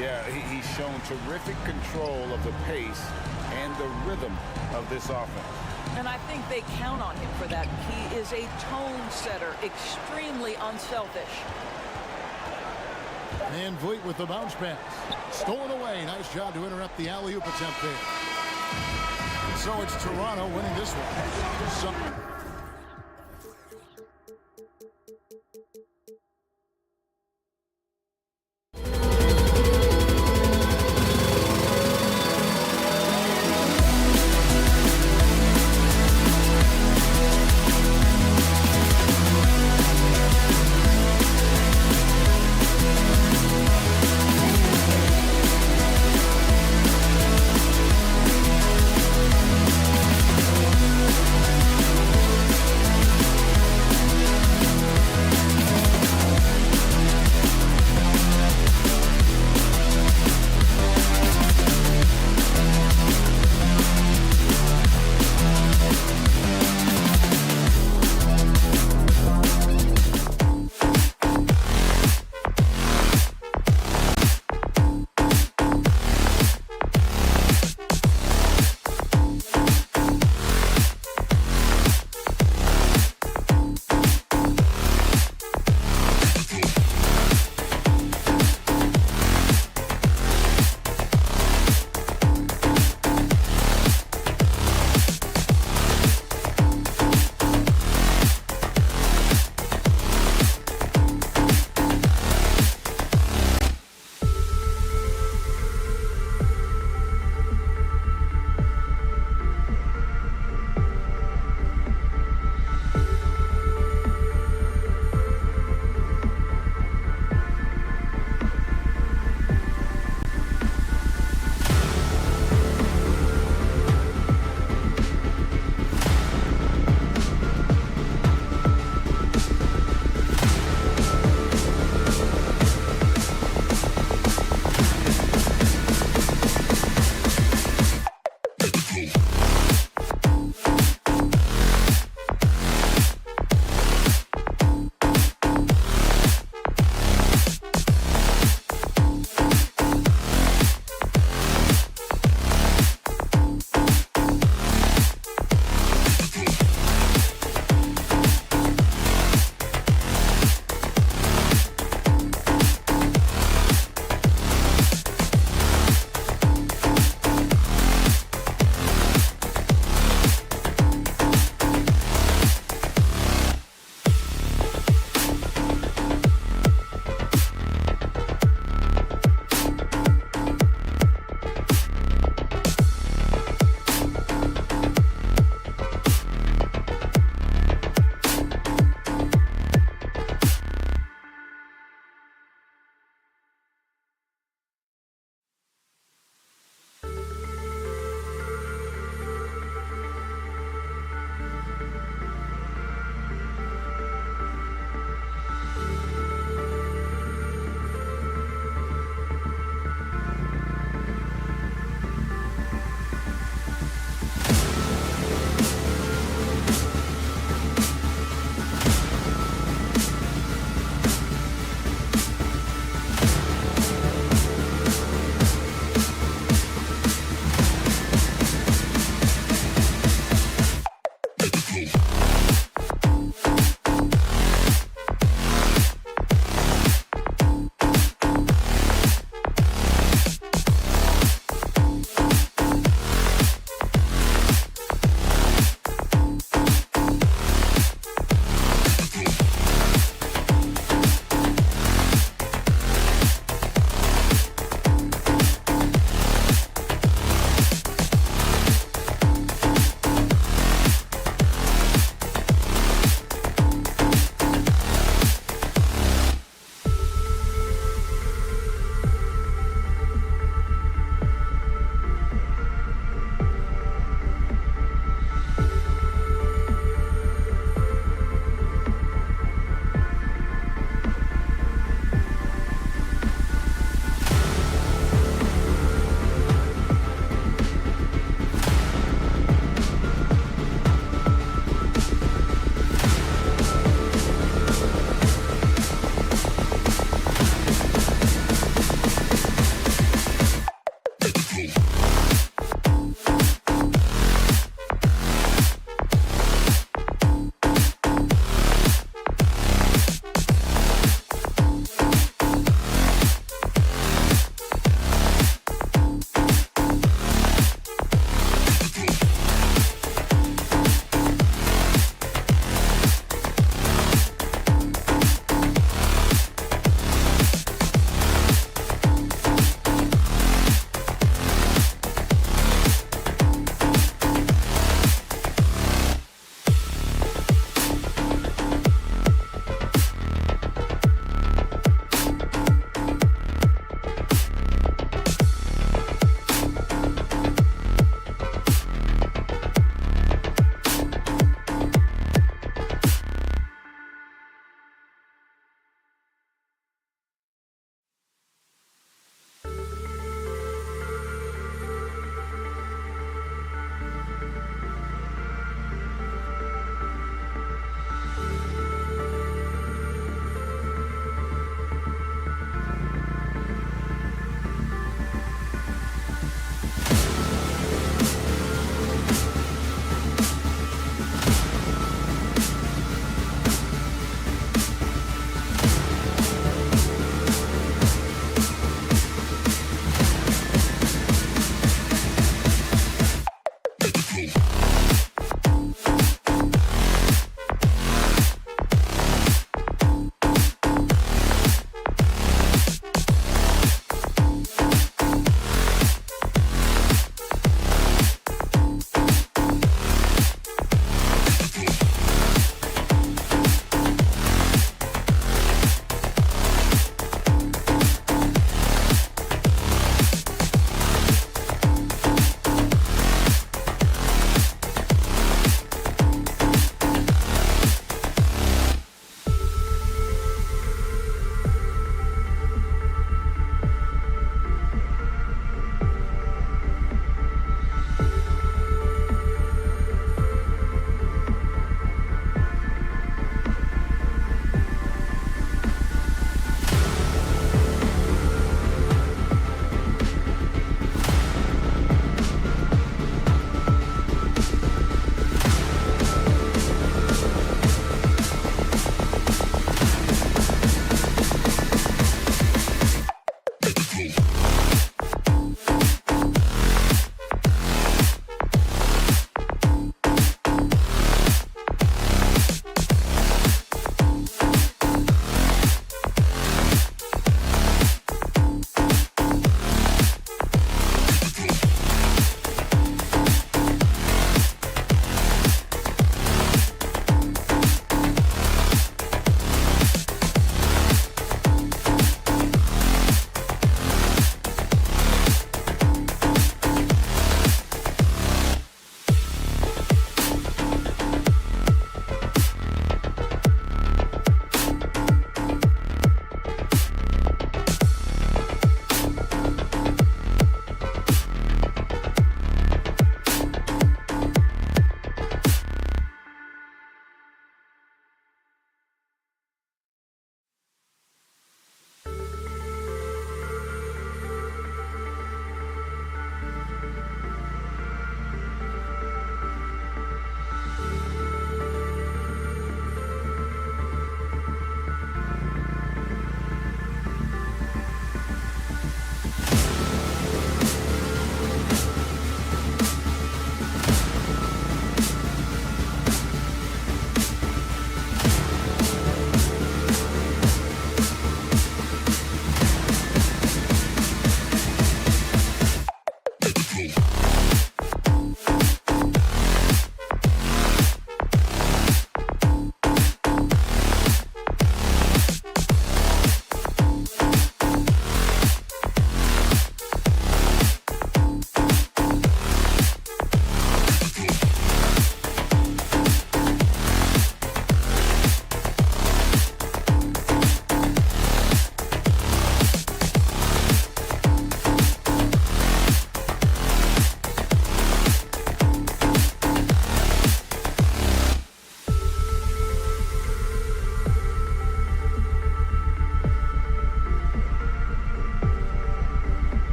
Yeah, he's shown terrific control of the pace and the rhythm of this offense. And I think they count on him for that. He is a tone setter, extremely unselfish. And Voigt with the bounce pass. Stolen away. Nice job to interrupt the alley-oop attempt there. So it's Toronto winning this one.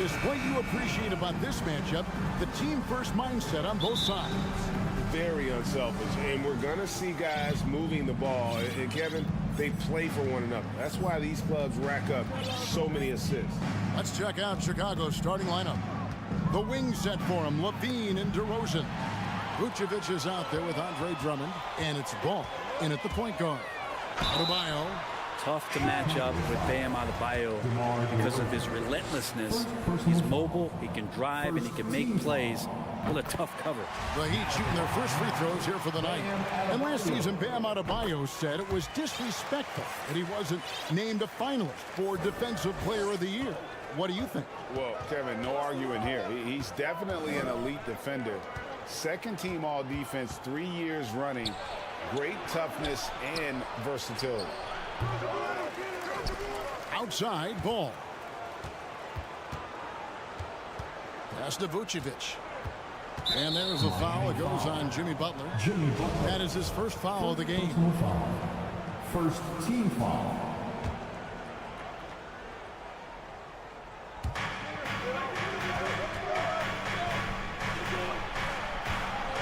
this, what you appreciate about this matchup, the team-first mindset on both sides. Very unselfish, and we're going to see guys moving the ball. And Kevin, they play for one another. That's why these clubs rack up so many assists. Let's check out Chicago's starting lineup. The wing set for him, Levine and DeRozan. Vucevic is out there with Andre Drummond, and it's Ball in at the point guard. Adebayo. Tough to match up with Bam Adebayo because of his relentlessness. He's mobile, he can drive, and he can make plays. What a tough cover. The Heat shooting their first free throws here for the night. And last season, Bam Adebayo said it was disrespectful that he wasn't named a finalist for Defensive Player of the Year. What do you think? Well, Kevin, no arguing here. He's definitely an elite defender. Second team all defense, 3 years running. Great toughness and versatility. Outside, Ball. Pass to Vucevic. And there's a foul. It goes on Jimmy Butler. That is his first foul of the game. First team foul.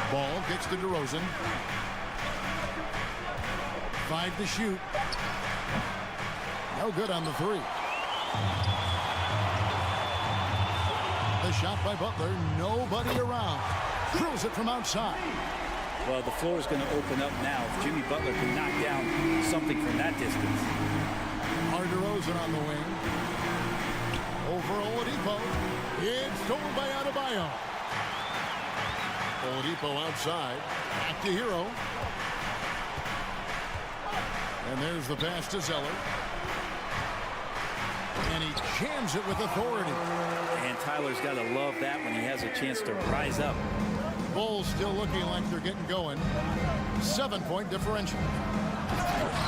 Ball gets to DeRozan. 5 to shoot. No good on the 3. The The shot by Butler. Nobody around. Throws it from outside. Well, the floor is going to open up now. If Jimmy Butler can knock down something from that distance. DeRozan on the wing. Over Oladipo. It's stolen by Adebayo. Oladipo outside. Back to Hero. And there's the pass to Zeller. And he jams it with authority. And Tyler's got to love that when he has a chance to rise up. Bulls still looking like they're getting going. 7-point differential.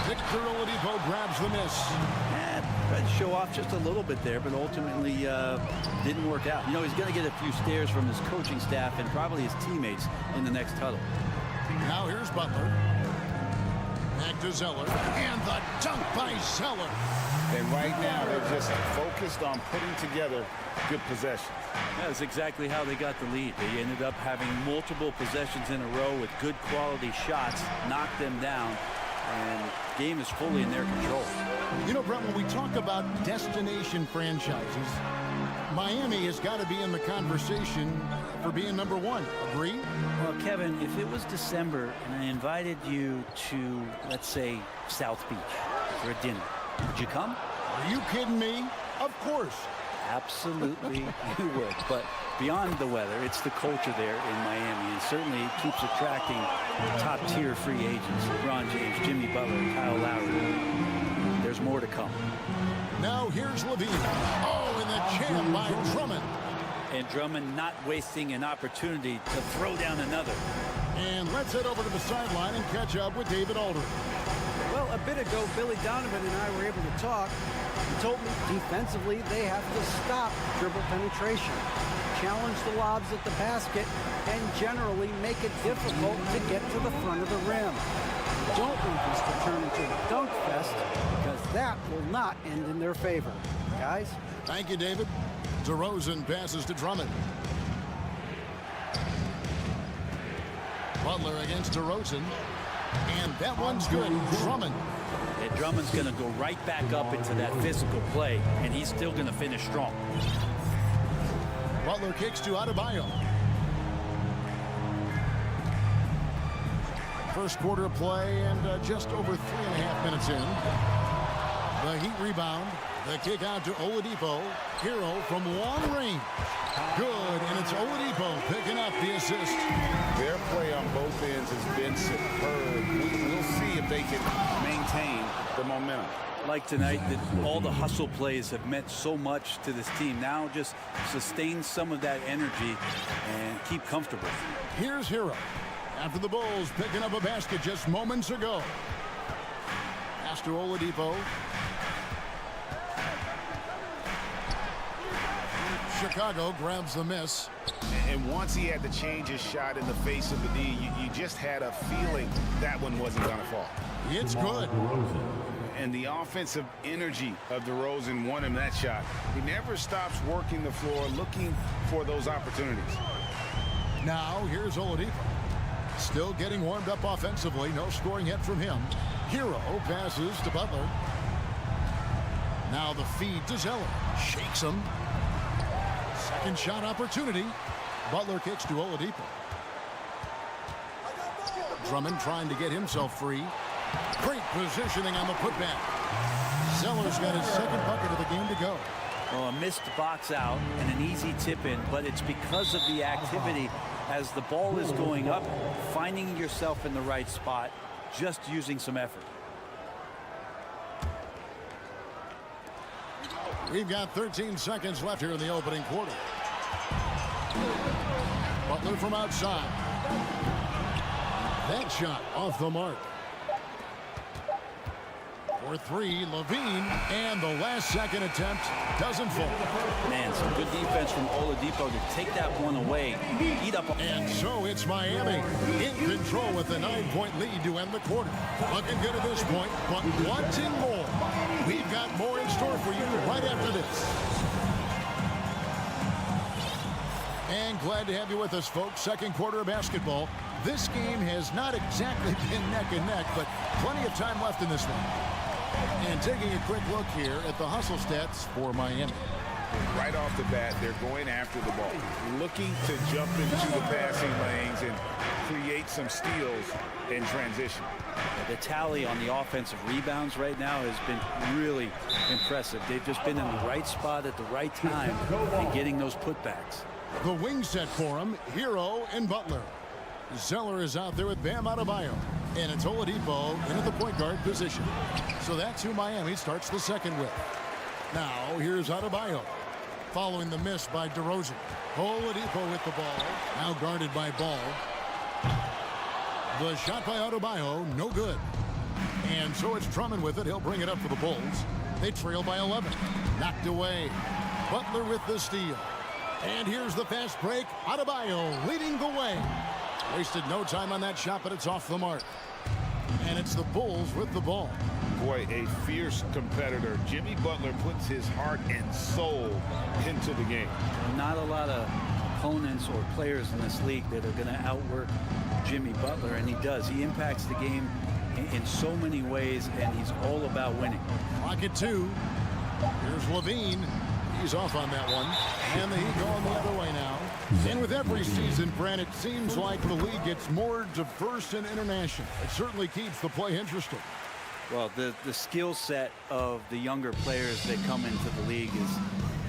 Victor Oladipo grabs the miss. And tried to show off just a little bit there, but ultimately didn't work out. You know, he's going to get a few stares from his coaching staff and probably his teammates in the next huddle. Now here's Butler. Back to Zeller. And the dunk by Zeller. And right now, they're just focused on putting together good possessions. That's exactly how they got the lead. They ended up having multiple possessions in a row with good quality shots, knocked them down, and the game is fully in their control. You know, Brett, when we talk about destination franchises, Miami has got to be in the conversation for being number one. Agree? Well, Kevin, if it was December and I invited you to, let's say, South Beach for a dinner, would you come? Are you kidding me? Of course. Absolutely you would. But beyond the weather, it's the culture there in Miami. And certainly it keeps attracting top-tier free agents. LeBron James, Jimmy Butler, Kyle Lowry. There's more to come. Now here's Levine. Oh, and the jam by Drummond. And Drummond not wasting an opportunity to throw down another. And let's head over to the sideline and catch up with David Aldridge. Well, a bit ago, Billy Donovan and I were able to talk. He told me defensively they have to stop dribble penetration, challenge the lobs at the basket, and generally make it difficult to get to the front of the rim. Don't want this to turn into a dunk fest, because that will not end in their favor. Guys? Thank you, David. DeRozan passes to Drummond. Butler against DeRozan. And that one's good. Drummond. And Drummond's going to go right back up into that physical play, and he's still going to finish strong. Butler kicks to Adebayo. First quarter of play and just over 3.5 minutes in. The Heat rebound. The kick out to Oladipo. Hero from long range. Good, and it's Oladipo picking up the assist. Their play on both ends has been superb. We'll see if they can maintain the momentum. Like tonight, that all the hustle plays have meant so much to this team. Now just sustain some of that energy and keep comfortable. Here's Hero. After the Bulls picking up a basket just moments ago. Pass to Oladipo. Chicago grabs the miss. And once he had to change his shot in the face of the D, you just had a feeling that one wasn't going to fall. It's good. And the offensive energy of DeRozan won him that shot. He never stops working the floor, looking for those opportunities. Now here's Oladipo. Still getting warmed up offensively. No scoring yet from him. Hero passes to Butler. Now the feed to Zeller. Shakes him. Second shot opportunity. Butler kicks to Oladipo. Drummond trying to get himself free. Great positioning on the putback. Zeller's got his second bucket of the game to go. Well, a missed box out and an easy tip in, but it's because of the activity as the ball is going up, finding yourself in the right spot, just using some effort. We've got 13 seconds left here in the opening quarter. Butler from outside. That shot off the mark. For three, Levine, and the last second attempt doesn't fall. Man, some good defense from Oladipo to take that one away. Eat up. And so it's Miami in control with a 9-point lead to end the quarter. Looking good at this point, but wanting more. We've got more in store for you right after this. And glad to have you with us, folks. Second quarter of basketball. This game has not exactly been neck and neck, but plenty of time left in this one. And taking a quick look here at the hustle stats for Miami. right off the bat, they're going after the ball, looking to jump into the passing lanes and create some steals in transition. The tally on the offensive rebounds right now has been really impressive. They've just been in the right spot at the right time and getting those putbacks. The wing set for him, Hero and Butler. Zeller is out there with Bam Adebayo. And it's Oladipo into the point guard position. So that's who Miami starts the second with. Now, here's Adebayo. Following the miss by DeRozan. Oladipo with the ball. Now guarded by Ball. The shot by Adebayo, no good. And so it's Drummond with it. He'll bring it up for the Bulls. They trail by 11. Knocked away. Butler with the steal. And here's the fast break. Adebayo leading the way. Wasted no time on that shot, but it's off the mark. And it's the Bulls with the ball. Boy, a fierce competitor. Jimmy Butler puts his heart and soul into the game. Not a lot of opponents or players in this league that are going to outwork Jimmy Butler, and he does. He impacts the game in so many ways, and he's all about winning. Clock at 2. Here's Levine. He's off on that one. And the Heat going the other way now. And with every season, Brent, it seems like the league gets more diverse and international. It certainly keeps the play interesting. Well, the skill set of the younger players that come into the league is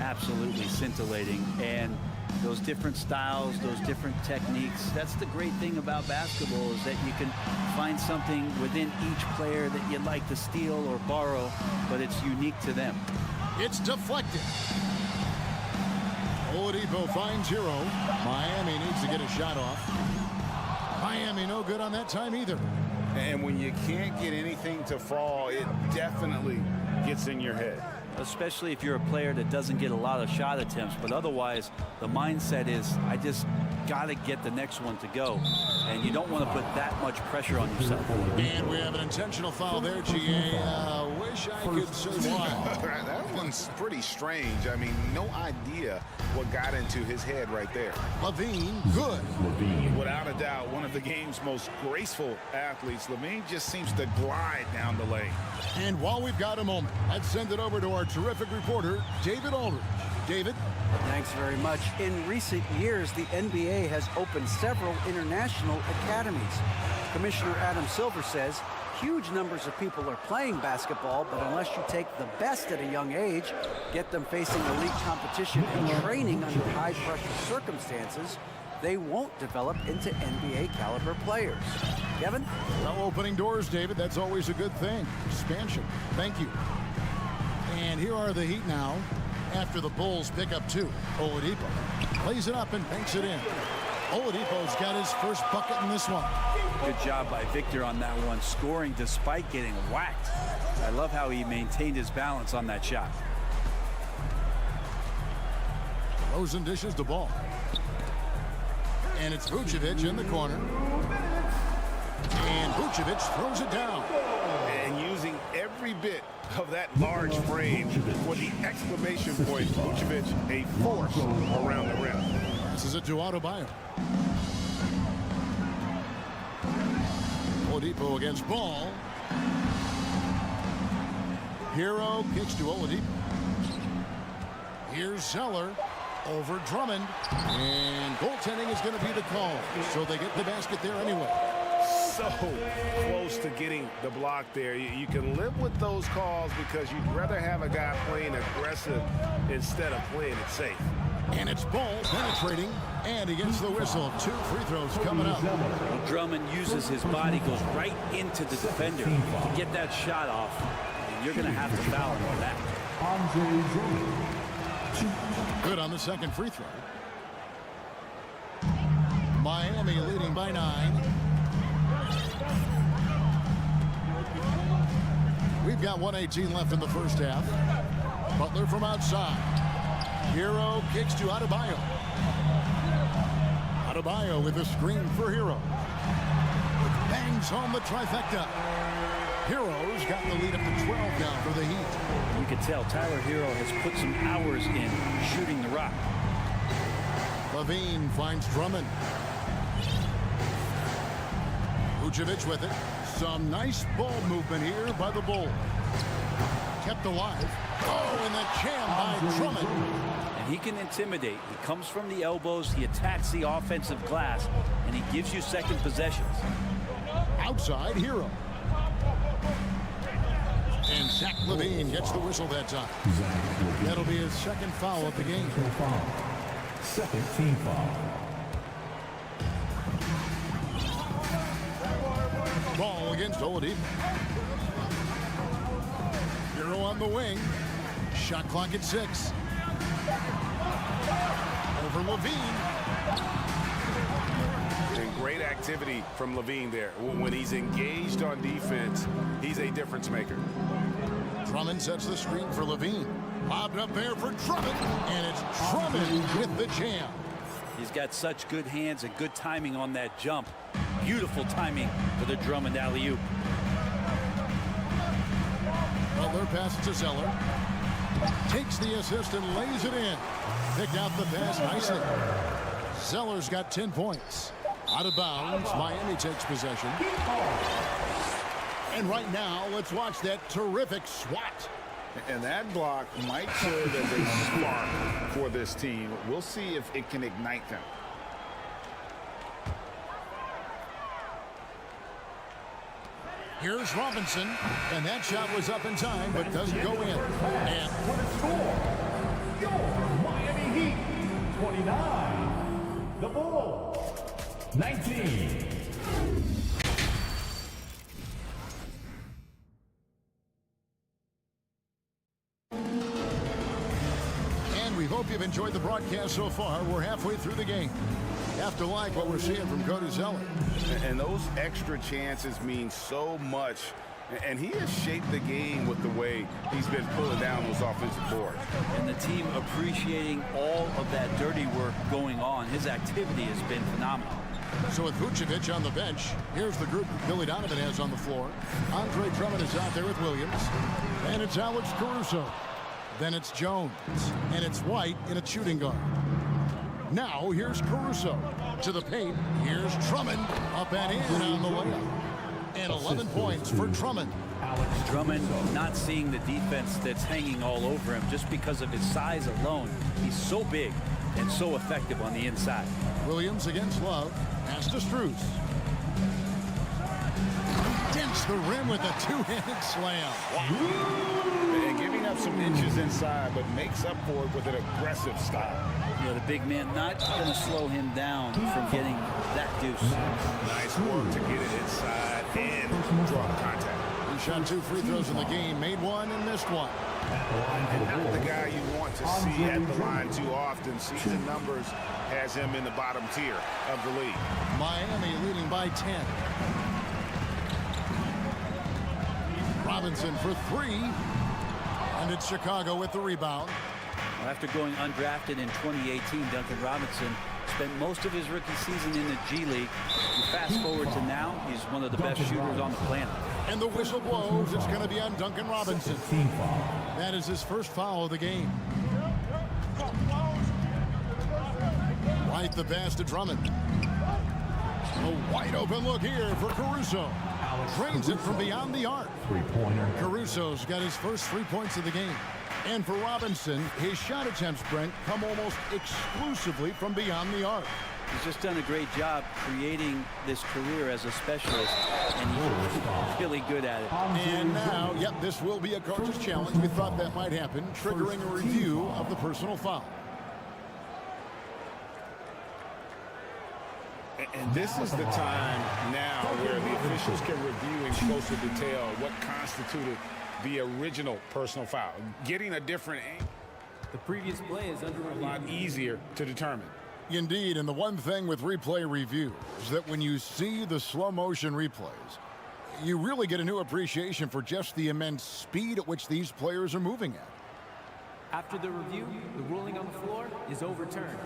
absolutely scintillating. And those different styles, those different techniques, that's the great thing about basketball, is that you can find something within each player that you'd like to steal or borrow, but it's unique to them. It's deflected. Oladipo finds Hero. Miami needs to get a shot off. Miami no good on that time either. And when you can't get anything to fall, it definitely gets in your head. Especially if you're a player that doesn't get a lot of shot attempts, but otherwise the mindset is, I just got to get the next one to go, and you don't want to put that much pressure on yourself. And we have an intentional foul there, GA. Wish I could say why. That one's pretty strange. I mean, no idea what got into his head right there. Levine, good. Without a doubt, one of the game's most graceful athletes. Levine just seems to glide down the lane. And while we've got a moment, let's send it over to our terrific reporter, David Aldridge. David? Thanks very much. In recent years, the NBA has opened several international academies. Commissioner Adam Silver says huge numbers of people are playing basketball, but unless you take the best at a young age, get them facing elite competition and training under high-pressure circumstances, they won't develop into NBA caliber players. Kevin? Well, opening doors, David. That's always a good thing. Expansion. Thank you. And here are the Heat now after the Bulls pick up 2. Oladipo plays it up and banks it in. Oladipo's got his first bucket in this one. Good job by Victor on that one, scoring despite getting whacked. I love how he maintained his balance on that shot. Rosen dishes the ball. And it's Vucevic in the corner. And Vucevic throws it down. And using every bit of that large frame for the exclamation point. Vucevic, a force around the rim. This is it to Adebayo. Oladipo against Ball. Hero kicks to Oladipo. Here's Zeller over Drummond. And goaltending is going to be the call. So they get the basket there anyway. So close to getting the block there. You can live with those calls because you'd rather have a guy playing aggressive instead of playing it safe. And it's Ball penetrating, and he gets the whistle. 2 free throws coming up. Drummond uses his body, goes right into the defender to get that shot off, and you're going to have to foul him on that. Good on the second free throw. Miami leading by 9. We've got 1:18 left in the first half. Butler from outside. Hero kicks to Adebayo. Adebayo with a screen for Hero. Bangs home the trifecta. Hero's got the lead up to 12 now for the Heat. You can tell Tyler Hero has put some hours in shooting the rock. Levine finds Drummond. Vucevic with it. Some nice ball movement here by the Bulls. kept alive. Oh, and the jam by Drummond. And he can intimidate. He comes from the elbows, he attacks the offensive glass, and he gives you second possessions. Outside, Hero. And Zach LaVine gets the whistle that time. That'll be his second foul of the game. Second team foul. Ball against Oladipo. Hero on the wing. Shot clock at 6. Over LaVine. And great activity from LaVine there. When he's engaged on defense, he's a difference maker. Drummond sets the screen for LaVine. Lobbed up there for Drummond, and it's Drummond with the jam. He's got such good hands and good timing on that jump. Beautiful timing for the Drummond alley-oop. Butler passes to Zeller. Takes the assist and lays it in. Picked out the pass nicely. Zeller's got 10 points. Out of bounds, Miami takes possession. And right now, let's watch that terrific swat. And that block might serve as a spark for this team. We'll see if it can ignite them. Here's Robinson, and that shot was up in time, but doesn't go in. And What a score! Your Miami Heat, 29. The Bulls, 19. And we hope you've enjoyed the broadcast so far. We're halfway through the game. You have to like what we're seeing from Cody Zeller. And those extra chances mean so much. And he has shaped the game with the way he's been pulling down those offensive boards. And the team appreciating all of that dirty work going on. His activity has been phenomenal. So with Vucevic on the bench, here's the group Billy Donovan has on the floor. Andre Drummond is out there with Williams. And it's Alex Caruso. Then it's Jones. And it's White in a shooting guard. Now here's Caruso to the paint. Here's Drummond up and in on the layup. And 11 points for Drummond. Drummond not seeing the defense that's hanging all over him just because of his size alone. He's so big and so effective on the inside. Williams against Love. Pass to Strus. Dents the rim with a two-handed slam. And giving up some inches inside, but makes up for it with an aggressive style. Yeah, the big man not going to slow him down from getting that deuce. Nice work to get it inside and draw the contact. He shot 2 free throws in the game, made 1 and missed 1. And not the guy you want to see at the line too often. Season numbers has him in the bottom tier of the league. Miami leading by 10. Robinson for 3. And it's Chicago with the rebound. Well, after going undrafted in 2018, Duncan Robinson spent most of his rookie season in the G League. And fast forward to now, he's one of the best shooters on the planet. And the whistle blows. It's going to be on Duncan Robinson. That is his first foul of the game. White the pass to Drummond. A wide open look here for Caruso. Drains it from beyond the arc. Caruso's got his first 3 points of the game. And for Robinson, his shot attempts, Brent, come almost exclusively from beyond the arc. He's just done a great job creating this career as a specialist, and he's really good at it. And now, yep, this will be a coach's challenge. We thought that might happen, triggering a review of the personal foul. And this is the time now where the officials can review in closer detail what constituted the original personal foul. Getting a different angle. The previous play is under a lot easier to determine. Indeed, and the one thing with replay review is that when you see the slow motion replays, you really get a new appreciation for just the immense speed at which these players are moving at. After the review, the ruling on the floor is overturned.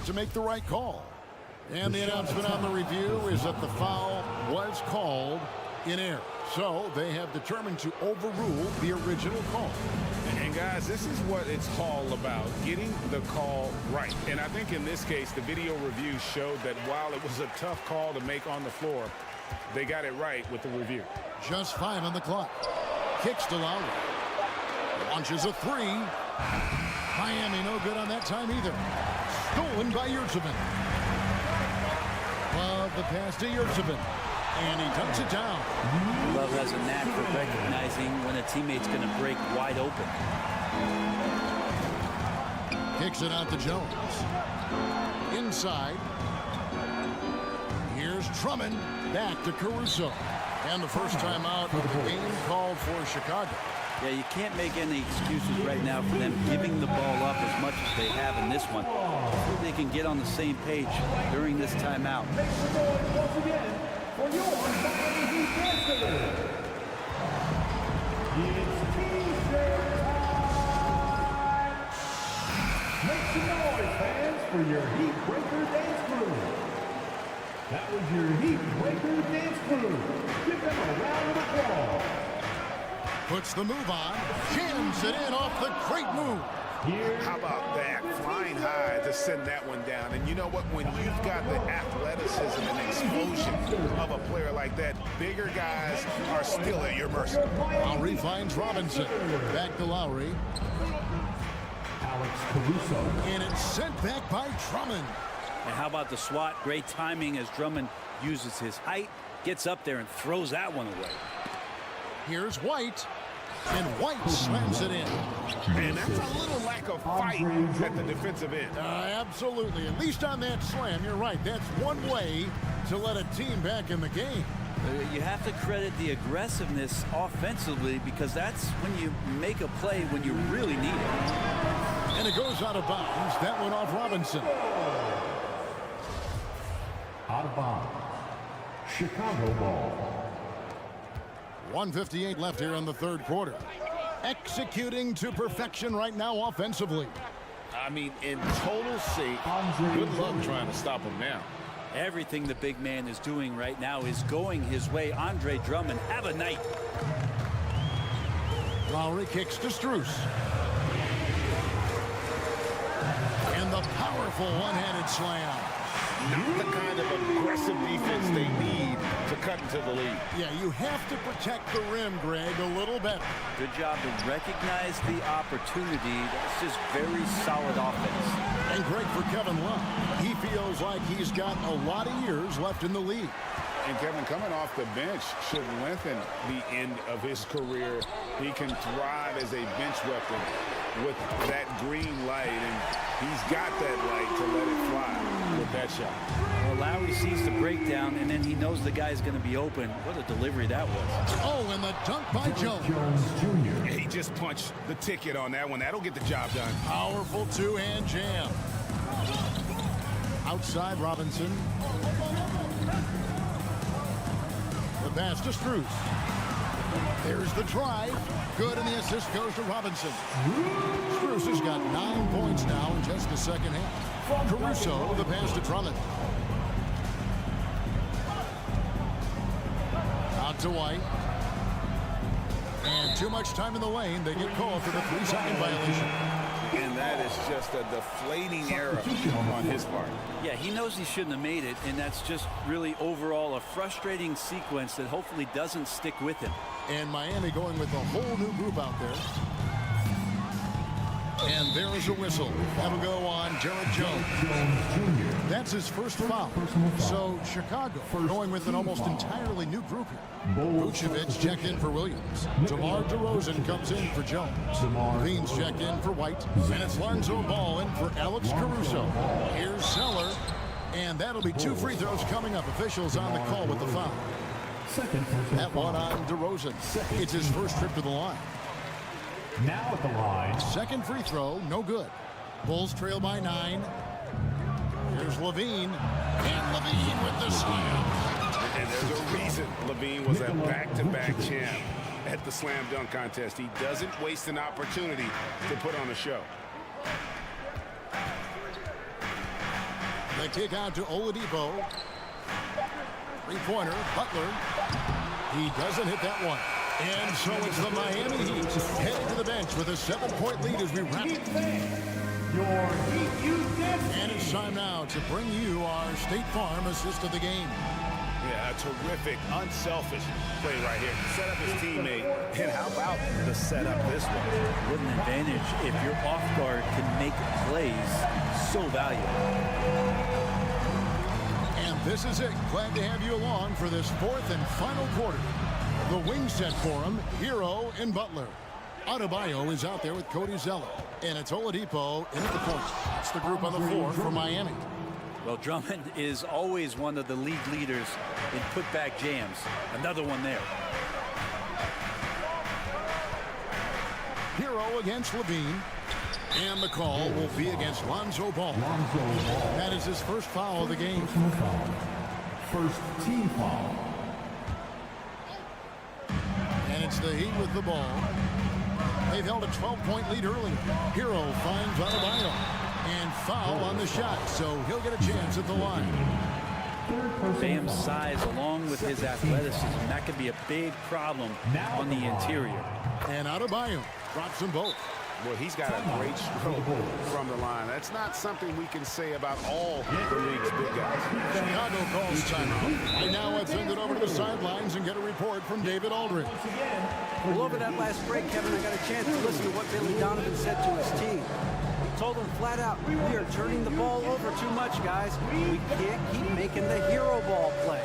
To make the right call. And the announcement on the review is that the foul was called in error. So they have determined to overrule the original call. And guys, this is what it's all about, getting the call right. And I think in this case, the video review showed that while it was a tough call to make on the floor, they got it right with the review. Just 5 on the clock. kicks to Lowry. Launches a three. Miami no good on that time either. Stolen by Yurtsevin. Love the pass to Yurtsevin. And he dumps it down. Love has a knack for recognizing when a teammate's going to break wide open. Kicks it out to Jones. Inside. Here's Drummond. Back to Caruso. And the first time out of the game called for Chicago. Yeah, you can't make any excuses right now for them giving the ball up as much as they have in this one. Hopefully they can get on the same page during this timeout. Make some noise once again for your Miami Heat. It's T-shirt time. Make some noise, fans, for your Heat Breaker Dance Crew. That was your Heat Breaker Dance Crew. Give them a round of applause. Puts the move on. Jams it in off the great move. How about that? Flying high to send that one down. And you know what? When you've got the athleticism and explosion of a player like that, bigger guys are still at your mercy. Lowry finds Robinson. Back to Lowry. Alex Caruso. And it's sent back by Drummond. And how about the swat? Great timing as Drummond uses his height, gets up there and throws that one away. Here's White. And White slams it in. And that's a little lack of fight at the defensive end. Absolutely. At least on that slam, you're right. That's one way to let a team back in the game. You have to credit the aggressiveness offensively because that's when you make a play when you really need it. And it goes out of bounds. That one off Robinson. Out of bounds. Chicago ball. 1:58 left here in the third quarter. Executing to perfection right now offensively. I mean, in total sync. Good luck trying to stop him now. Everything the big man is doing right now is going his way. Andre Drummond, have a night. Lowry kicks to Strus. And the powerful one-handed slam. Not the kind of aggressive defense they need to cut into the lead. Yeah, you have to protect the rim, Greg, a little better. Good job to recognize the opportunity. That's just very solid offense. And great for Kevin Love. He feels like he's got a lot of years left in the league. And Kevin, coming off the bench should lengthen the end of his career. He can thrive as a bench weapon with that green light, and he's got that light to let it fly with that shot. Well, Lowry sees the breakdown, and then he knows the guy's going to be open. What a delivery that was. Oh, and the dunk by Jones. He just punched the ticket on that one. That'll get the job done. Powerful two-hand jam. Outside Robinson. The pass to Strus. There's the drive. Good, and the assist goes to Robinson. Strus has got 9 points now in just the second half. Caruso, the pass to Drummond. Out to White. And too much time in the lane. They get called for the 3-second violation. And that is just a deflating error on his part. Yeah, he knows he shouldn't have made it, and that's just really overall a frustrating sequence that hopefully doesn't stick with him. And Miami going with a whole new group out there. And there is a whistle. That'll go on Derek Jones. That's his first foul. So Chicago going with an almost entirely new group here. Vucevic checked in for Williams. DeMar DeRozan comes in for Jones. Levine's checked in for White. And it's Lonzo Ball in for Alex Caruso. Here's Zeller. And that'll be 2 free throws coming up. Officials on the call with the foul. That one on DeRozan. It's his first trip to the line. Now at the line. Second free throw, no good. Bulls trail by 9. Here's Levine. And Levine with the slam. And there's a reason Levine was a back-to-back champ at the slam dunk contest. He doesn't waste an opportunity to put on a show. They kick out to Oladipo. Three-pointer, Butler. He doesn't hit that one. And so it's the Miami Heat heading to the bench with a 7-point lead as we wrap it. And it's time now to bring you our State Farm assist of the game. Yeah, a terrific, unselfish play right here. Set up his teammate. And how about the setup this one? What an advantage if your off guard can make plays so valuable. And this is it. Glad to have you along for this fourth and final quarter. The wing set for him, Hero and Butler. Adebayo is out there with Cody Zeller. And it's Oladipo in at the point. That's the group on the floor for Miami. Well, Drummond is always one of the league leaders in putback jams. Another one there. Hero against Levine. And the call will be against Lonzo Ball. That is his first foul of the game. First team foul. And it's the Heat with the ball. They've held a 12-point lead earlier. Hero finds Adebayo. And foul on the shot, so he'll get a chance at the line. Bam's size along with his athleticism, that could be a big problem on the interior. And Adebayo drops them both. Well, he's got a great stroke from the line. That's not something we can say about all the league's big guys. Chicago calls timeout. And now let's send it over to the sidelines and get a report from David Aldridge. Well, over that last break, Kevin, I got a chance to listen to what Billy Donovan said to his team. He told them flat out, we are turning the ball over too much, guys. We can't keep making the hero ball play.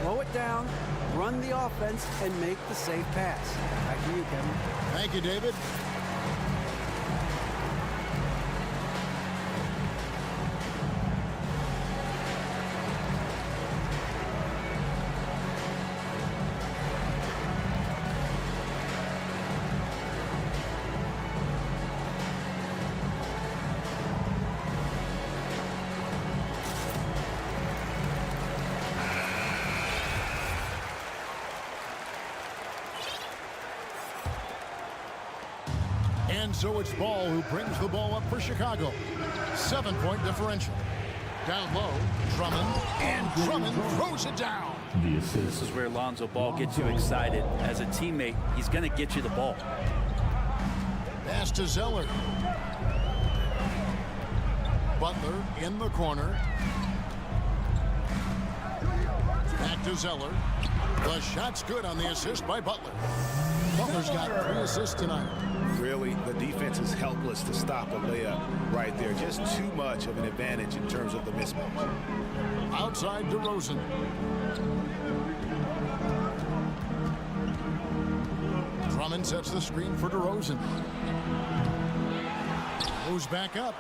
Slow it down, run the offense, and make the safe pass. Back to you, Kevin. Thank you, David. And so it's Ball who brings the ball up for Chicago. 7-point differential. Down low, Drummond, and Drummond throws it down. This is where Lonzo Ball gets you excited. As a teammate, he's going to get you the ball. Pass to Zeller. Butler in the corner. Back to Zeller. The shot's good on the assist by Butler. Butler's got 3 assists tonight. Really, the defense is helpless to stop a layup right there. Just too much of an advantage in terms of the mismatch. Outside DeRozan. Drummond sets the screen for DeRozan. Moves back up.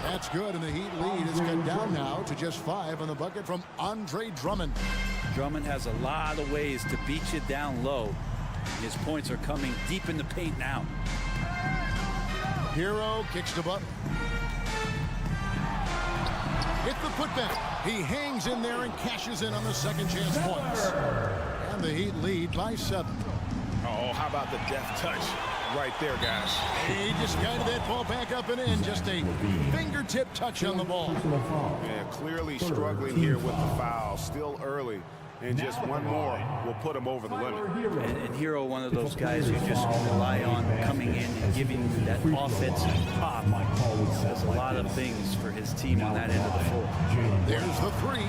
That's good, and the Heat lead is cut down now to just 5 on the bucket from Andre Drummond. Drummond has a lot of ways to beat you down low. His points are coming deep in the paint now. Hero kicks to Butler. Hit the putback. He hangs in there and cashes in on the second chance points. And the Heat lead by 7. Oh, how about the deft touch right there, guys? He just guided that ball back up and in. Just a fingertip touch on the ball. Yeah, clearly struggling here with the foul. Still early. And just one more will put him over the limit. And Hero, one of those guys who just rely on coming in and giving you that offensive pop. Does a lot of things for his team on that end of the floor. There's the 3.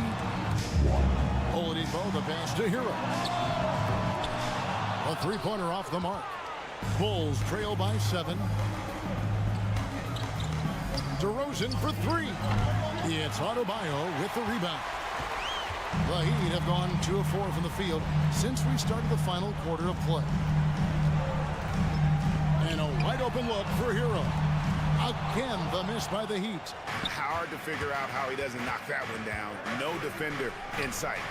Oladipo, the pass to Hero. A 3-pointer off the mark. Bulls trail by 7. DeRozan for 3. It's Adebayo with the rebound. The Heat have gone 2 of 4 from the field since we started the final quarter of play. And a wide open look for Hero. Again, the miss by the Heat. Hard to figure out how he doesn't knock that one down. No defender in sight.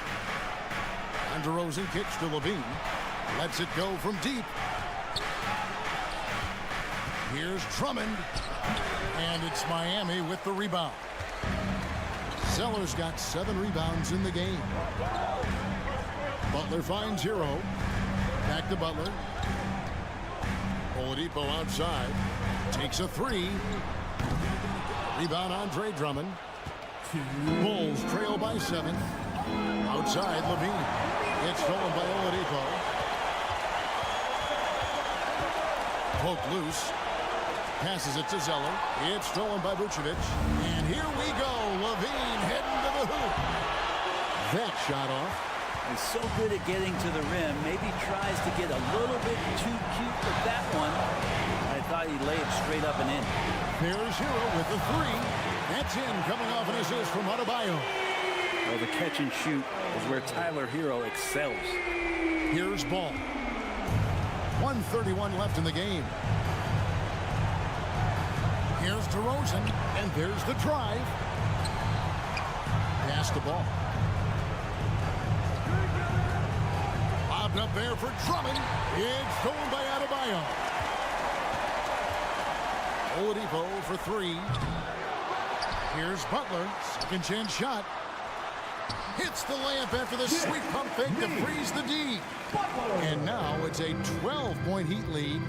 And DeRozan kicks to Levine. Lets it go from deep. Here's Drummond. And it's Miami with the rebound. Zeller's got 7 rebounds in the game. Butler finds Hero. Back to Butler. Oladipo outside. Takes a 3. Rebound Andre Drummond. Bulls trail by 7. Outside Levine. It's stolen by Oladipo. Poked loose. Passes it to Zeller. It's stolen by Vucevic. And here we go. Levine heading to the hoop. that shot off. He's so good at getting to the rim. Maybe tries to get a little bit too cute with that one. I thought he laid it straight up and in. There's Hero with the three. That's in, coming off an assist from Adebayo. Well, the catch and shoot is where Tyler Hero excels. Here's Ball. 1:31 left in the game. Here's DeRozan, and there's the drive. Pass the ball. Lobbed up there for Drummond. It's stolen by Adebayo. Oladipo for three. Here's Butler. Second chance shot. Hits the layup after the sweet pump fake to freeze the D. And now it's a 12-point Heat lead.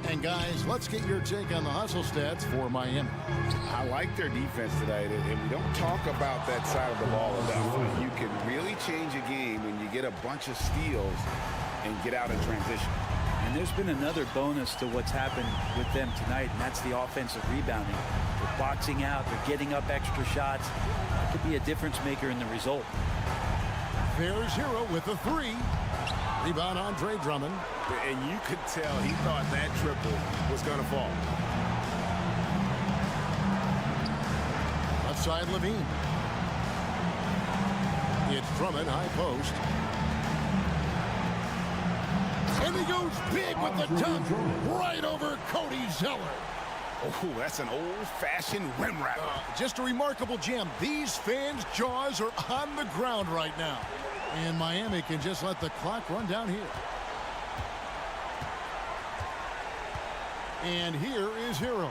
And guys, let's get your take on the hustle stats for Miami. I like their defense tonight, and we don't talk about that side of the ball enough. You can really change a game when you get a bunch of steals and get out in transition. And there's been another bonus to what's happened with them tonight, and that's the offensive rebounding. They're boxing out, they're getting up extra shots. That could be a difference maker in the result. There's Hero with the three. Rebound Andre Drummond. And you could tell he thought that triple was going to fall. Left side Levine. It's Drummond, high post. And he goes big with the dunk right over Cody Zeller. Oh, that's an old-fashioned rim wrap. Just a remarkable jam. These fans' jaws are on the ground right now. And Miami can just let the clock run down here. And here is Hero.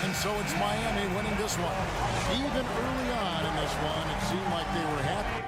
And so it's Miami winning this one. Even early on in this one, it seemed like they were happy.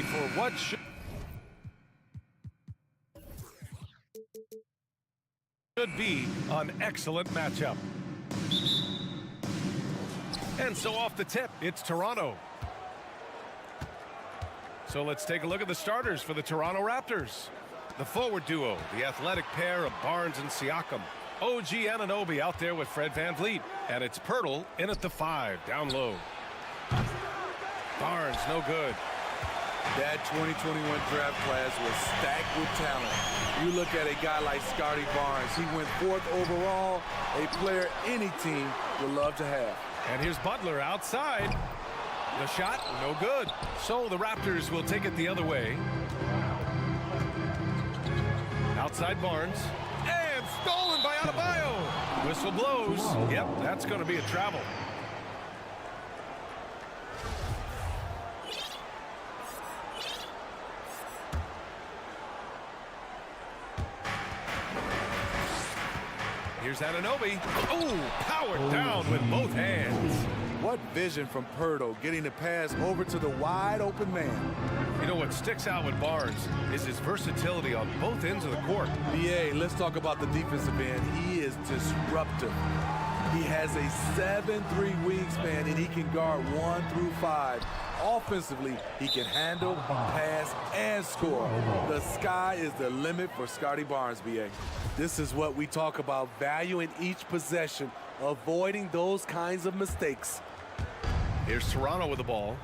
for what should be an excellent matchup. And so off the tip, it's Toronto. So let's take a look at the starters for the Toronto Raptors. The forward duo, the athletic pair of Barnes and Siakam. OG Anunoby out there with Fred VanVleet. And it's Pirtle in at the 5, down low. Barnes, no good. That 2021 draft class was stacked with talent. You look at a guy like Scotty Barnes. He went 4th overall, a player any team would love to have. And here's Butler outside. The shot, no good. So the Raptors will take it the other way. Outside Barnes. And stolen by Adebayo. Whistle blows. Yep, that's going to be a travel. Here's Anunoby. Oh, powered down with both hands. What vision from Pirtle, getting the pass over to the wide open man. You know what sticks out with Barnes is his versatility on both ends of the court. BA, let's talk about the defensive end. He is disruptive. He has a 7'3" wingspan and he can guard 1 through 5. Offensively, he can handle, pass, and score. The sky is the limit for Scotty Barnes, BA. This is what we talk about, valuing each possession, avoiding those kinds of mistakes. Here's Toronto with the ball.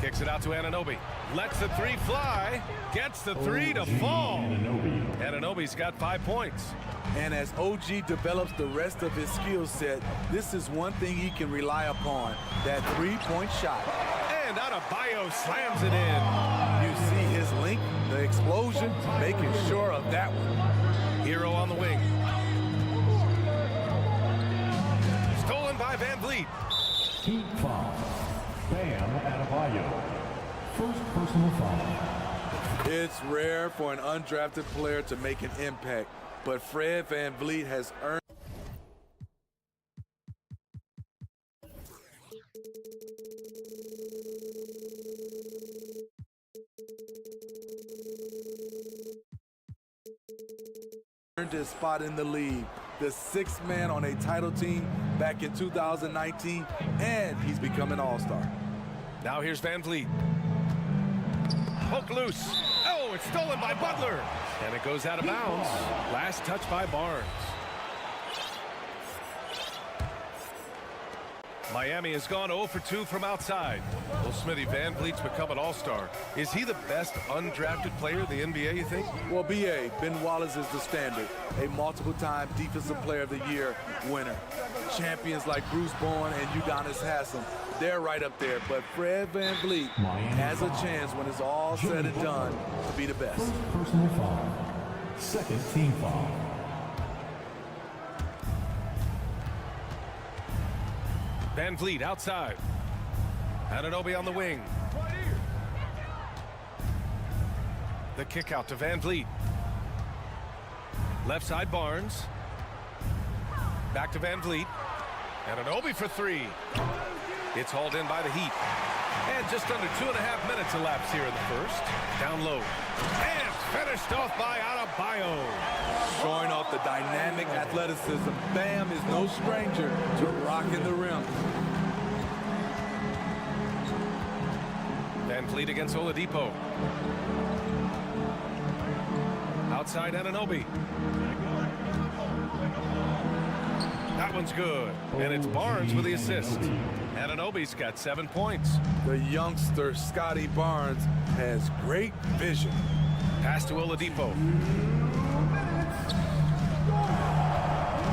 Kicks it out to Anunoby. Lets the 3 fly. Gets the 3 to fall. Anunoby's got 5 points. And as OG develops the rest of his skill set, this is one thing he can rely upon, that 3-point shot. And Adebayo slams it in. You see his length, the explosion, making sure of that one. Hero on the wing. Stolen by VanVleet. Team foul. Bam Adebayo. First personal foul. It's rare for an undrafted player to make an impact, but Fred VanVleet has earned. His spot in the league, the 6th man on a title team back in 2019, and he's become an all-star. Now here's VanVleet. Poke loose. Oh, it's stolen by Butler. And it goes out of bounds. Last touch by Barnes. Miami has gone 0 for 2 from outside. Well, Smithy, VanVleet's become an all-star. Is he the best undrafted player in the NBA, you think? Well, BA, Ben Wallace is the standard. A multiple-time Defensive Player of the Year winner. Champions like Bruce Bowen and Udonis Haslem, they're right up there. But Fred VanVleet has a chance when it's all said and done to be the best. First personal foul. Second team foul. VanVleet outside. Anunoby on the wing. The kick out to VanVleet. Left side Barnes. Back to VanVleet. Anunoby for 3. It's hauled in by the Heat. And just under 2.5 minutes elapsed here in the first. Down low. And finished off by Adebayo. Showing off the dynamic athleticism. Bam is no stranger to rocking the rim. VanVleet against Oladipo. Outside Anunoby. That one's good. And it's Barnes with the assist. Anunoby's got 7 points. The youngster, Scotty Barnes, has great vision. Pass to Oladipo.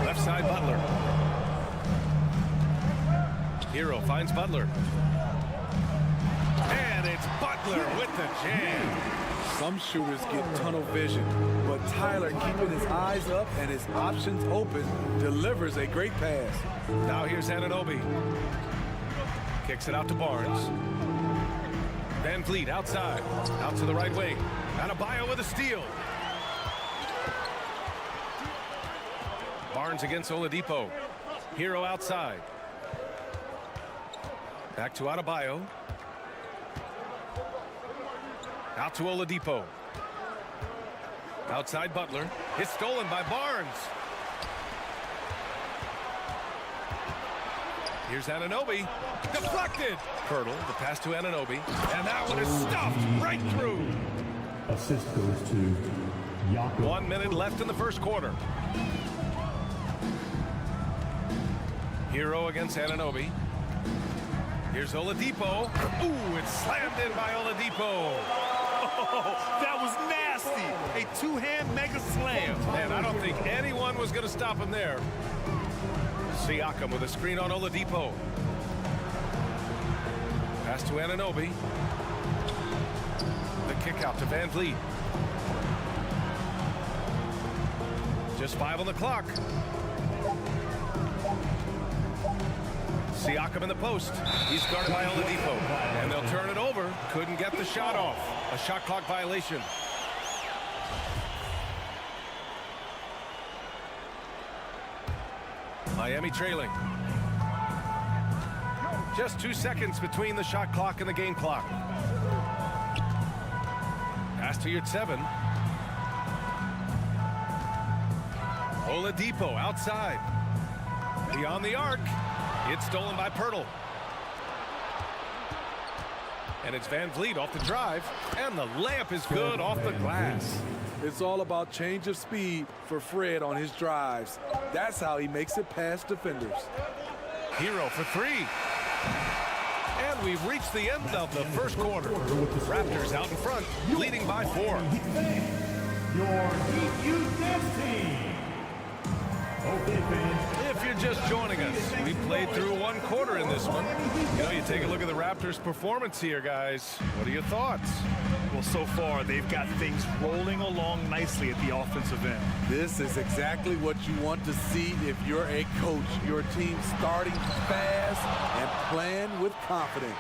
Left side Butler. Hero finds Butler. And it's Butler with the jam. Some shooters get tunnel vision, but Tyler, keeping his eyes up and his options open, delivers a great pass. Now here's Anunoby. Kicks it out to Barnes. VanVleet outside. Out to the right wing. Adebayo with a steal. Barnes against Oladipo. Hero outside. Back to Adebayo. Out to Oladipo. Outside Butler. It's stolen by Barnes. Here's Anunoby. Deflected. Pirtle, the pass to Anunoby. And that one is stuffed right through. Assist goes to Jakob. 1 minute left in the first quarter. Hero against Anunoby. Here's Oladipo. Ooh, it's slammed in by Oladipo. Oh, that was nasty. A two-hand mega slam. And I don't think anyone was going to stop him there. Siakam with a screen on Oladipo. Pass to Anunoby. The kick out to Van Vliet. Just 5 on the clock. Siakam in the post. He's guarded by Oladipo. And they'll turn it over. Couldn't get the shot off. A shot clock violation. Miami trailing. Just 2 seconds between the shot clock and the game clock. Pass to Yurtseven. Oladipo outside. Beyond the arc. It's stolen by Pirtle. And it's Van Vliet off the drive. And the layup is good off the glass. It's all about change of speed for Fred on his drives. That's how he makes it past defenders. Hero for 3. And we've reached the end of the first quarter. Raptors out in front, leading by 4. Your Heat Youth Dance Team. Okay, fans. If you're just joining us, we played through 1 quarter in this one. You know, you take a look at the Raptors' performance here, guys. What are your thoughts? Well, so far, they've got things rolling along nicely at the offensive end. This is exactly what you want to see if you're a coach. Your team starting fast and playing with confidence.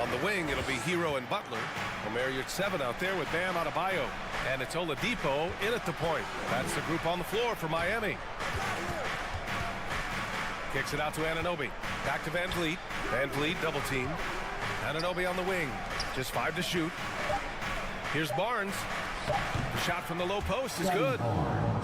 On the wing, it'll be Hero and Butler. Omer Yurtseven out there with Bam Adebayo. And it's Oladipo in at the point. That's the group on the floor for Miami. Kicks it out to Anunoby. Back to Van Vliet. Van Vliet double team. Anunoby on the wing. Just 5 to shoot. Here's Barnes. The shot from the low post is good.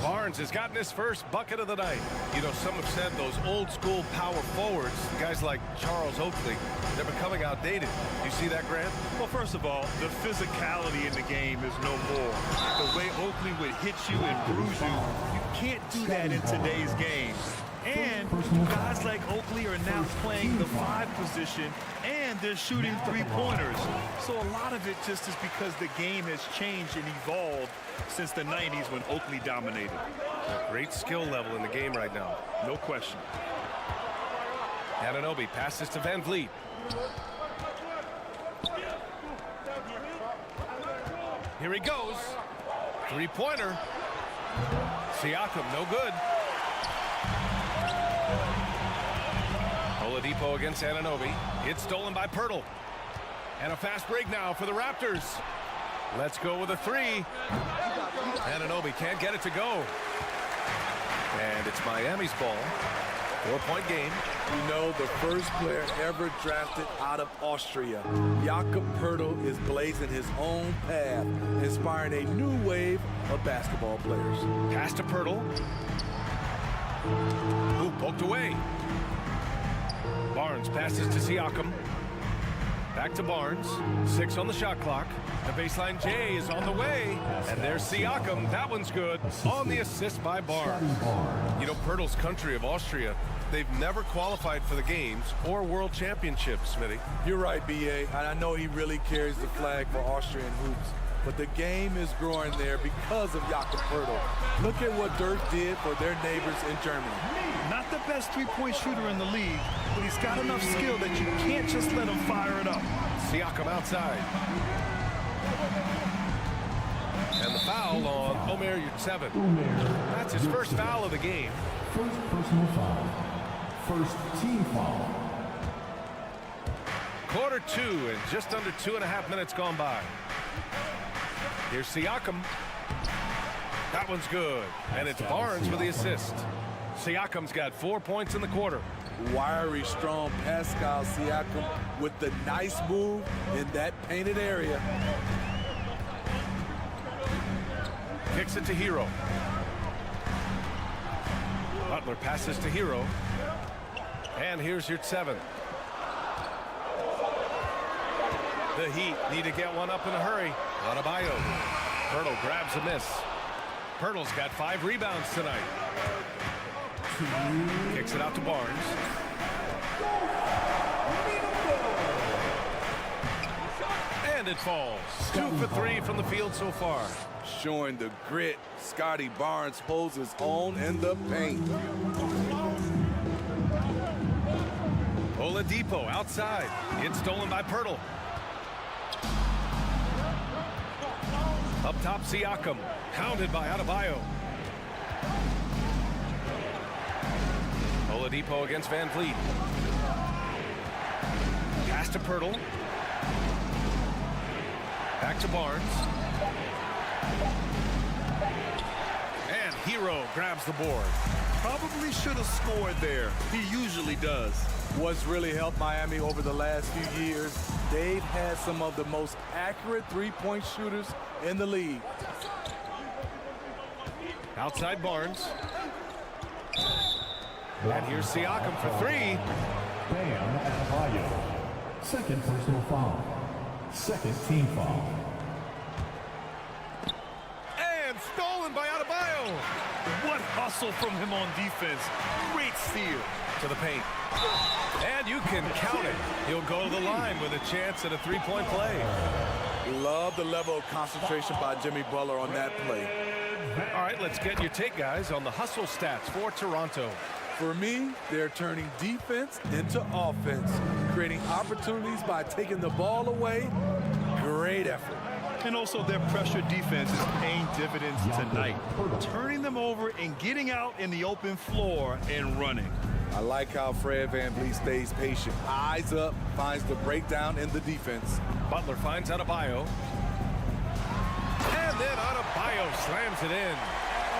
Barnes has gotten his first bucket of the night. You know, some have said those old school power forwards, guys like Charles Oakley, they're becoming outdated. You see that, Grant? Well, first of all, the physicality in the game is no more. The way Oakley would hit you and bruise you, you can't do that in today's game. And guys like Oakley are now playing the 5 position, and they're shooting 3-pointers. So a lot of it just is because the game has changed and evolved since the 90s when Oakley dominated. A great skill level in the game right now. No question. Anunoby passes to Van Vliet. Here he goes. 3-pointer. Siakam, no good. Oladipo against Anunoby. It's stolen by Pirtle. And a fast break now for the Raptors. Let's go with a 3. Anunoby can't get it to go. And it's Miami's ball. 4-point game. You know, the first player ever drafted out of Austria. Jakob Pirtle is blazing his own path, inspiring a new wave of basketball players. Pass to Pirtle. Ooh, poked away. Barnes passes to Siakam. Back to Barnes. 6 on the shot clock. The baseline J is on the way. And there's Siakam. That one's good. On the assist by Barnes. You know, Pirtle's country of Austria, they've never qualified for the games or world championships, Smitty. You're right, B.A. And I know he really carries the flag for Austrian hoops. But the game is growing there because of Jakob Pirtle. Look at what Dirk did for their neighbors in Germany. Not the best 3-point shooter in the league, but he's got enough skill that you can't just let him fire it up. Siakam outside. And the foul on Omer Yurtseven. That's his first foul of the game. First personal foul. First team foul. Quarter 2 and just under 2.5 minutes gone by. Here's Siakam. That one's good. And it's Barnes with the assist. Siakam's got 4 points in the quarter. Wiry, strong Pascal Siakam with the nice move in that painted area. Kicks it to Hero. Butler passes to Hero. And here's your 7. The Heat need to get one up in a hurry. Adebayo. Pirtle grabs a miss. Pirtle's got 5 rebounds tonight. Kicks it out to Barnes. And it falls. 2 for 3 from the field so far. Showing the grit, Scotty Barnes holds his own in the paint. Oladipo outside. It's stolen by Pirtle. Up top, Siakam. Hounded by Adebayo. Oladipo against Van Vliet. Pass to Pirtle. Back to Barnes. And Hero grabs the board. Probably should have scored there. He usually does. What's really helped Miami over the last few years, they've had some of the most accurate three-point shooters in the league. Outside Barnes. And here's Siakam for 3. Bam Adebayo. Second personal foul. Second team foul. And stolen by Adebayo. What hustle from him on defense. Great steal. To the paint. And you can count it. He'll go to the line with a chance at a 3-point play. Love the level of concentration by Jimmy Butler on that play. All right, let's get your take, guys, on the hustle stats for Toronto. For me, they're turning defense into offense, creating opportunities by taking the ball away. Great effort. And also their pressure defense is paying dividends tonight. Turning them over and getting out in the open floor and running. I like how Fred VanVleet stays patient. Eyes up, finds the breakdown in the defense. Butler finds Adebayo. And then Adebayo slams it in.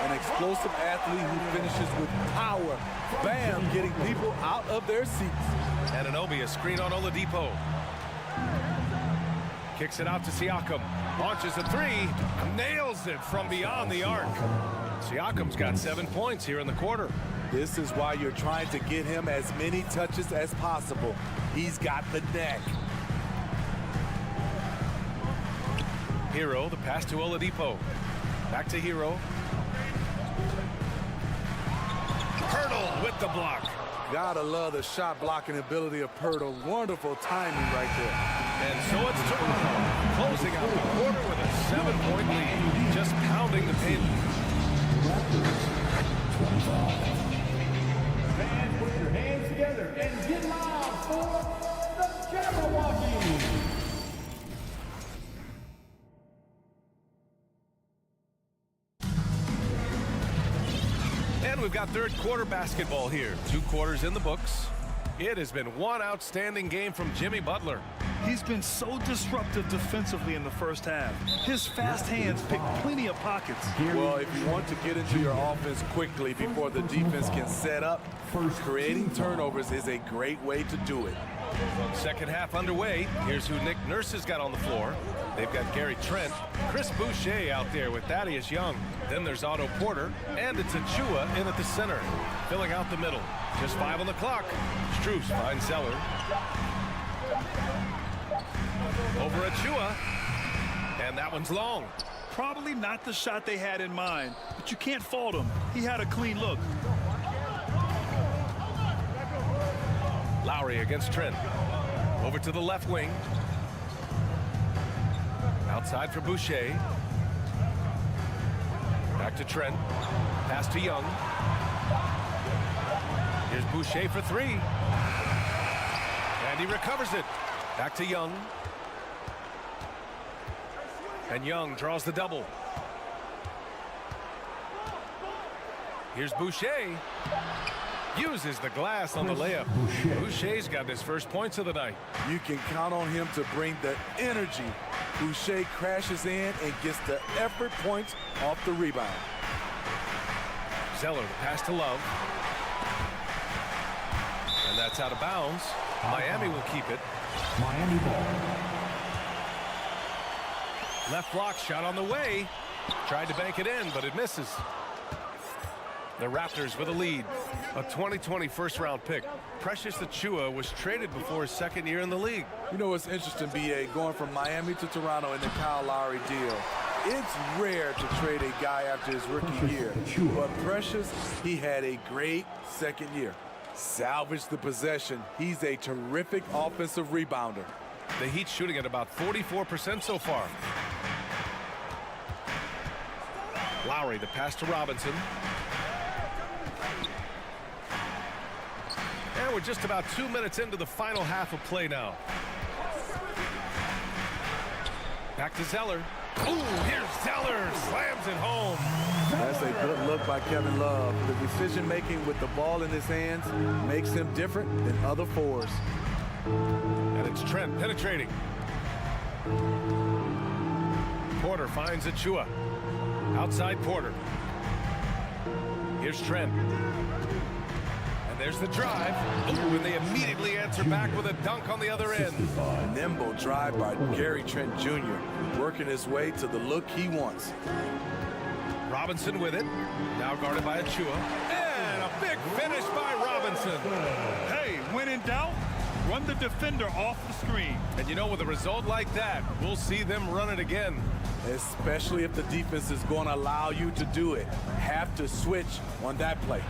An explosive athlete who finishes with power. Bam, getting people out of their seats. Anunoby, a screen on Oladipo. Kicks it out to Siakam. Launches a 3. Nails it from beyond the arc. Siakam's got 7 points here in the quarter. This is why you're trying to get him as many touches as possible. He's got the neck. Hero, the pass to Oladipo. Back to Hero. Pirtle with the block. Gotta love the shot blocking ability of Pirtle. Wonderful timing right there. And so it's Toronto closing out the quarter with a 7-point lead. Just pounding the paint. Fans, put your hands together and get loud for the Jabberwockies. And we've got third quarter basketball here. 2 quarters in the books. It has been one outstanding game from Jimmy Butler. He's been so disruptive defensively in the first half. His fast hands pick plenty of pockets. Well, if you want to get into your offense quickly before the defense can set up, creating turnovers is a great way to do it. Second half underway. Here's who Nick Nurse has got on the floor. They've got Gary Trent, Chris Boucher out there with Thaddeus Young. Then there's Otto Porter, and it's Achua in at the center, filling out the middle. Just 5 on the clock. Strus finds Zeller. Over Achua, and that one's long. Probably not the shot they had in mind, but you can't fault him. He had a clean look. Lowry against Trent. Over to the left wing. Outside for Boucher. Back to Trent. Pass to Young. Here's Boucher for 3. And he recovers it. Back to Young. And Young draws the double. Here's Boucher. Uses the glass on the layup. Boucher's got his first points of the night. You can count on him to bring the energy. Boucher crashes in and gets the effort points off the rebound. Zeller, the pass to Love. And that's out of bounds. Miami will keep it. Miami ball. Left block shot on the way. Tried to bank it in, but it misses. The Raptors with a lead. A 2020 first-round pick. Precious Achiuwa was traded before his second year in the league. You know what's interesting, B.A., going from Miami to Toronto in the Kyle Lowry deal. It's rare to trade a guy after his rookie year. But Precious, he had a great second year. Salvaged the possession. He's a terrific offensive rebounder. The Heat shooting at about 44% so far. Lowry, the pass to Robinson. And we're just about 2 minutes into the final half of play now. Back to Zeller. Ooh, here's Zeller. Slams it home. That's a good look by Kevin Love. The decision-making with the ball in his hands makes him different than other fours. And it's Trent penetrating. Porter finds Achiuwa. Outside Porter. Here's Trent. And there's the drive. Ooh, and they immediately answer back with a dunk on the other end. Nimble drive by Gary Trent Jr., working his way to the look he wants. Robinson with it. Now guarded by Achiuwa. And a big finish by Robinson. Hey, when in doubt, run the defender off the screen. And you know, with a result like that, we'll see them run it again. Especially if the defense is going to allow you to do it. Have to switch on that play.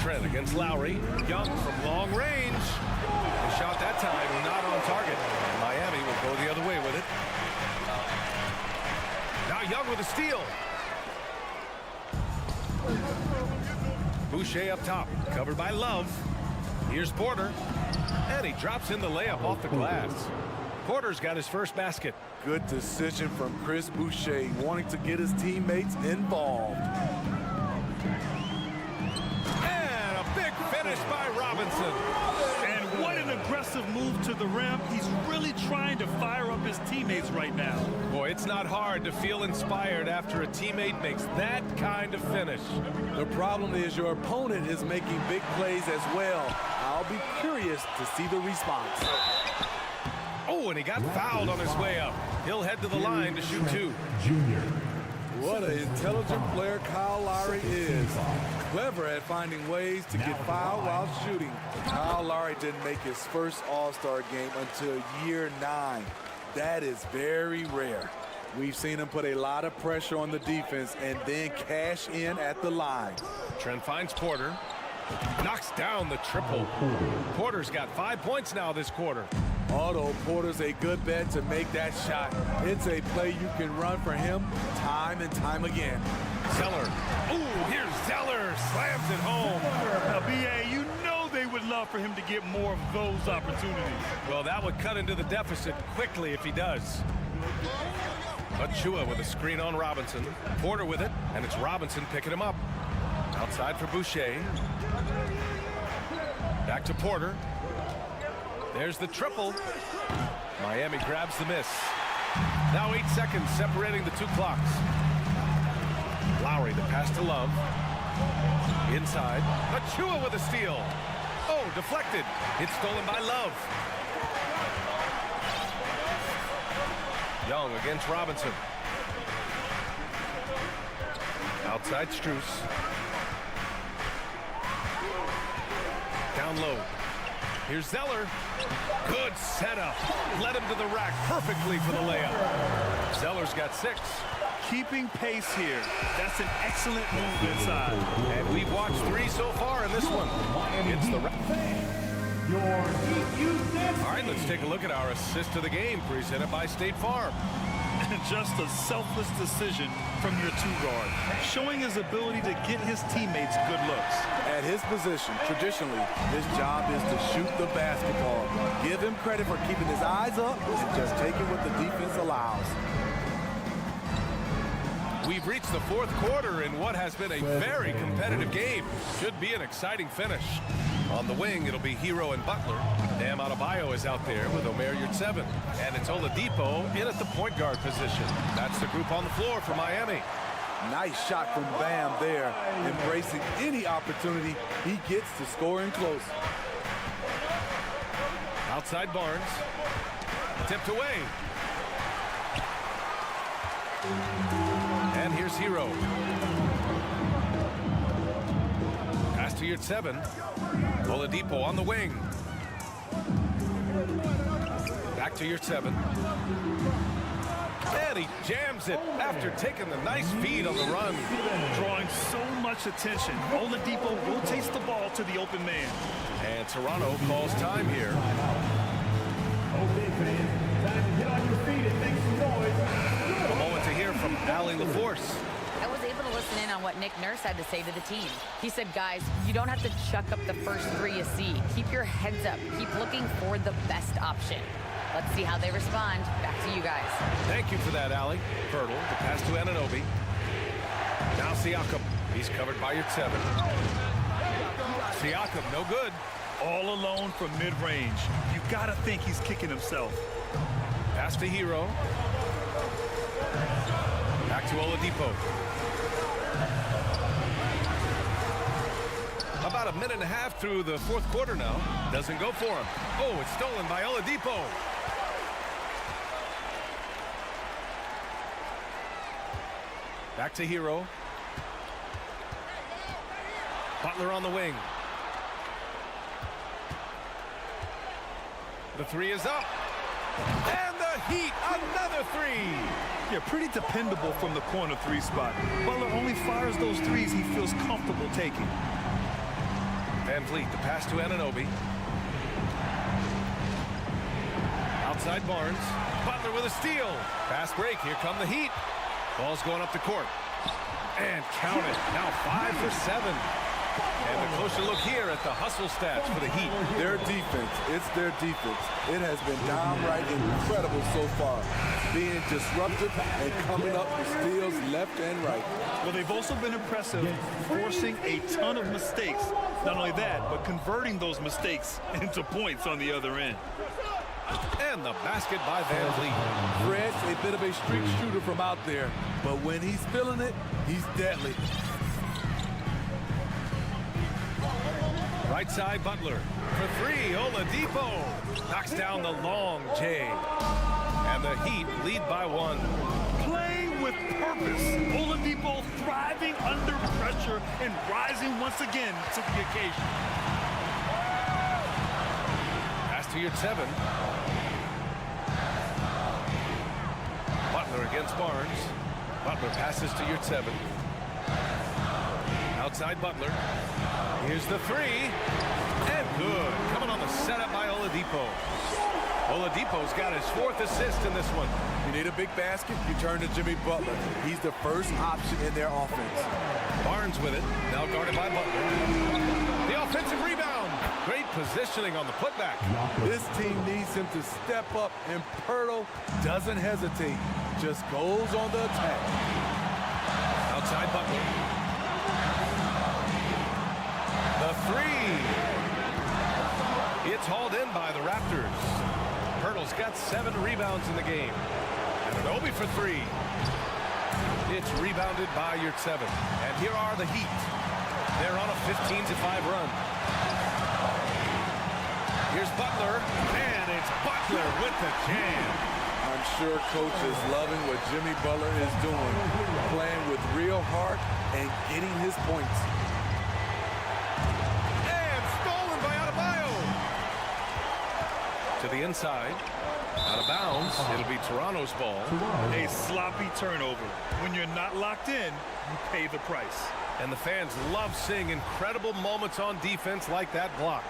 Trent against Lowry. Young from long range. The shot that time not on target. Miami will go the other way with it. Now Young with a steal. Boucher up top, covered by Love. Here's Porter. And he drops in the layup off the glass. Porter's got his first basket. Good decision from Chris Boucher, wanting to get his teammates involved. And a big finish by Robinson. And what an aggressive move to the rim. He's really trying to fire up his teammates right now. Boy, it's not hard to feel inspired after a teammate makes that kind of finish. The problem is your opponent is making big plays as well. I'll be curious to see the response. Oh, and he got fouled on his way up. He'll head to the line to shoot two. What an intelligent player Kyle Lowry is. Clever at finding ways to get fouled while shooting. Kyle Lowry didn't make his first All-Star game until year 9. That is very rare. We've seen him put a lot of pressure on the defense and then cash in at the line. Trent finds Porter. Knocks down the triple. Porter's got 5 points now this quarter. Although Porter's a good bet to make that shot, it's a play you can run for him time and time again. Zeller. Ooh, here's Zeller. Slams it home. Now, B.A., you know they would love for him to get more of those opportunities. Well, that would cut into the deficit quickly if he does. Achiuwa with a screen on Robinson. Porter with it, and it's Robinson picking him up. Outside for Boucher. Back to Porter. There's the triple. Miami grabs the miss. Now 8 seconds separating the two clocks. Lowry, the pass to Love. Inside. Achiuwa with a steal. Oh, deflected. It's stolen by Love. Young against Robinson. Outside Strus. Down low. Here's Zeller. Good setup. Led him to the rack perfectly for the layup. Zeller's got 6. Keeping pace here. That's an excellent move inside. And we've watched 3 so far in this one. It's the All right, let's take a look at our assist of the game presented by State Farm. Just a selfless decision from your 2-guard, showing his ability to get his teammates good looks. At his position, traditionally, his job is to shoot the basketball. Give him credit for keeping his eyes up and just taking what the defense allows. We've reached the 4th quarter in what has been a very competitive game. Should be an exciting finish. On the wing, it'll be Hero and Butler. Bam Adebayo is out there with Omer Yurtseven. And it's Oladipo in at the point guard position. That's the group on the floor for Miami. Nice shot from Bam there, embracing any opportunity he gets to score in close. Outside Barnes. Tipped away. And here's Hero. Pass to your 7. Oladipo on the wing. Back to your 7. And he jams it after taking the nice feed on the run. Drawing so much attention. Oladipo rotates the ball to the open man. And Toronto calls time here. Okay, fans, time to get on your feet and make some noise. A moment to hear from Allie LaForce. I was able to listen in on what Nick Nurse had to say to the team. He said, guys, you don't have to chuck up the first 3 you see. Keep your heads up. Keep looking for the best option. Let's see how they respond. Back to you guys. Thank you for that, Allie. Pirtle, the pass to Anunoby. Now Siakam. He's covered by your 7. Siakam, no good. All alone from mid-range. You gotta think he's kicking himself. Pass to Hero. Back to Oladipo. About a minute and a half through the 4th quarter now. Doesn't go for him. Oh, it's stolen by Oladipo. Back to Hero. Butler on the wing. The 3 is up. And the Heat, another 3. Yeah, pretty dependable from the corner 3 spot. Butler only fires those 3s he feels comfortable taking. Van Vliet, the pass to Anunoby. Outside Barnes. Butler with a steal. Fast break. Here come the Heat. Ball's going up the court. And count it. Now 5 for 7. And a closer look here at the hustle stats for the Heat. Their defense, it's their defense. It has been downright incredible so far. Being disruptive and coming up with steals left and right. Well, they've also been impressive, forcing a ton of mistakes. Not only that, but converting those mistakes into points on the other end. And the basket by Van Vliet. Fred's a bit of a streak shooter from out there, but when he's feeling it, he's deadly. Right side Butler for 3. Oladipo knocks down the long J. And the Heat lead by 1. Playing with purpose. Oladipo thriving under pressure and rising once again to the occasion. Pass to your 7. Butler against Barnes. Butler passes to your 7. Outside Butler. Here's the 3. And good. Coming on the setup by Oladipo. Oladipo's got his 4th assist in this one. You need a big basket, you turn to Jimmy Butler. He's the first option in their offense. Barnes with it. Now guarded by Butler. The offensive rebound. Great positioning on the putback. This team needs him to step up, and Pirtle doesn't hesitate. Just goes on the attack. Outside Butler. The 3. It's hauled in by the Raptors. Pirtle's got 7 rebounds in the game. And Anunoby for 3. It's rebounded by your 7. And here are the Heat. They're on a 15-5 run. Here's Butler. And it's Butler with the jam. I'm sure coach is loving what Jimmy Butler is doing. Playing with real heart and getting his points. To the inside, out of bounds. It'll be Toronto's ball. A sloppy turnover. When you're not locked in, you pay the price. And the fans love seeing incredible moments on defense like that block.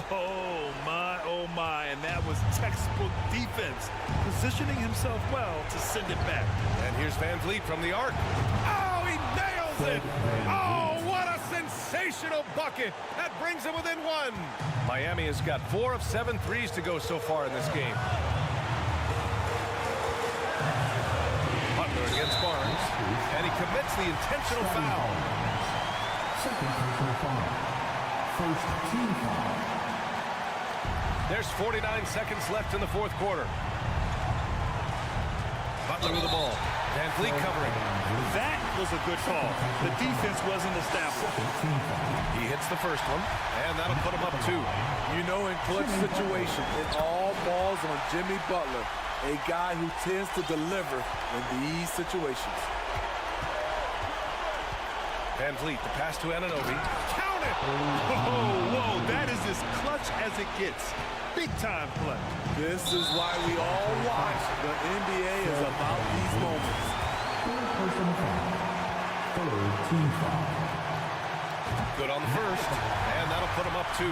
Oh my, and that was textbook defense. Positioning himself well to send it back. And here's Van Vliet from the arc. Oh, he nails it! Oh, what a sensational bucket! That brings him within 1. Miami has got 4 of 7 threes to go so far in this game. Butler against Barnes, and he commits the intentional foul. Second personal foul. First team foul. There's 49 seconds left in the 4th quarter. Butler with the ball. Van Vliet covering. That was a good call. The defense wasn't established. He hits the first one, and that'll put him up 2. You know, in clutch situation, it all falls on Jimmy Butler. a guy who tends to deliver in these situations. Van Vliet, the pass to Anunoby. Count it! Whoa, that is as clutch as it gets. Big time play. This is why we all watch. The NBA is about these moments. Personal foul. Third team foul. Good on the first, and that'll put him up 2.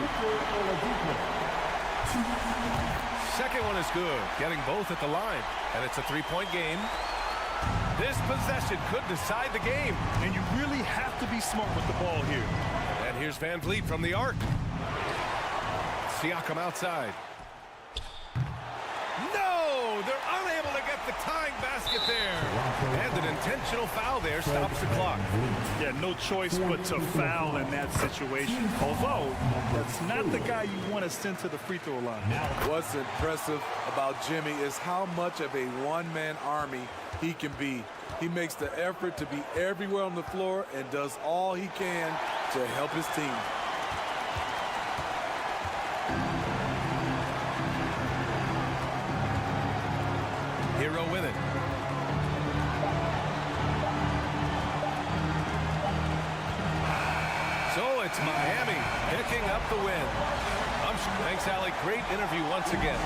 Second one is good, getting both at the line, and it's a 3-point game. This possession could decide the game. And you really have to be smart with the ball here. And here's Van Vliet from the arc. Siakam outside. No! They're unable to get the tying basket there. And an intentional foul there stops the clock. Yeah, no choice but to foul in that situation. Although, that's not the guy you want to send to the free throw line. What's impressive about Jimmy is how much of a one-man army he can be. He makes the effort to be everywhere on the floor and does all he can to help his team. Hero with it. So it's Miami picking up the win. Thanks, Allie. Great interview once again.